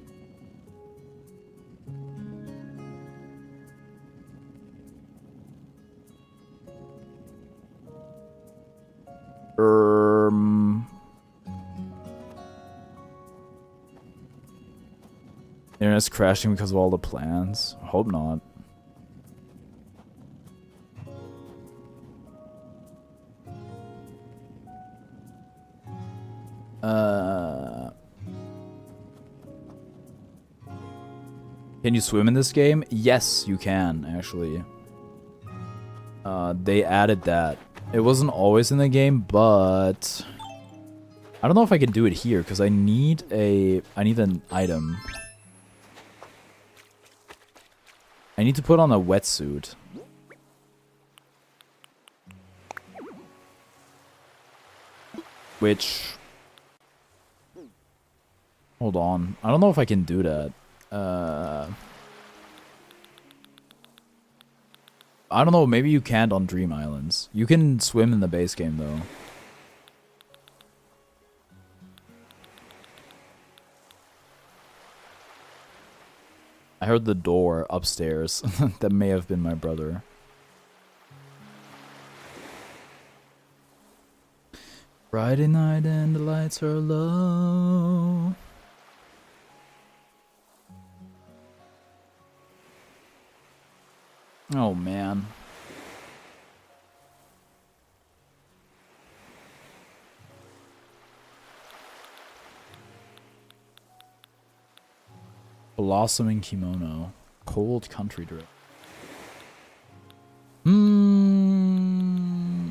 Internet's crashing because of all the plans. Hope not. Can you swim in this game? Yes, you can, actually. They added that. It wasn't always in the game, but I don't know if I can do it here because I need an item. I need to put on a wetsuit. Which... Hold on. I don't know if I can do that. I don't know, maybe you can't on Dream Islands. You can swim in the base game though. I heard the door upstairs. That may have been my brother. Friday night and the lights are low. Oh man. Blossoming kimono. Cold country drip.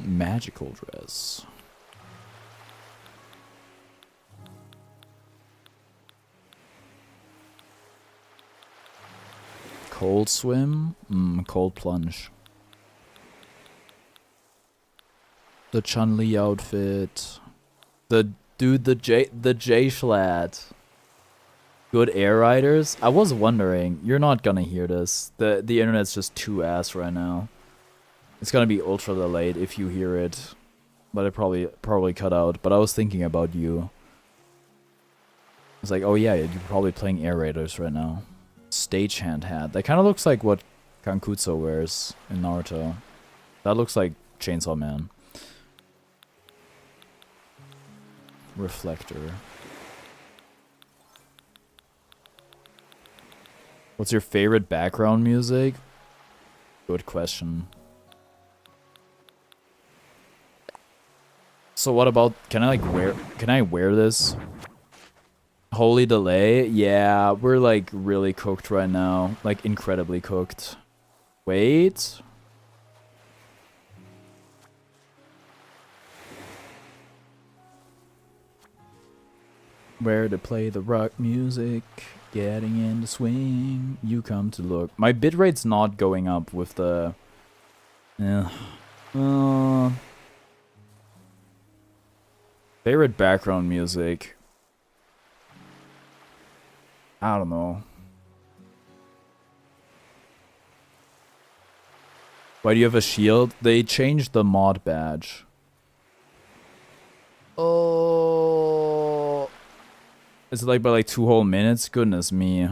Magical dress. Cold swim? Cold plunge. The Chun-Li outfit. The J-Schlatt. Good air riders? I was wondering. You're not gonna hear this. The internet's just too ass right now. It's gonna be ultra delayed if you hear it. But it probably cut out. But I was thinking about you. It's like, oh yeah, you're probably playing air raiders right now. Stagehand hat. That kind of looks like what Kankutsu wears in Naruto. That looks like Chainsaw Man. Reflector. What's your favorite background music? Good question. So what about, can I wear this? Holy delay? Yeah, we're like really cooked right now. Like incredibly cooked. Wait. Where to play the rock music? Getting in the swing. You come to look. My bitrate's not going up with the... favorite background music. I don't know. Why do you have a shield? They changed the mod badge. Oh. Is it like by like 2 whole minutes? Goodness me.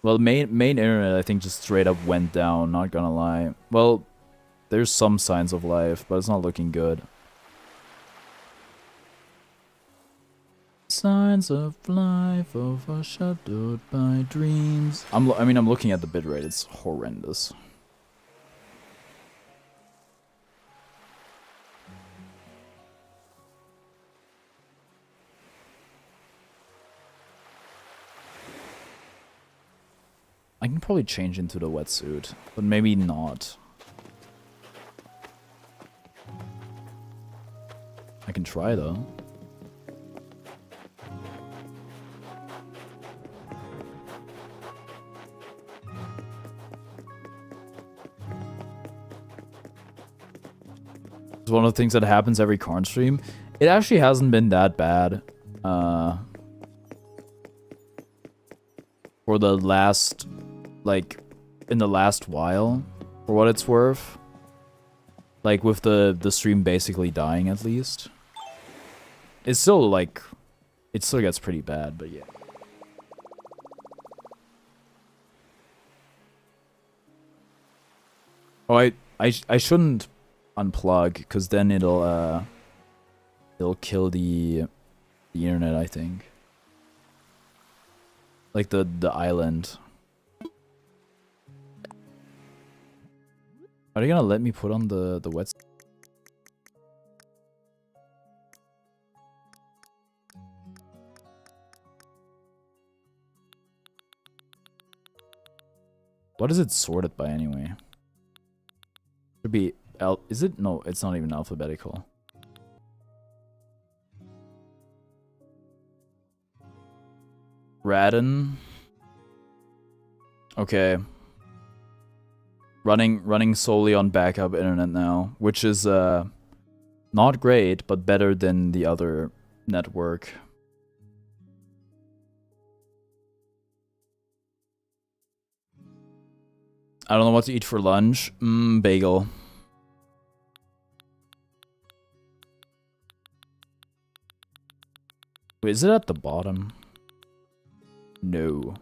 Well, main internet I think just straight up went down, not gonna lie. Well, there's some signs of life, but it's not looking good. Signs of life overshadowed by dreams. I'm looking at the bitrate. It's horrendous. I can probably change into the wetsuit, but maybe not. I can try though. It's one of the things that happens every Karn stream. It actually hasn't been that bad. For the last, like, in the last while, for what it's worth. Like, with the stream basically dying, at least. It's still, like, it still gets pretty bad, but yeah. Oh, I shouldn't unplug, because then it'll kill the internet, I think. Like the island. Are they gonna let me put on the wet? What is it sorted by anyway? Should be is it? No, it's not even alphabetical. Radin. Okay. Running solely on backup internet now, which is not great, but better than the other network. I don't know what to eat for lunch. Bagel. Wait, is it at the bottom? No.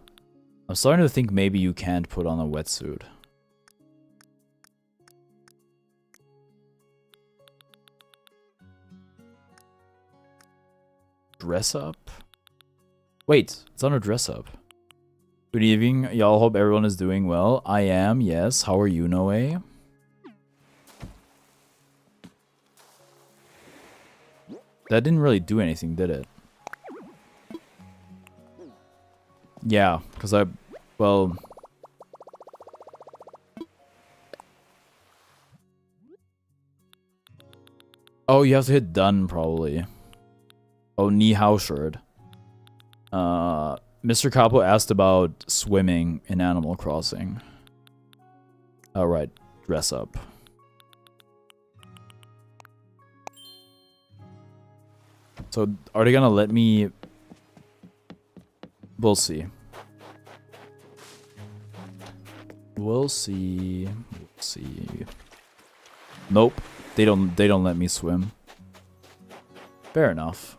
I'm starting to think maybe you can't put on a wetsuit. Dress up? Wait, it's on a dress up. Good evening, y'all. Hope everyone is doing well. I am, yes. How are you, Noe? That didn't really do anything, did it? Yeah, because well... Oh, you have to hit done, probably. Oh, Ni Hao shirt. Mr. Capo asked about swimming in Animal Crossing. Alright, dress up. So, are they gonna let me... We'll see. We'll see. We'll see. Nope. They don't let me swim. Fair enough.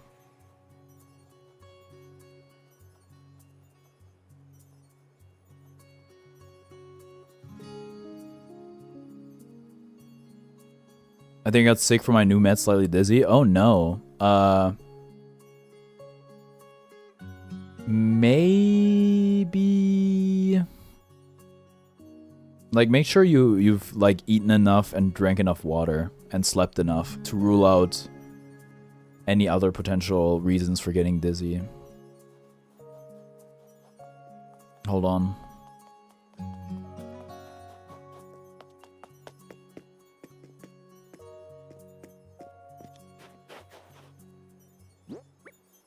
I think I got sick from my new meds, slightly dizzy. Oh no. Maybe... Like, make sure you've, like, eaten enough and drank enough water and slept enough to rule out any other potential reasons for getting dizzy. Hold on.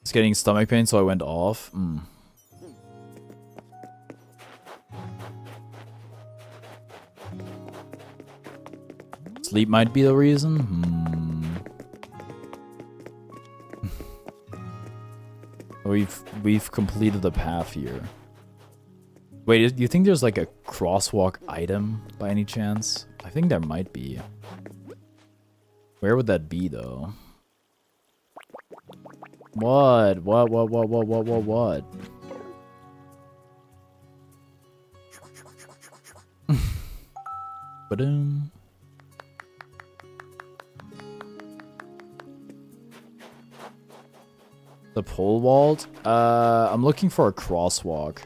It's getting stomach pain, so I went off. Sleep might be the reason. We've completed the path here. Wait, do you think there's like a crosswalk item by any chance? I think there might be. Where would that be though? What? What? Ba-doom. The pole vault? I'm looking for a crosswalk.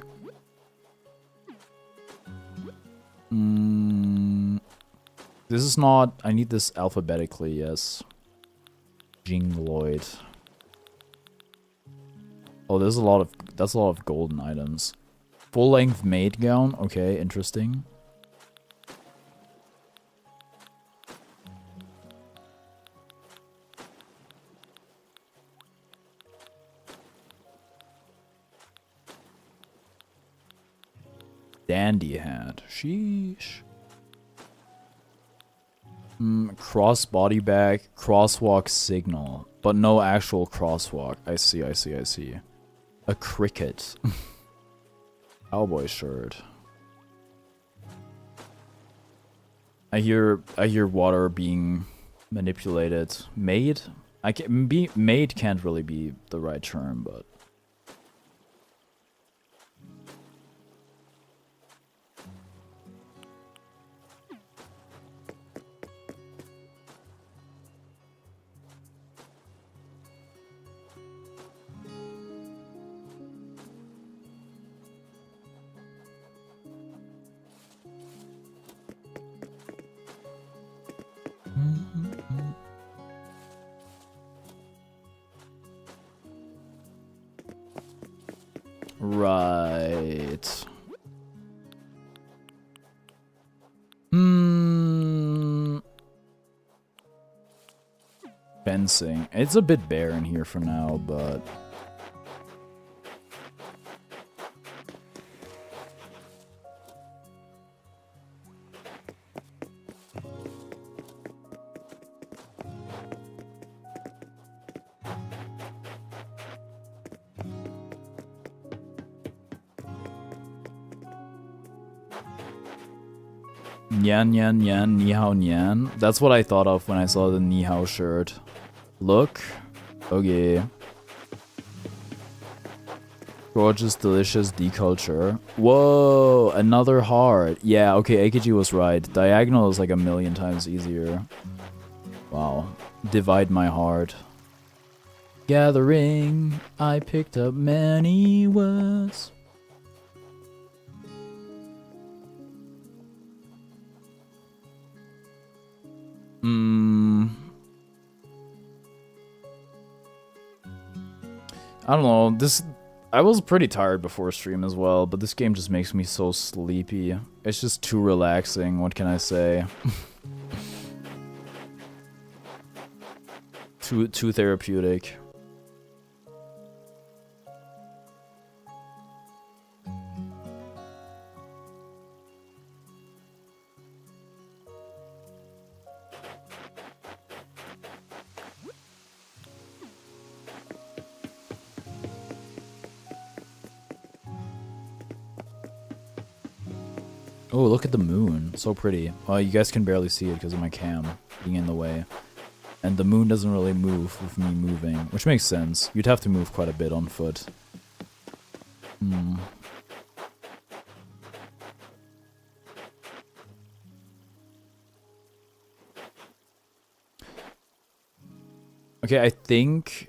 This is not... I need this alphabetically, yes. Jingloid. Oh, there's a lot of... That's a lot of golden items. Full-length maid gown? Okay, interesting. Dandy hat. Sheesh. Cross body bag, crosswalk signal, but no actual crosswalk. I see. A cricket. Cowboy shirt. I hear water being manipulated. Maid? Maid can't really be the right term, but right. Fencing. It's a bit bare in here for now, but Nyan, nyan, nyan, ni hao, nyan. That's what I thought of when I saw the ni hao shirt. Look. Okay. Gorgeous, delicious deculture. Whoa, another heart. Yeah, okay, AKG was right. Diagonal is like a million times easier. Wow. Divide my heart. Gathering, I picked up many words. I don't know, I was pretty tired before stream as well, but this game just makes me so sleepy. It's just too relaxing, what can I say? Too therapeutic. Oh, look at the moon. So pretty. Well, you guys can barely see it because of my cam being in the way. And the moon doesn't really move with me moving, which makes sense. You'd have to move quite a bit on foot. Okay, I think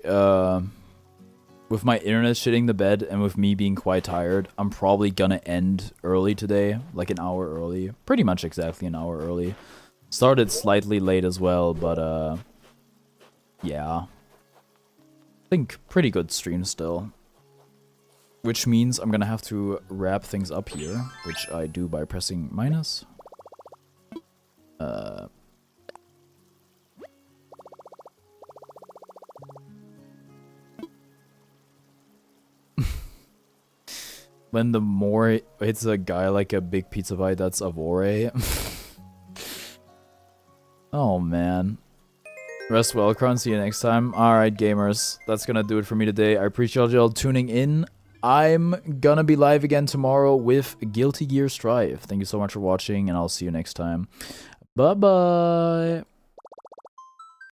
with my internet shitting the bed and with me being quite tired, I'm probably gonna end early today, like an hour early. Pretty much exactly an hour early. Started slightly late as well, but yeah. I think pretty good stream still. Which means I'm gonna have to wrap things up here, which I do by pressing minus. When the more hits a guy like a big pizza bite, that's Avore. Oh man. Rest well, Kron. See you next time. Alright, gamers. That's gonna do it for me today. I appreciate y'all tuning in. I'm gonna be live again tomorrow with Guilty Gear Strive. Thank you so much for watching, and I'll see you next time. Bye-bye.